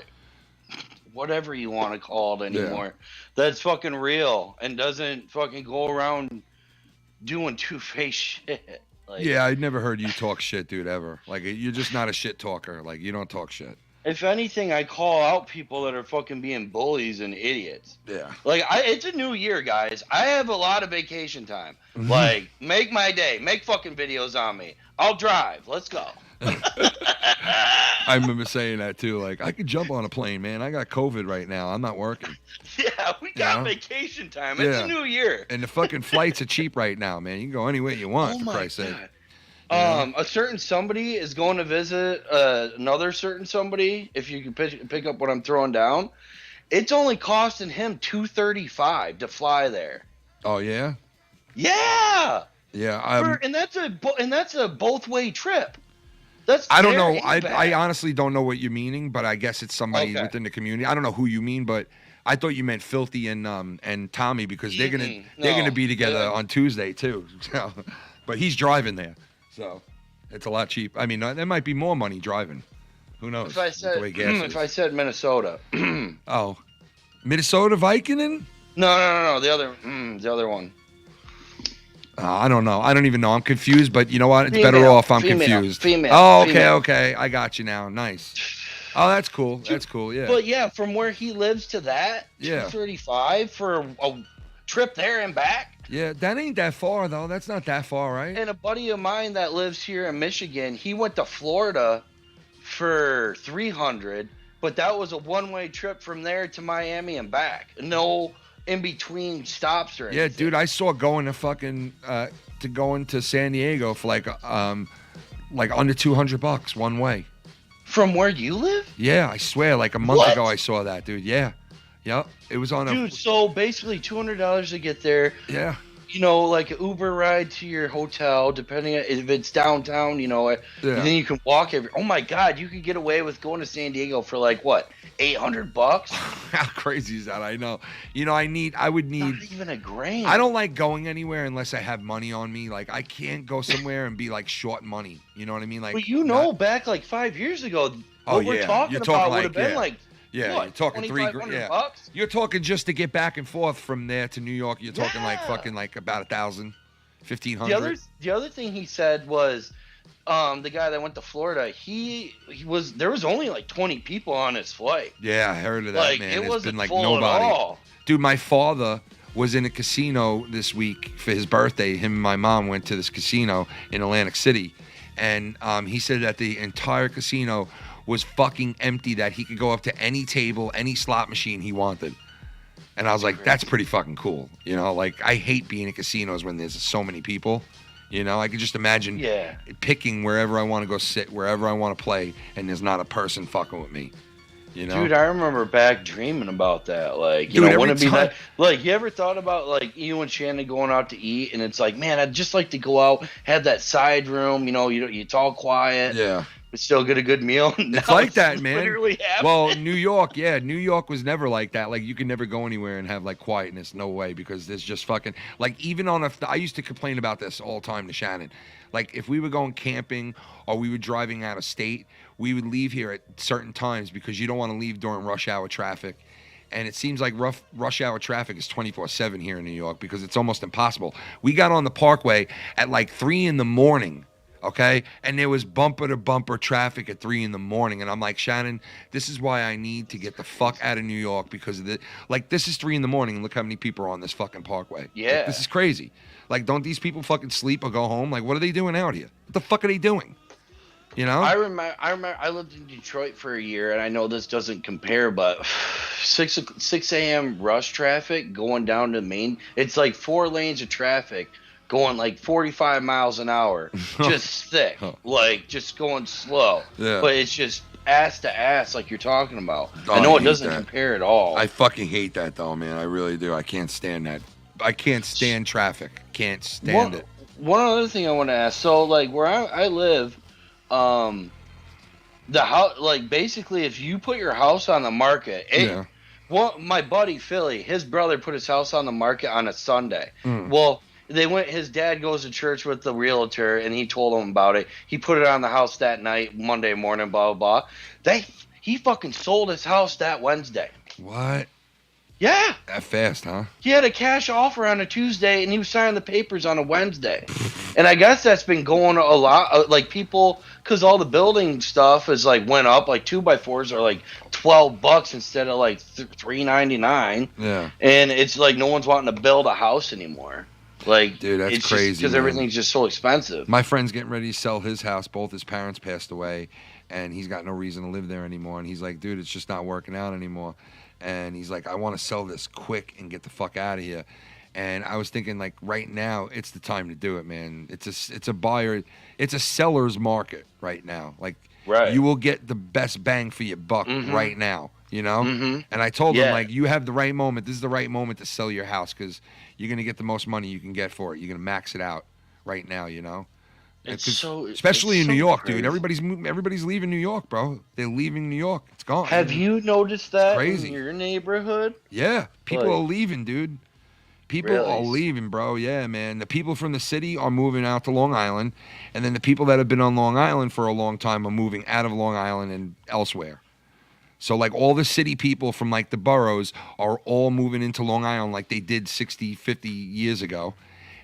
whatever you want to call it anymore, that's fucking real and doesn't fucking go around doing two-faced shit. Like, yeah, I'd never heard you talk shit, dude, ever. Like, you're just not a shit talker. Like, you don't talk shit. If anything, I call out people that are fucking being bullies and idiots. Yeah. Like, it's a new year, guys. I have a lot of vacation time. Like, make my day. Make fucking videos on me. I'll drive. Let's go. I remember saying that too. Like, I could jump on a plane, man. I got COVID right now. I'm not working. Yeah, we got vacation time. It's a new year. And the fucking flights are cheap right now, man. You can go anywhere you want, for Christ's sake. A certain somebody is going to visit another certain somebody. If you can pick up what I'm throwing down, it's only costing him $235 to fly there. Oh yeah. Yeah. Yeah. And that's a both way trip. I don't know. I honestly don't know what you're meaning, but I guess it's somebody within the community. I don't know who you mean, but I thought you meant Filthy and Tommy because they're gonna be together on Tuesday too. So, but he's driving there, so it's a lot cheap. I mean, there might be more money driving. Who knows? If I said Minnesota. Oh, Minnesota Vikingen? No. The other one. I don't know. I don't even know. I'm confused, but you know what? It's better off I'm confused. Oh, okay. I got you now. Nice. Oh, that's cool. That's cool, yeah. But yeah, from where he lives to that, $235 for a trip there and back. Yeah, that ain't that far, though. That's not that far, right? And a buddy of mine that lives here in Michigan, he went to Florida for $300, but that was a one-way trip from there to Miami and back. No in between stops or anything. Yeah, dude, I saw going to San Diego for like under $200 one way. From where you live? Yeah, I swear, like a month ago I saw that, dude. Yeah. Yep. It was on Dude, so basically $200 to get there. Yeah. You know, like an Uber ride to your hotel, depending on if it's downtown, and then you can walk oh my God, you could get away with going to San Diego for like what? $800? How crazy is that? I know. I would need not even a grand. I don't like going anywhere unless I have money on me. Like I can't go somewhere and be like short money. You know what I mean? Like back like 5 years ago, what we're talking about would have been like yeah, what, you're talking $3,000. Yeah, you're talking just to get back and forth from there to New York. You're talking like fucking like about $1,000, $1,500. The other thing he said was, the guy that went to Florida, there was only like 20 people on his flight. Yeah, I heard of that, like, man. It wasn't been like full nobody. At all. Dude, my father was in a casino this week for his birthday. Him and my mom went to this casino in Atlantic City, and he said that the entire casino was fucking empty, that he could go up to any table, any slot machine he wanted. And I was like, that's pretty fucking cool. Like I hate being in casinos when there's so many people. I could just imagine picking wherever I want to go sit, wherever I want to play, and there's not a person fucking with me. Dude, I remember back dreaming about that. Like, Dude, wouldn't it be like, you ever thought about like you and Shannon going out to eat, and it's like, man, I'd just like to go out, have that side room. It's all quiet. Yeah. But still get a good meal. It's like that, man. Literally well, New York, New York was never like that. Like you could never go anywhere and have like quietness. No way, because there's just fucking like even I used to complain about this all the time to Shannon. Like if we were going camping or we were driving out of state, we would leave here at certain times because you don't want to leave during rush hour traffic. And it seems like rush hour traffic is 24/7 here in New York because it's almost impossible. We got on the Parkway at like 3 a.m. Okay, and there was bumper to bumper traffic at 3 a.m. and I'm like, Shannon, this is why I need to get the fuck out of New York because of this is 3 a.m. and look how many people are on this fucking Parkway. Yeah, like, this is crazy. Like, don't these people fucking sleep or go home? Like, what are they doing out here? What the fuck are they doing? I remember I lived in Detroit for a year, and I know this doesn't compare, but 6 a.m. rush traffic going down to Main, it's like 4 lanes of traffic. Going like 45 miles an hour, just thick, like just going slow. Yeah. But it's just ass to ass, like you're talking about. I know it doesn't compare at all. I fucking hate that though, man. I really do. I can't stand that. I can't stand traffic. Can't stand it. One other thing I want to ask. So like where I live, the house, like basically, if you put your house on the market, my buddy Philly, his brother put his house on the market on a Sunday. Well. His dad goes to church with the realtor, and he told him about it. He put it on the house that night, Monday morning, blah, blah, blah. He fucking sold his house that Wednesday. What? Yeah. That fast, huh? He had a cash offer on a Tuesday, and he was signing the papers on a Wednesday. And I guess that's been going a lot. Like, people, because all the building stuff is, like, went up. Like, 2x4s are, like, $12 instead of, like, $3.99. Yeah. And it's, like, no one's wanting to build a house anymore. Like, dude, that's it's crazy. Because everything's just so expensive. My friend's getting ready to sell his house. Both his parents passed away, and he's got no reason to live there anymore. And he's like, dude, it's just not working out anymore. And he's like, I want to sell this quick and get the fuck out of here. And I was thinking, like, right now, it's the time to do it, man. It's a buyer, it's a seller's market right now. Like, you will get the best bang for your buck right now, you know? And I told him, like, you have the right moment. This is the right moment to sell your house because you're going to get the most money you can get for it. You're going to max it out right now, you know? Especially in New York, dude. Everybody's leaving New York, bro. They're leaving New York. It's gone. Have you noticed that crazy. in your neighborhood? Yeah. People are leaving, dude. People are leaving, bro. Yeah, man. The people from the city are moving out to Long Island, and then the people that have been on Long Island for a long time are moving out of Long Island and elsewhere. So, like, all the city people from, like, the boroughs are all moving into Long Island like they did 60, 50 years ago.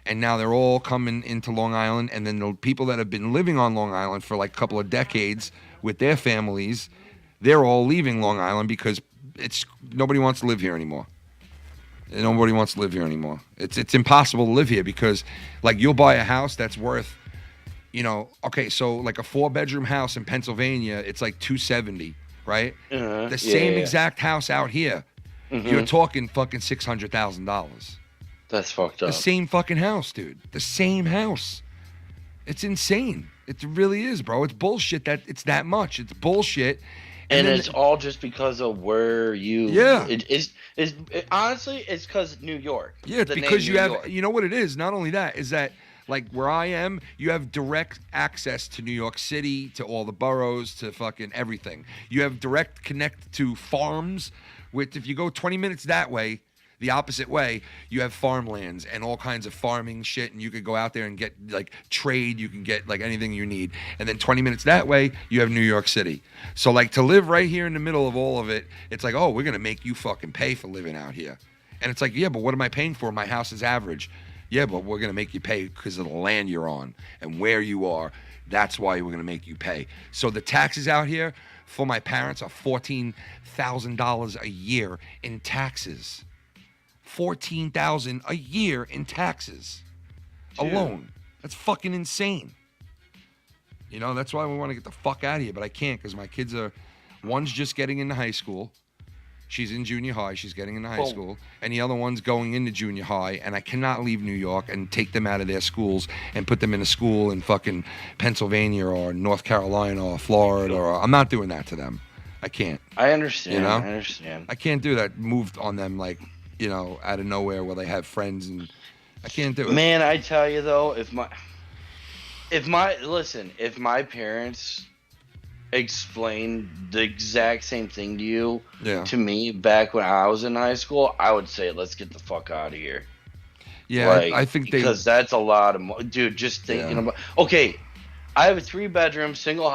And now they're all coming into Long Island, and then the people that have been living on Long Island for like a couple of decades with their families, they're all leaving Long Island because nobody wants to live here anymore. Nobody wants to live here anymore. It's impossible to live here because, like, you'll buy a house that's worth, you know, okay, so like a 4-bedroom house in Pennsylvania, it's like $270, right? The same exact house out here, you're talking fucking $600,000. That's fucked up. The same fucking house, dude. The same house. It's insane. It really is, bro. It's bullshit that it's that much. It's bullshit. And it's all just because of where you... Yeah. Honestly, it's because New York. Yeah, it's because you have... You know what it is? Not only that, is that, like, where I am, you have direct access to New York City, to all the boroughs, to fucking everything. You have direct connect to farms, which if you go 20 minutes that way... The opposite way, you have farmlands and all kinds of farming shit, and you could go out there and get, like, trade. You can get, like, anything you need. And then 20 minutes that way, you have New York City. So, like, to live right here in the middle of all of it, it's like, oh, we're going to make you fucking pay for living out here. And it's like, yeah, but what am I paying for? My house is average. Yeah, but we're going to make you pay because of the land you're on and where you are. That's why we're going to make you pay. So the taxes out here for my parents are $14,000 a year in taxes. $14,000 a year in taxes alone. That's fucking insane. You know, that's why we want to get the fuck out of here, but I can't because my kids are, one's just getting into high school. She's in junior high. She's getting into high school. And the other one's going into junior high, and I cannot leave New York and take them out of their schools and put them in a school in fucking Pennsylvania or North Carolina or Florida. Or I'm not doing that to them. I can't. I understand. You know? I understand. I can't do that. Moved on them like, you know, out of nowhere where they have friends, and I can't do it. Man, I tell you though, if my parents explained the exact same thing to you, to me back when I was in high school, I would say, let's get the fuck out of here. Yeah, like, I think because that's a lot of dude. Just thinking about. Okay, I have a 3-bedroom single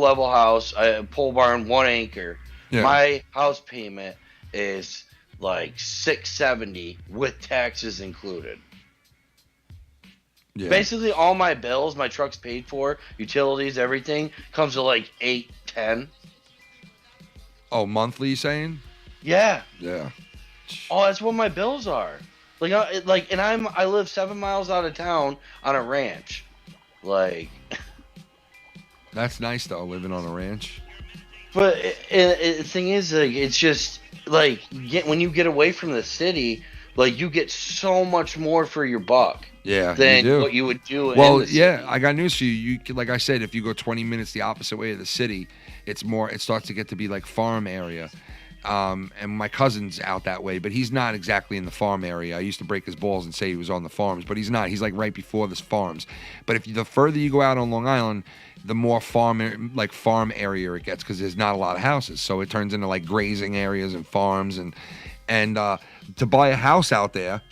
level house, a pole barn, 1 acre. Yeah. My house payment is like $670 with taxes included. Yeah. Basically, all my bills, my truck's paid for, utilities, everything comes to like $810. Oh, monthly, you saying? Yeah. Yeah. Oh, that's what my bills are. And I live 7 miles out of town on a ranch. Like. That's nice though, living on a ranch. But the thing is, like, it's just like when you get away from the city, like you get so much more for your buck. Yeah, than you do. What you would do. Well, in the city. I got news for you. You like I said, if you go 20 minutes the opposite way of the city, it starts to get to be like farm area. And my cousin's out that way, but he's not exactly in the farm area. I used to break his balls and say he was on the farms, but he's not. He's like right before the farms. But the further you go out on Long Island, the more farm area it gets because there's not a lot of houses. So it turns into like grazing areas and farms and to buy a house out there,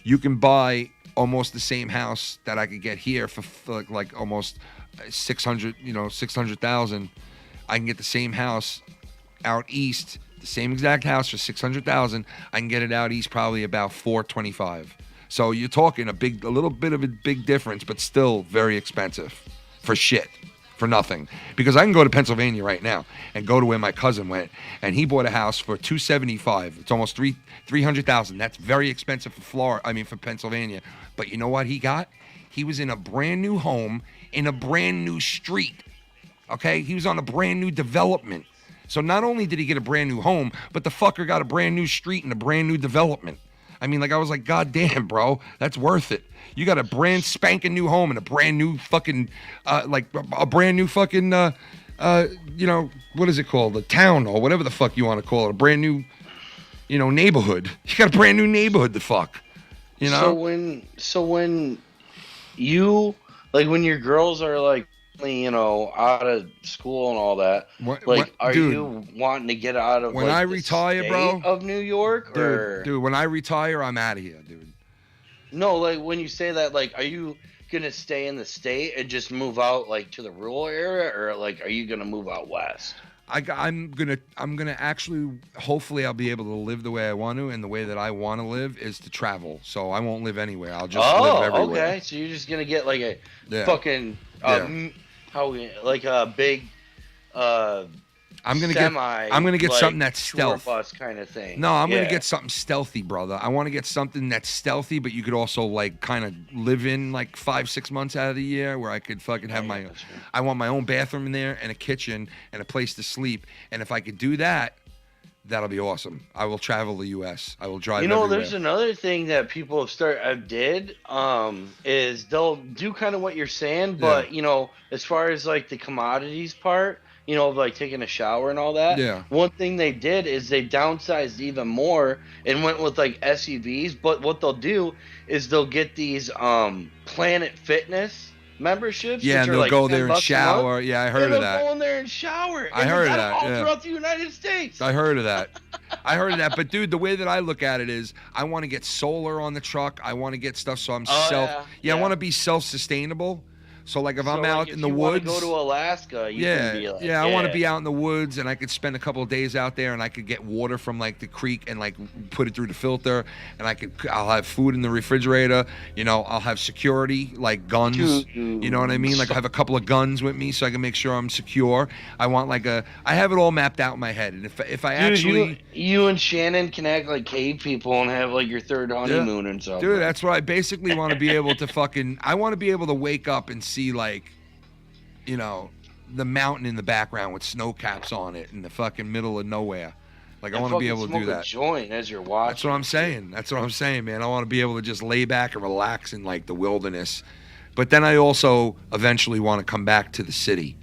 you can buy almost the same house that I could get here for like almost 600,000. I can get the same house out east, the same exact house for $600,000. I can get it out east probably about $425,000. So you're talking a little bit of a big difference, but still very expensive for shit, for nothing. Because I can go to Pennsylvania right now and go to where my cousin went, and he bought a house for $275,000. It's almost $300,000. That's very expensive for for Pennsylvania. But you know what he got? He was in a brand new home in a brand new street. Okay, he was on a brand new development. So not only did he get a brand new home, but the fucker got a brand new street and a brand new development. I mean, like, I was like, God damn, bro, that's worth it. You got a brand spanking new home and a brand new fucking, a brand new fucking, what is it called? A town or whatever the fuck you want to call it. A brand new, neighborhood. You got a brand new neighborhood to fuck, So when you, like, when your girls are, like, out of school and all that, are you wanting to get out of when I retire, bro, of New York, dude, when I retire, I'm out of here, dude. No, like, when you say that, like, are you gonna stay in the state and just move out, like, to the rural area, or, like, are you gonna move out west? I'm gonna actually, hopefully I'll be able to live the way I want to, and the way that I want to live is to travel. So I won't live anywhere. I'll just live everywhere. Okay. So you're just gonna get like a fucking like a big I'm gonna get something that's stealth bus kind of thing. No, I'm gonna get something stealthy, brother. I want to get something that's stealthy, but you could also like kind of live in like 5-6 months out of the year, where I could fucking have I want my own bathroom in there and a kitchen and a place to sleep. And if I could do that, that'll be awesome. I will travel the U.S. I will drive. Everywhere. There's another thing that people did is they'll do kind of what you're saying, but as far as like the commodities part. Like taking a shower and all that. Yeah. One thing they did is they downsized even more and went with like SUVs. But what they'll do is they'll get these Planet Fitness memberships. Yeah, and they'll go there and shower. Yeah, I heard of that. They'll go in there and shower. I heard of that. All throughout the United States. I heard of that. But dude, the way that I look at it is, I want to get solar on the truck. I want to get stuff so I'm I want to be self-sustainable. So, like, if I'm out in the woods... If you want to go to Alaska, you can be like... Yeah, I want to be out in the woods, and I could spend a couple of days out there, and I could get water from, like, the creek and, like, put it through the filter, and I'll have food in the refrigerator, I'll have security, like guns, you know what I mean? Like, I have a couple of guns with me so I can make sure I'm secure. I want, like, I have it all mapped out in my head, and if I actually... You and Shannon can act like cave people and have, like, your third honeymoon and stuff. Dude, that's what I basically want to be able to fucking... I want to be able to wake up and see, like, the mountain in the background with snow caps on it in the fucking middle of nowhere. Like, I want to be able to do that. A joint as you're watching. That's what I'm saying, man. I want to be able to just lay back and relax in, like, the wilderness. But then I also eventually want to come back to the city.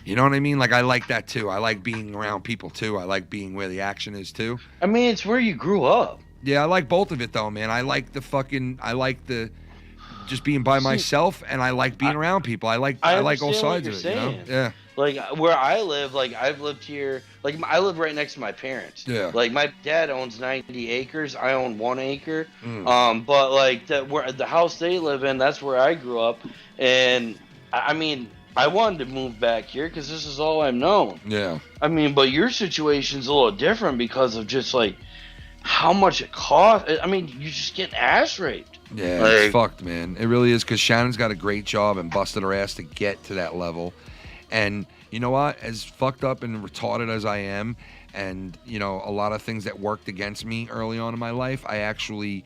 You know what I mean? Like, I like that too. I like being around people too. I like being where the action is too. I mean, it's where you grew up. Yeah, I like both of it though, man. I like just being by myself, and I like being around people. I like all sides of it. Yeah. Like where I live, like I've lived here. Like I live right next to my parents. Yeah. Like my dad owns 90 acres. I own 1 acre. But like where the house they live in, that's where I grew up. And I mean, I wanted to move back here because this is all I've known. Yeah. I mean, but your situation's a little different because of just like how much it costs. I mean, you just get ass raped. Yeah, it's fucked, man. It really is, because Shannon's got a great job and busted her ass to get to that level. And you know what? As fucked up and retarded as I am, and, a lot of things that worked against me early on in my life, I actually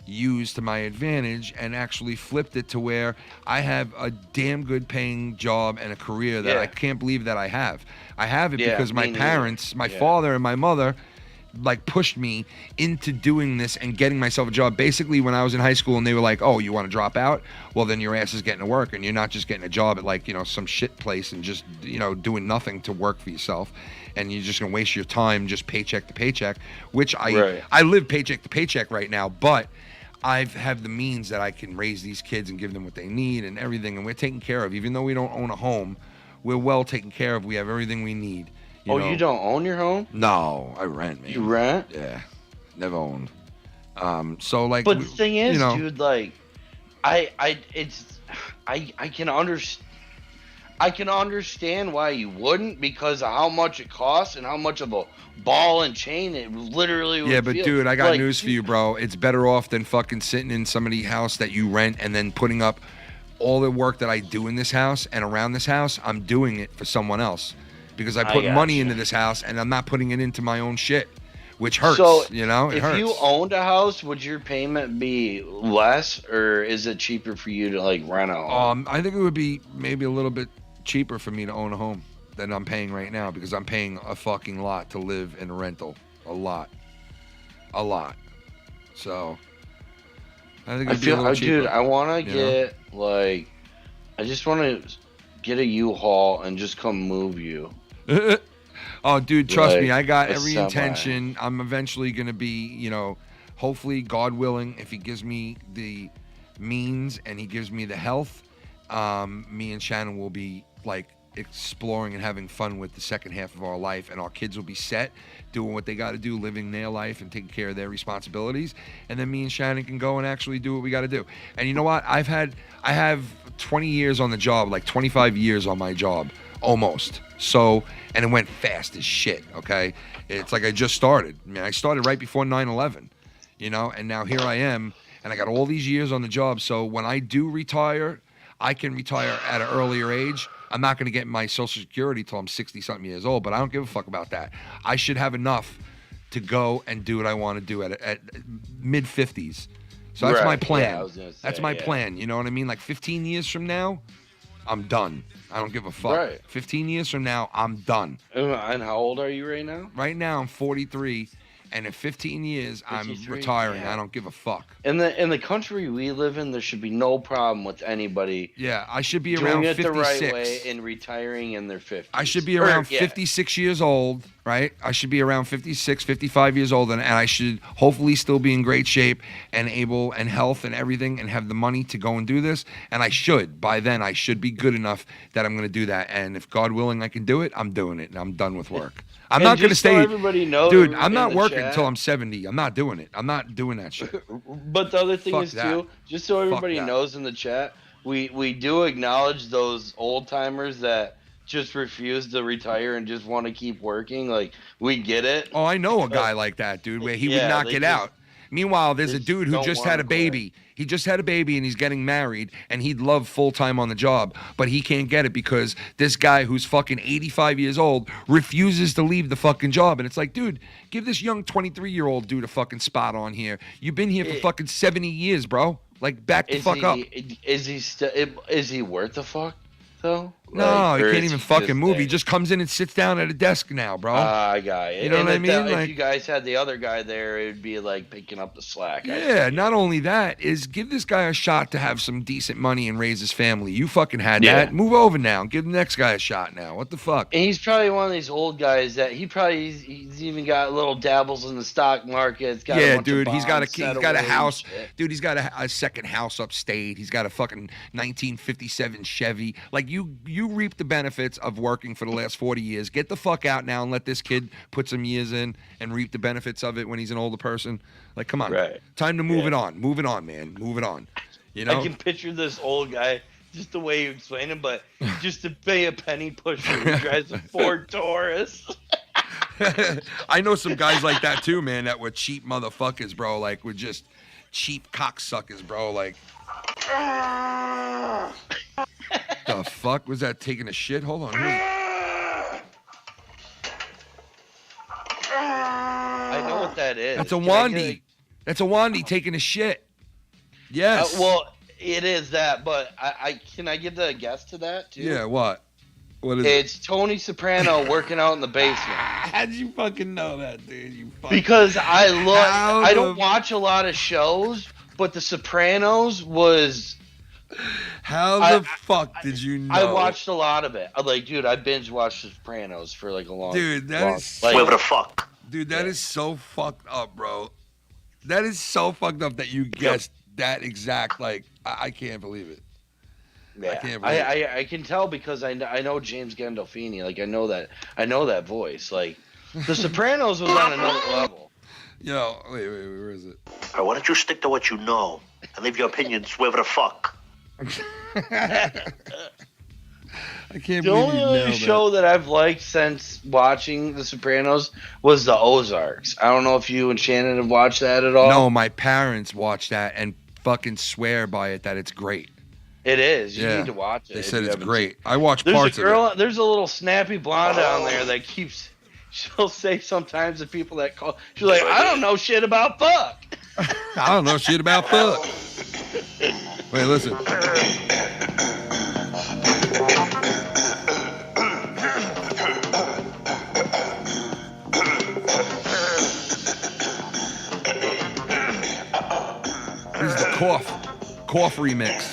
used to my advantage and actually flipped it to where I have a damn good paying job and a career that I can't believe that I have. I have it because my parents, my father and my mother, like pushed me into doing this and getting myself a job. Basically, when I was in high school and they were like, "Oh, you want to drop out? Well, then your ass is getting to work, and you're not just getting a job at like some shit place and just doing nothing to work for yourself, and you're just gonna waste your time just paycheck to paycheck." Which I live paycheck to paycheck right now, but I have the means that I can raise these kids and give them what they need and everything, and we're taken care of. Even though we don't own a home, we're well taken care of. We have everything we need. You don't own your home? No, I rent, man. You rent? Yeah, never owned. So like, but the thing is, dude, like, I can understand. I can understand why you wouldn't, because of how much it costs and how much of a ball and chain it literally would Yeah, but feel. dude, I got Like, news for you, bro. It's better off than fucking sitting in somebody's house that you rent and then putting up all the work that I do in this house and around this house. I'm doing it for someone else because I put money into this house and I'm not putting it into my own shit, which hurts. So, you know, it if hurts. you owned a house, would your payment be less, or is it cheaper for you to like rent a home? I think it would be maybe a little bit cheaper for me to own a home than I'm paying right now because I'm paying a fucking lot to live in a rental. A lot. So I think it'd be a little cheaper. Dude, I want to get like, I just want to get a U-Haul and just come move you. Oh, dude, trust Like, me, I got a every semi. intention. I'm eventually going to be, you know, hopefully, God willing, if he gives me the means and he gives me the health, me and Shannon will be, like, exploring and having fun with the second half of our life, and our kids will be set, doing what they got to do, living their life and taking care of their responsibilities, and then me and Shannon can go and actually do what we got to do. And you know what? I have 20 years on the job, like 25 years on my job, almost. So, and it went fast as shit, okay? It's like I just started. I mean, I started right before 9/11, you know, and now here I am, and I got all these years on the job. So when I do retire, I can retire at an earlier age. I'm not going to get my Social Security till I'm 60-something years old, but I don't give a fuck about that. I should have enough to go and do what I want to do at mid-50s. So that's my plan. Yeah, I was gonna say, that's my plan. You know what I mean? Like 15 years from now, I'm done. I don't give a fuck. Right. 15 years from now, I'm done. And how old are you right now? Right now, I'm 43. And in 15 years, I'm 53, retiring. yeah. I don't give a fuck. In the country we live in, there should be no problem with anybody. Yeah, I should be doing around it 56. the right way and retiring in their 50s. I should be around 56 years old, right? I should be around 56, 55 years old, and I should hopefully still be in great shape and able and health and everything and have the money to go and do this. And I should. By then, I should be good enough that I'm going to do that. And if God willing, I can do it, I'm doing it, and I'm done with work. I'm not going to stay. So everybody knows, dude, I'm not in the working chat. until I'm 70. I'm not doing it. I'm not doing that shit. But the other thing Fuck is that. too, just so everybody that. knows in the chat, we do acknowledge those old timers that just refuse to retire and just want to keep working. Like, we get it. Oh, I know a guy like that, dude, where he would Yeah, knock they it just- out. Meanwhile, there's they a dude who don't just wanna had a baby. He just had a baby and he's getting married and he'd love full-time on the job, but he can't get it because this guy who's fucking 85 years old refuses to leave the fucking job. And it's like, dude, give this young 23-year-old dude a fucking spot on here. You've been here for fucking 70 years, bro. Like, back the fuck up. Is he worth a fuck though? No, Like, he or can't is even he fucking just move. there? He just comes in and sits down at a desk now, bro. I got it. You know And what I if mean? if Like- you guys had the other guy there, it would be like picking up the slack. Yeah, not only that, is give this guy a shot to have some decent money and raise his family. You fucking had Yeah. that. Move over now and give the next guy a shot now. What the fuck? And he's probably one of these old guys that he's even got little dabbles in the stock market. He's got a Yeah, bunch of dude, he's got a bonds set he's got a away and house. shit. Dude, he's got a second house upstate. He's got a fucking 1957 Chevy. Like, you reap the benefits of working for the last 40 years. Get the fuck out now and let this kid put some years in and reap the benefits of it when he's an older person. Like, come on. Right. Time to move it on. Move it on, man. Move it on. You know? I can picture this old guy, just the way you explain him, but just to pay a penny pusher, he drives a Ford Taurus. I know some guys like that too, man, that were cheap motherfuckers, bro. Like, were just cheap cocksuckers, bro. Like, the fuck was that? Taking a shit? Hold on. I know what that is. That's a Can I get Wandy. That's a Wandy taking a shit. Yes. well, it is that, but I can I give the guess to that too? Yeah. What? What is It's Tony Soprano working out in the basement. How'd you fucking know that, dude? You Because I How I don't the- watch a lot of shows, but The Sopranos was. How the fuck did you know? I watched a lot of it. I'm like, dude, I binge watched The Sopranos for like a long. Dude, that long, is like, so- the fuck. Dude, that is so fucked up, bro. That is so fucked up that you guessed that exact. Like, I can't believe it. Yeah, I can't believe it. I can tell because I know James Gandolfini. Like, I know that voice. Like, The Sopranos was on another level. Yo, wait, where is it? Why don't you stick to what you know and leave your opinions wherever the fuck? I can't The believe you only nailed show that I've liked since watching The Sopranos was The Ozarks. I don't know if you and Shannon have watched that at all. No, my parents watch that and fucking swear by it that it's great. It is. You need to watch it. They said it's great. I watched parts of it. There's a little snappy blonde down there that keeps. She'll say sometimes to people that call. She's like, I don't know shit about fuck. I don't know shit about fuck. Wait, listen. This is the Cuif remix.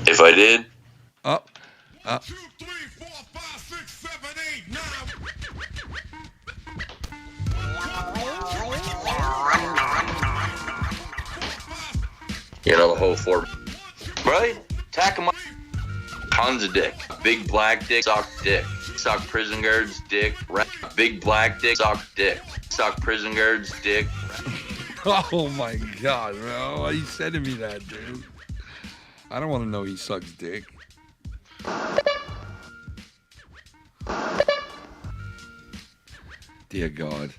If I did. Up. You know, the whole four. Right? Tack 'em up. Tons of dick. Big black dick, suck dick. Suck prison guards, dick. Big black dick, suck dick. Suck prison guards, dick. Oh my god, bro. Why are you sending me that, dude? I don't want to know he sucks dick. Dear God.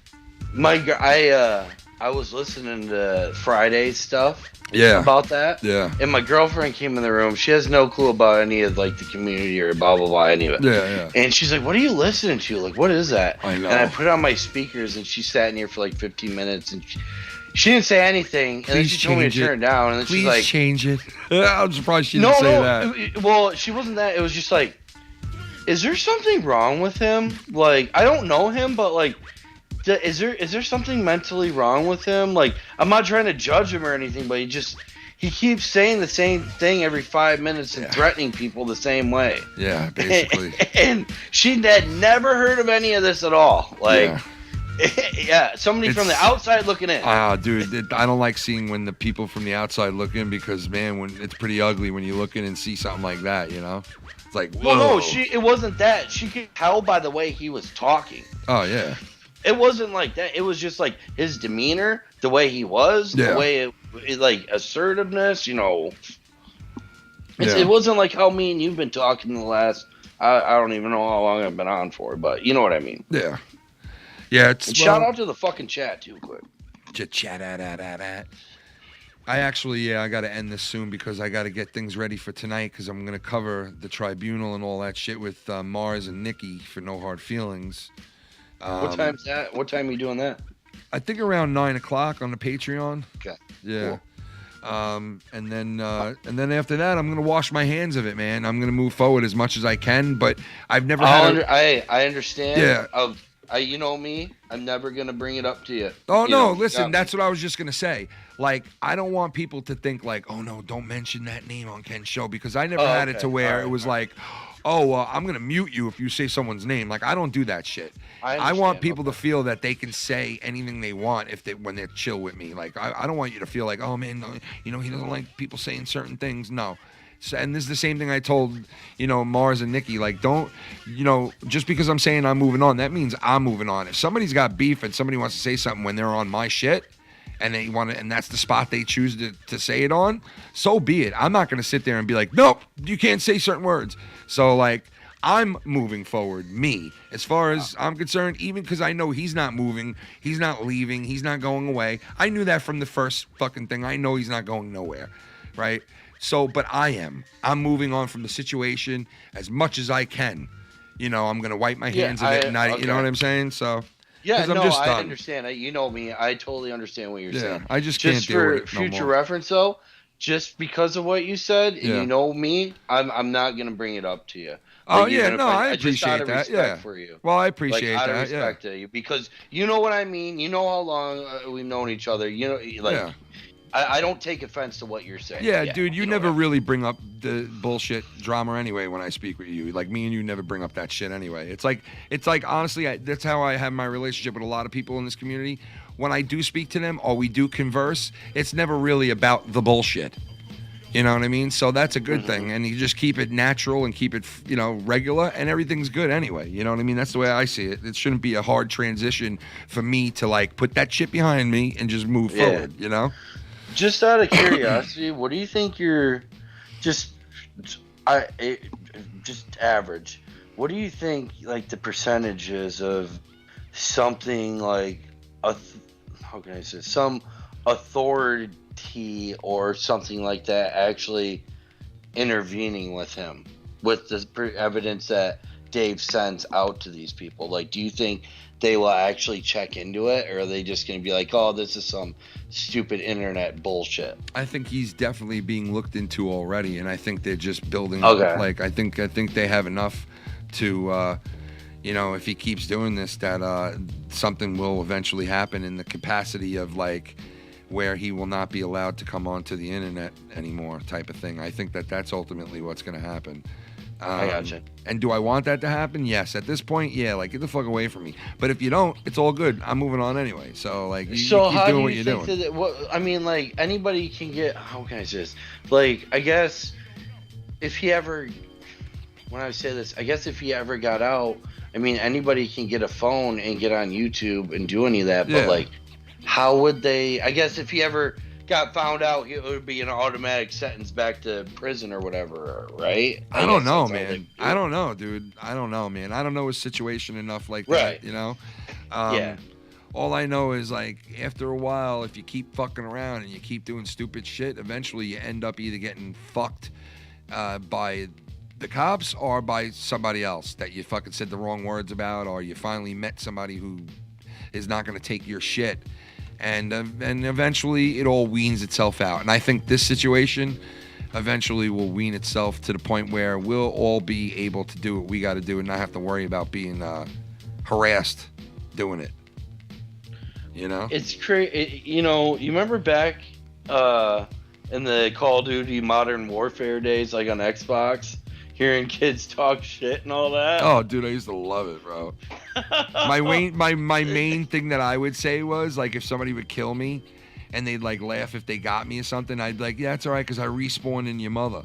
I was listening to Friday's stuff. Yeah. About that. Yeah. And my girlfriend came in the room. She has no clue about any of like the community or blah blah blah any of it. Yeah. And she's like, "What are you listening to? Like, what is that?" I know. And I put it on my speakers, and she sat in here for like 15 minutes, and she didn't say anything. And then she told me to turn it down, and then she's like, change it. I'm surprised she didn't say that. Well, she wasn't that. It was just like, is there something wrong with him? Like, I don't know him, but like, is there something mentally wrong with him? Like, I'm not trying to judge him or anything, but he keeps saying the same thing every 5 minutes and threatening people the same way. Yeah, basically. And she had never heard of any of this at all. Like, yeah, somebody from the outside looking in. Dude, I don't like seeing when the people from the outside look in because, man, when it's pretty ugly when you look in and see something like that, you know? It's like, whoa. Well, no, it wasn't that. She could tell by the way he was talking. Oh, yeah. It wasn't like that. It was just like his demeanor, the way he was, the way it like assertiveness, you know. It wasn't like how me and you've been talking the last, I don't even know how long I've been on for, but you know what I mean. Yeah. Yeah, and shout out to the fucking chat too, quick. Chat. I actually, I got to end this soon because I got to get things ready for tonight because I'm going to cover the tribunal and all that shit with Mars and Nikki for No Hard Feelings. What time's that? What time are you doing that? I think around 9 o'clock on the Patreon. Okay. Yeah. Cool. And then after that, I'm gonna wash my hands of it, man. I'm gonna move forward as much as I can, but I've never had. I understand. Yeah. You know me. I'm never gonna bring it up to you. Oh no! Listen, that's what I was just gonna say. Like, I don't want people to think like, oh no, don't mention that name on Ken's show because I never had it to where it was like, oh, I'm going to mute you if you say someone's name. Like, I don't do that shit. I want people to feel that they can say anything they want when they're chill with me. Like, I don't want you to feel like, oh, man, no, he doesn't like people saying certain things. No. So, and this is the same thing I told, Mars and Nikki. Like, don't, just because I'm saying I'm moving on, that means I'm moving on. If somebody's got beef and somebody wants to say something when they're on my shit, and they want to, and that's the spot they choose to say it on, so be it. I'm not going to sit there and be like, nope, you can't say certain words. So, like, I'm moving forward, me, as far as I'm concerned, even because I know he's not moving, he's not leaving, he's not going away. I knew that from the first fucking thing. I know he's not going nowhere, right? So, but I'm moving on from the situation as much as I can. I'm going to wipe my hands of it, and you know what I'm saying? So... Yeah, no, I understand. You know me. I totally understand what you're saying. I just can't deal with it for future reference, though, just because of what you said, and you know me, I'm not going to bring it up to you. Oh, yeah, no, I appreciate that. Yeah. For you. Well, I appreciate that. Out of respect to you, because you know what I mean. You know how long we've known each other. I don't take offense to what you're saying. Yeah, dude, you never really bring up the bullshit drama anyway when I speak with you. Like, me and you never bring up that shit anyway. It's like honestly, that's how I have my relationship with a lot of people in this community. When I do speak to them or we do converse, it's never really about the bullshit. You know what I mean? So that's a good thing. And you just keep it natural and keep it, regular, and everything's good anyway. You know what I mean? That's the way I see it. It shouldn't be a hard transition for me to, like, put that shit behind me and just move forward, you know? Just out of curiosity, what do you think just average, what do you think, like, the percentage is of something like, how can I say, some authority or something like that actually intervening with him with the evidence that Dave sends out to these people? Like, do you think they will actually check into it, or are they just going to be like, oh, this is some stupid internet bullshit? I think he's definitely being looked into already, and I think they're just building. Okay. Like, I think they have enough to, if he keeps doing this, that something will eventually happen in the capacity of, like, where he will not be allowed to come onto the internet anymore, type of thing. I think that's ultimately what's going to happen. I gotcha. And do I want that to happen? Yes. At this point, yeah. Like, get the fuck away from me. But if you don't, it's all good. I'm moving on anyway. So, like, you keep doing what you're doing. I mean, like, anybody can get. How can I say this? Like, I guess if he ever. When I say this, I guess if he ever got out, I mean, anybody can get a phone and get on YouTube and do any of that. But like, how would they? I guess if he ever got found out, it would be an automatic sentence back to prison or whatever, right? I don't know, man. I don't know, dude. I don't know, man. I don't know his situation enough like that, you know? Yeah. All I know is, like, after a while, if you keep fucking around and you keep doing stupid shit, eventually you end up either getting fucked by the cops or by somebody else that you fucking said the wrong words about, or you finally met somebody who is not going to take your shit. And eventually it all weans itself out. And I think this situation eventually will wean itself to the point where we'll all be able to do what we got to do and not have to worry about being harassed doing it. You know? It's crazy. You remember back in the Call of Duty Modern Warfare days, like on Xbox, hearing kids talk shit and all that? Oh, dude, I used to love it, bro. My main thing that I would say was, like, if somebody would kill me and they'd, like, laugh if they got me or something, I'd be like, yeah, it's all right because I respawned in your mother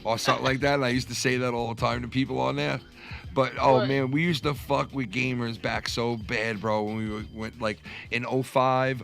or something like that. And I used to say that all the time to people on there. But, man, we used to fuck with gamers back so bad, bro. When we went, like, in 05,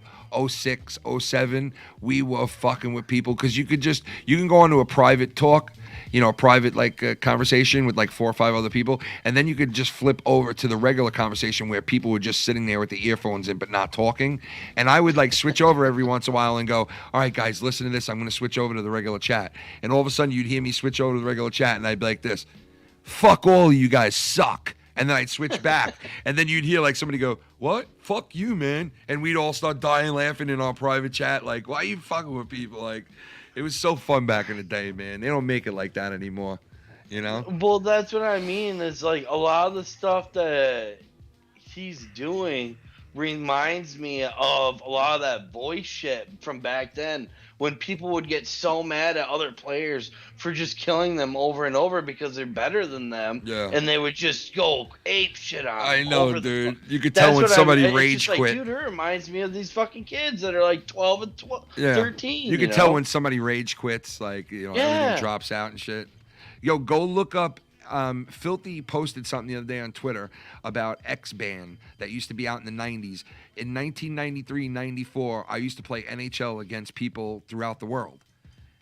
06, 07, we were fucking with people because you can go onto a private talk, a private, like, conversation with, like, 4 or 5 other people, and then you could just flip over to the regular conversation where people were just sitting there with the earphones in but not talking. And I would, like, switch over every once in a while and go, all right, guys, listen to this. I'm going to switch over to the regular chat. And all of a sudden you'd hear me switch over to the regular chat, and I'd be like this. Fuck all of you guys suck. And then I'd switch back. And then you'd hear like somebody go, what? Fuck you, man. And we'd all start dying laughing in our private chat. Like, why are you fucking with people? Like, it was so fun back in the day, man. They don't make it like that anymore, you know? Well, that's what I mean. It's like a lot of the stuff that he's doing reminds me of a lot of that voice shit from back then, when people would get so mad at other players for just killing them over and over because they're better than them, and they would just go ape shit on them. I know, dude. You could tell when somebody rage quit. Like, dude, it reminds me of these fucking kids that are like 12 and 13. You can tell when somebody rage quits, like, everything drops out and shit. Yo, go look up. Filthy posted something the other day on Twitter about X-Band that used to be out in the 90s. In 1993-94, I used to play NHL against people throughout the world.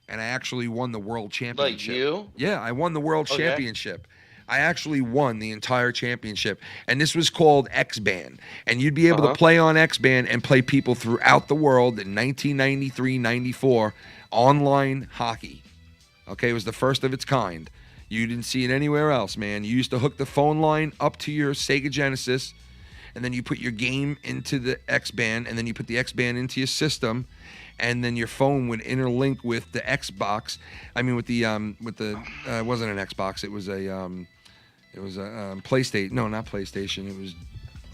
And I actually won the world championship. Like you? Yeah, I won the world championship. I actually won the entire championship. And this was called X-Band. And you'd be able to play on X-Band and play people throughout the world in 1993-94 online hockey. Okay, it was the first of its kind. You didn't see it anywhere else, man. You used to hook the phone line up to your Sega Genesis, and then you put your game into the X-Band, and then you put the X-Band into your system, and then your phone would interlink with the Xbox. I mean, it wasn't an Xbox. It was a PlayStation. No, not PlayStation. It was.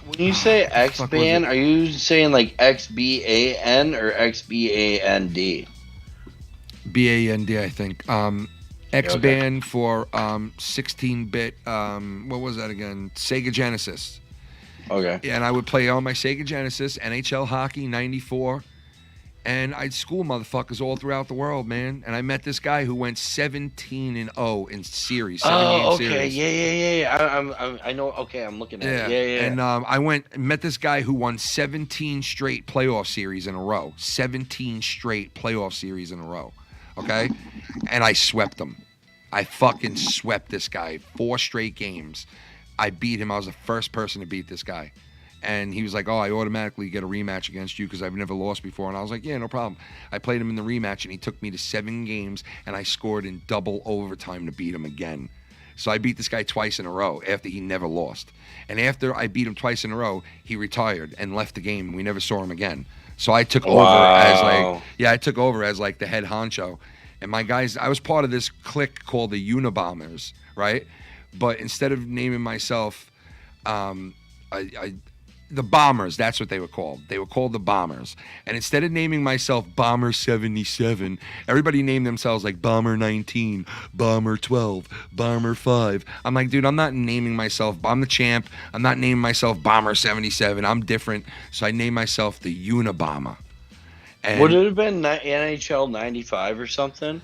When you say X-Band, are you saying like XBAN or XBAND? BAND, I think. X-Band for 16-bit, what was that again? Sega Genesis. Okay. And I would play on my Sega Genesis, NHL Hockey 94, And I'd school motherfuckers all throughout the world, man. And I met this guy who went 17-0 in series. Okay. Series. Yeah. I know. Okay, I'm looking at it. Yeah. And I met this guy who won 17 straight playoff series in a row. 17 straight playoff series in a row. Okay? And I swept him. I fucking swept this guy. 4 straight games. I beat him. I was the first person to beat this guy. And he was like, oh, I automatically get a rematch against you because I've never lost before. And I was like, yeah, no problem. I played him in the rematch, and he took me to 7 games, and I scored in double overtime to beat him again. So I beat this guy twice in a row after he never lost. And after I beat him twice in a row, he retired and left the game, and we never saw him again. So I took over as like the head honcho. And my guys, I was part of this clique called the Unabombers, right? But instead of naming myself, the Bombers, that's what they were called. They were called the Bombers. And instead of naming myself Bomber 77, everybody named themselves like Bomber 19, Bomber 12, Bomber 5. I'm like, dude, I'm not naming myself. I'm the champ. I'm not naming myself Bomber 77. I'm different. So I named myself the Unabomber. And would it have been NHL 95 or something?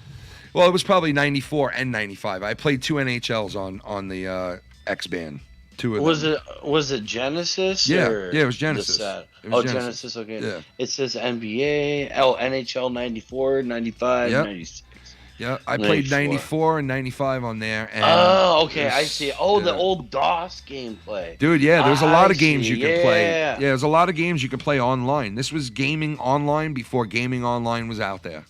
Well, it was probably 94 and 95. I played 2 NHLs on the X-Band. 2 of them. Was it Genesis? Yeah, or it was Genesis. Genesis. Okay. Yeah. It says NBA, NHL 94, 95, Yep. 96. Yeah, I played 94 and 95 on there. And okay, I see. Oh, the old DOS gameplay. Dude, yeah, there's a lot of games you could play. Yeah, there's a lot of games you could play online. This was gaming online before gaming online was out there.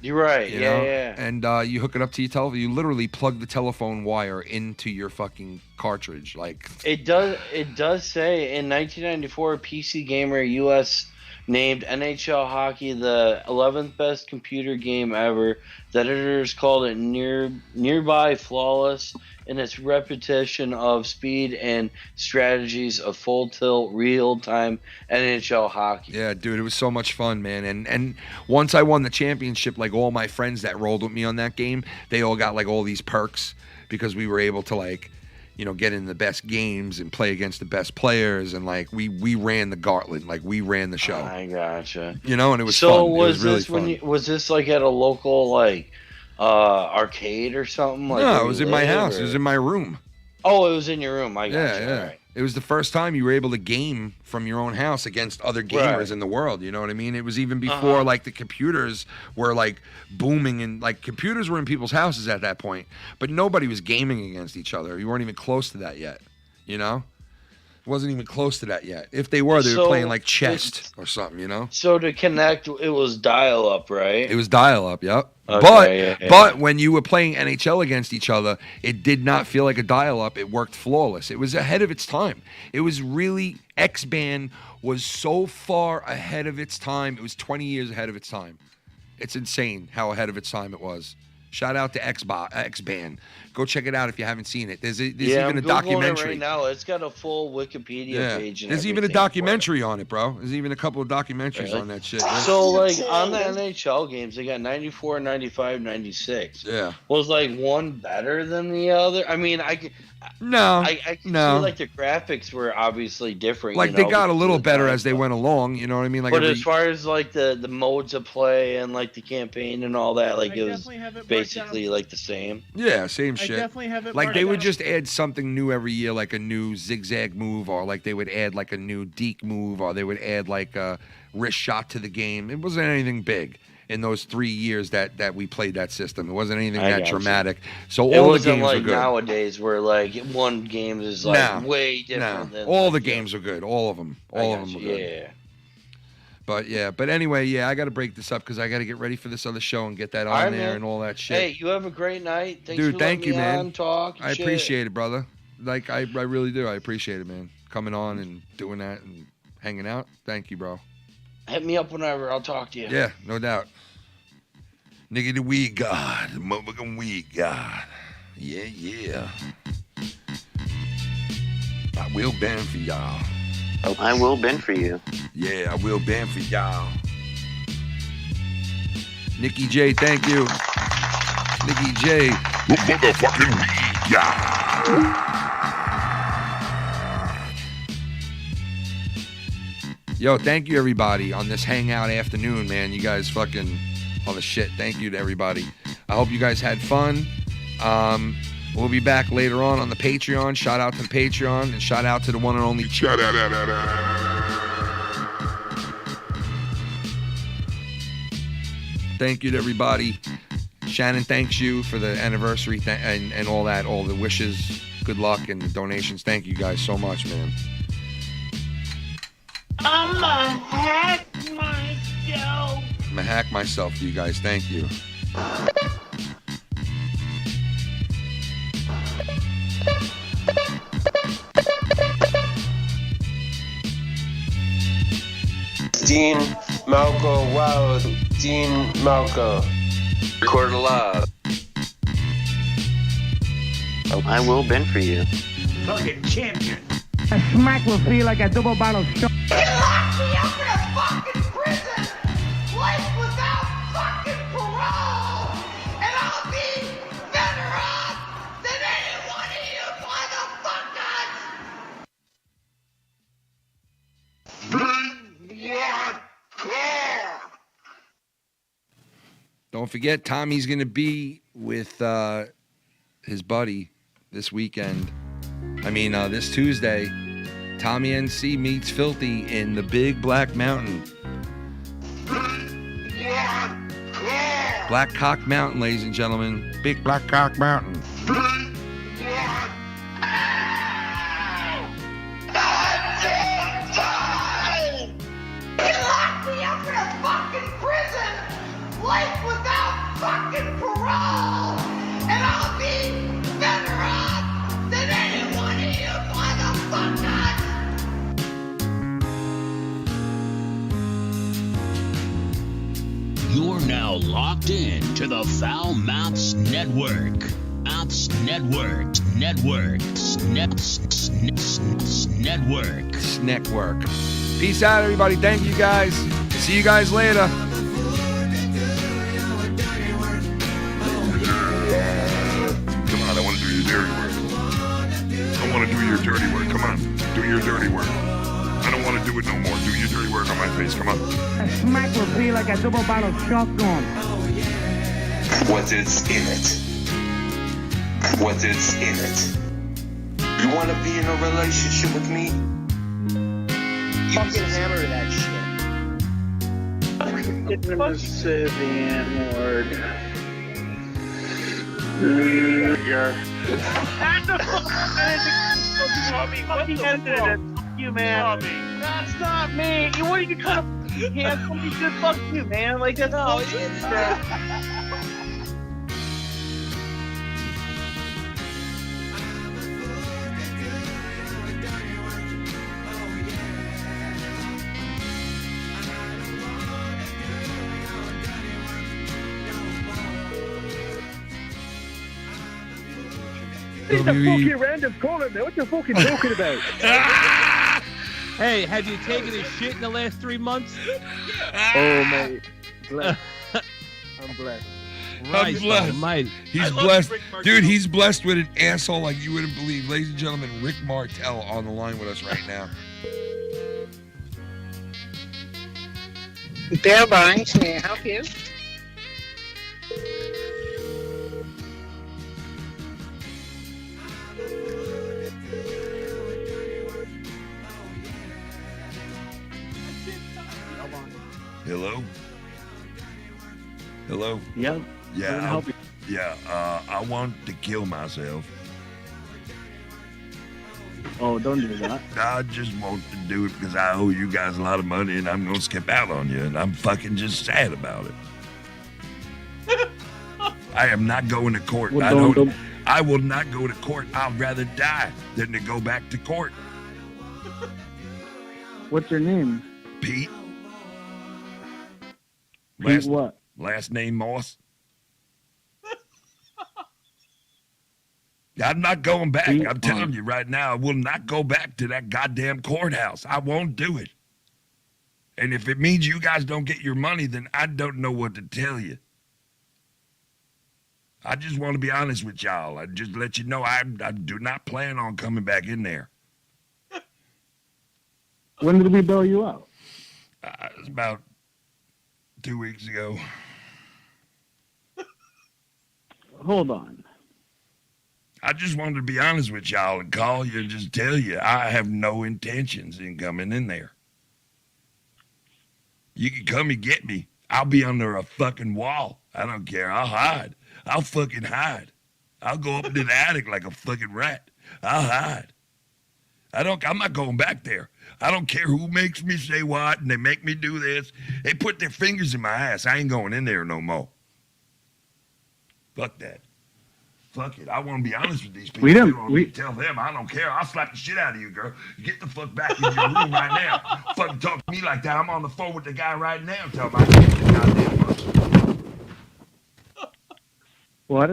You're right. You know? And you hook it up to your telephone. You literally plug the telephone wire into your fucking cartridge. Like it does say in 1994, PC Gamer US named NHL Hockey the 11th best computer game ever. The editors called it nearby flawless in its repetition of speed and strategies of full tilt real-time NHL hockey. Yeah, dude, it was so much fun, man. And once I won the championship, like all my friends that rolled with me on that game, they all got like all these perks because we were able to like, you know, get in the best games and play against the best players, and like we ran the gauntlet, like we ran the show. I gotcha. You know, and it was so fun. Was it was really this fun. was this like at a local like arcade or something? Like no, it was in my house. Or? It was in my room. Oh, it was in your room. I gotcha. Yeah. Right. It was the first time you were able to game from your own house against other gamers in the world. You know what I mean? It was even before like the computers were like booming, and like computers were in people's houses at that point, but nobody was gaming against each other. You weren't even close to that yet. You know? Wasn't even close to that yet. If they were playing like chess or something, you know? So to connect, it was dial-up, right? It was dial-up, yep. Okay, but when you were playing NHL against each other, it did not feel like a dial-up. It worked flawless. It was ahead of its time. It was really, X-Band was so far ahead of its time. It was 20 years ahead of its time. It's insane how ahead of its time it was. Shout out to X-Band. Go check it out if you haven't seen it. There's even a documentary. It right now. It's got a full Wikipedia page. And there's even a documentary on it, bro. There's even a couple of documentaries on that shit. So, like, on the NHL games, they got 94, 95, 96. Yeah. Was, like, one better than the other? I mean, I can see, like, the graphics were obviously different. Like, they got a little better as they went along, you know what I mean? Like, but as far as, like, the modes of play and, like, the campaign and all that, like, it was basically, like, the same. Yeah, same shit. I definitely have it like, they would down. just add something new every year, like a new zigzag move, or, like, they would add, like, a new deke move, or they would add, like, a wrist shot to the game. It wasn't anything big in those 3 years that we played that system. It wasn't anything that dramatic. So all the games like were good. Nowadays where like one game is like way different than all the games are good. All of them. All of them were good. But anyway, I got to break this up because I got to get ready for this other show and get that on there and all that shit. Hey, you have a great night. Thanks Dude, for thank you, man. I appreciate it, brother. Like I really do. I appreciate it, man. Coming on and doing that and hanging out. Thank you, bro. Hit me up whenever. I'll talk to you. Yeah, no doubt. Nigga, the weed god. The motherfucking weed god. Yeah. I will bend for y'all. I will bend for you. Yeah, I will bend for y'all. Nikki J, thank you. Nikki J. The motherfucking weed god. Yo, thank you everybody on this hangout afternoon, man. You guys fucking all the shit. Thank you to everybody. I hope you guys had fun. We'll be back later on the Patreon. Shout out to the Patreon and shout out to the one and only. Shout out. Thank you to everybody. Shannon thanks you for the anniversary and all that, all the wishes, good luck, and donations. Thank you guys so much, man. I'ma hack myself. I'm gonna hack myself to you guys. Thank you. Dean Malco, wow, Dean Malco. Recorded live. I will bend for you. Fucking champion. A smack will feel like a double bottle shot. You locked me up in a fucking prison. Life without fucking parole. And I'll be better off than any one of you motherfuckers. Don't forget, Tommy's going to be with his buddy this weekend. This Tuesday. Tommy NC meets Filthy in the Big Black Mountain. Black Cock Mountain, ladies and gentlemen. Big Black Cock Mountain. Life without fucking parole, and I'll be better off than any one of you motherfuckers. You're now locked in to the Foul Mouths Network. Mouths Network. Network. Peace out, everybody. Thank you, guys. See you guys later. I want to do your dirty work. Come on, do your dirty work. I don't want to do it no more. Do your dirty work on my face. Come on. A smack will feel like a double bottle shotgun. What is in it? What is in it? You want to be in a relationship with me? Fucking hammer that shit. Didn't ever say the N-word. You man. That's not me. You what are you kind of can't somebody said fuck you, man. Like that's all it is. This is a fucking random caller, man. What you fucking talking about? Hey, have you taken a shit in the last 3 months? Oh, mate. Blessed. I'm blessed. I'm blessed. He's blessed. Dude, he's blessed with an asshole like you wouldn't believe. Ladies and gentlemen, Rick Martel on the line with us right now. Bill Barnes, may I help you? Hello? Hello? Yeah. Yeah. Help you. I want to kill myself. Oh, don't do that. I just want to do it because I owe you guys a lot of money and I'm going to skip out on you and I'm fucking just sad about it. I am not going to court. Well, I will not go to court. I'd rather die than to go back to court. What's your name? Pete. Pete what? Last name Moss. I'm not going back. Pete I'm telling you right now, I will not go back to that goddamn courthouse. I won't do it. And if it means you guys don't get your money, then I don't know what to tell you. I just want to be honest with y'all. I just let you know I do not plan on coming back in there. When did we bail you out? It was about 2 weeks ago. Hold on. I just wanted to be honest with y'all and call you and just tell you I have no intentions in coming in there. You can come and get me. I'll be under a fucking wall. I don't care. I'll hide. I'll fucking hide. I'll go up into the attic like a fucking rat. I'll hide. I'm not going back there. I don't care who makes me say what and they make me do this. They put their fingers in my ass. I ain't going in there no more. Fuck that. Fuck it. I want to be honest with these people. Tell them I don't care. I'll slap the shit out of you, girl. Get the fuck back in your room right now. Fucking talk to me like that. I'm on the phone with the guy right now. Tell him I can't get goddamn much. Well, I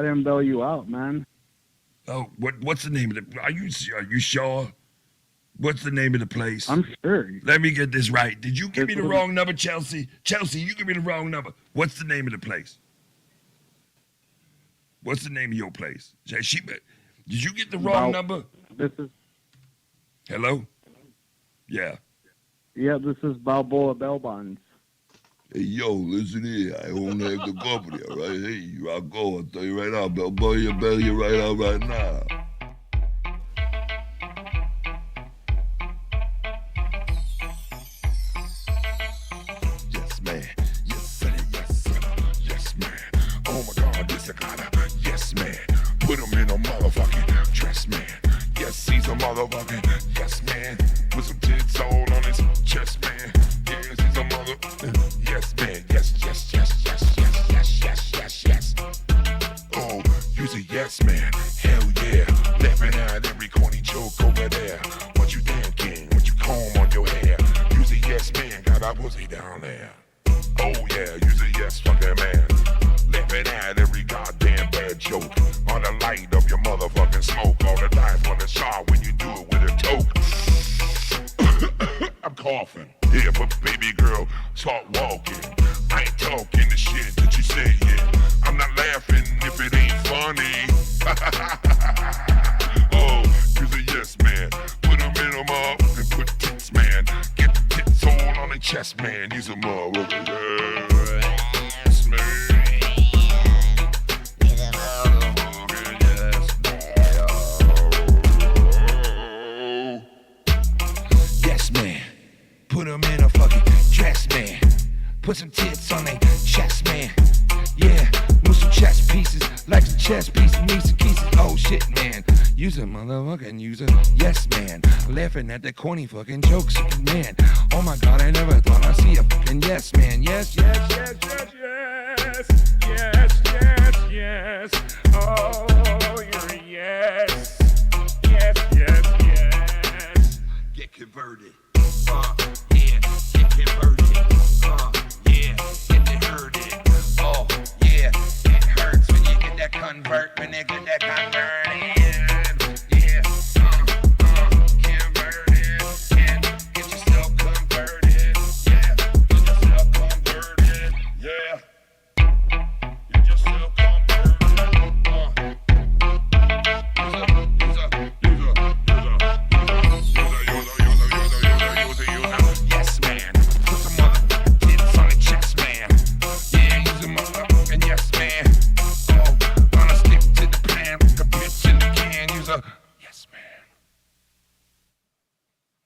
didn't bail you out, man. Oh, what's the name of the? Are you sure? What's the name of the place? I'm sure. Let me get this right. Did you give me the wrong number, Chelsea? Chelsea, you give me the wrong number. What's the name of the place? What's the name of your place? Did you get the wrong number? This is. Hello? Yeah. Yeah, this is Balboa Bell Bonds. Hey, yo, listen here. I own the company, all right? Hey, here I go. I'll tell you right now. I'll bail you right out right now. Yes, man. Yes, sir. Yes, sir. Yes, man. Oh, my God, this a gotta. Yes, man. Put him in a motherfucking dress, man. Yes, he's a motherfucking yes, man. With some tits all on his chest, man. Yes, he's a mother. Yes, man. Yes, yes, yes, yes, yes, yes, yes, yes, yes. Oh, you's a yes, man. Hell yeah. Laughing at every corny joke over there. What you thinking? What you comb on your hair? You's a yes, man. Got that pussy down there. Oh, yeah. You's a yes, fucking man. Laughing at every goddamn bad joke. On the light of your motherfucking smoke. All the life on the shot when you do it with a toke. I'm coughing. Yeah, but baby girl, start walking. I ain't talking the shit that you say, yeah. I'm not laughing if it ain't funny. Oh, you's a yes, man. Put them in them up and put tits, man. Get the tits all on the chest, man. Use them all over there. Yes, man. Yes, man. Put him in a fucking dress, man. Put some tits on their chest, man. Yeah, move some chest pieces like some chest pieces, need some pieces. Oh shit, man. Use a motherfucking user. Yes, man. Laughing at the corny fucking jokes, man. Oh my God, I never thought I'd see a fucking yes, man. Yes, yes, yes, yes, yes.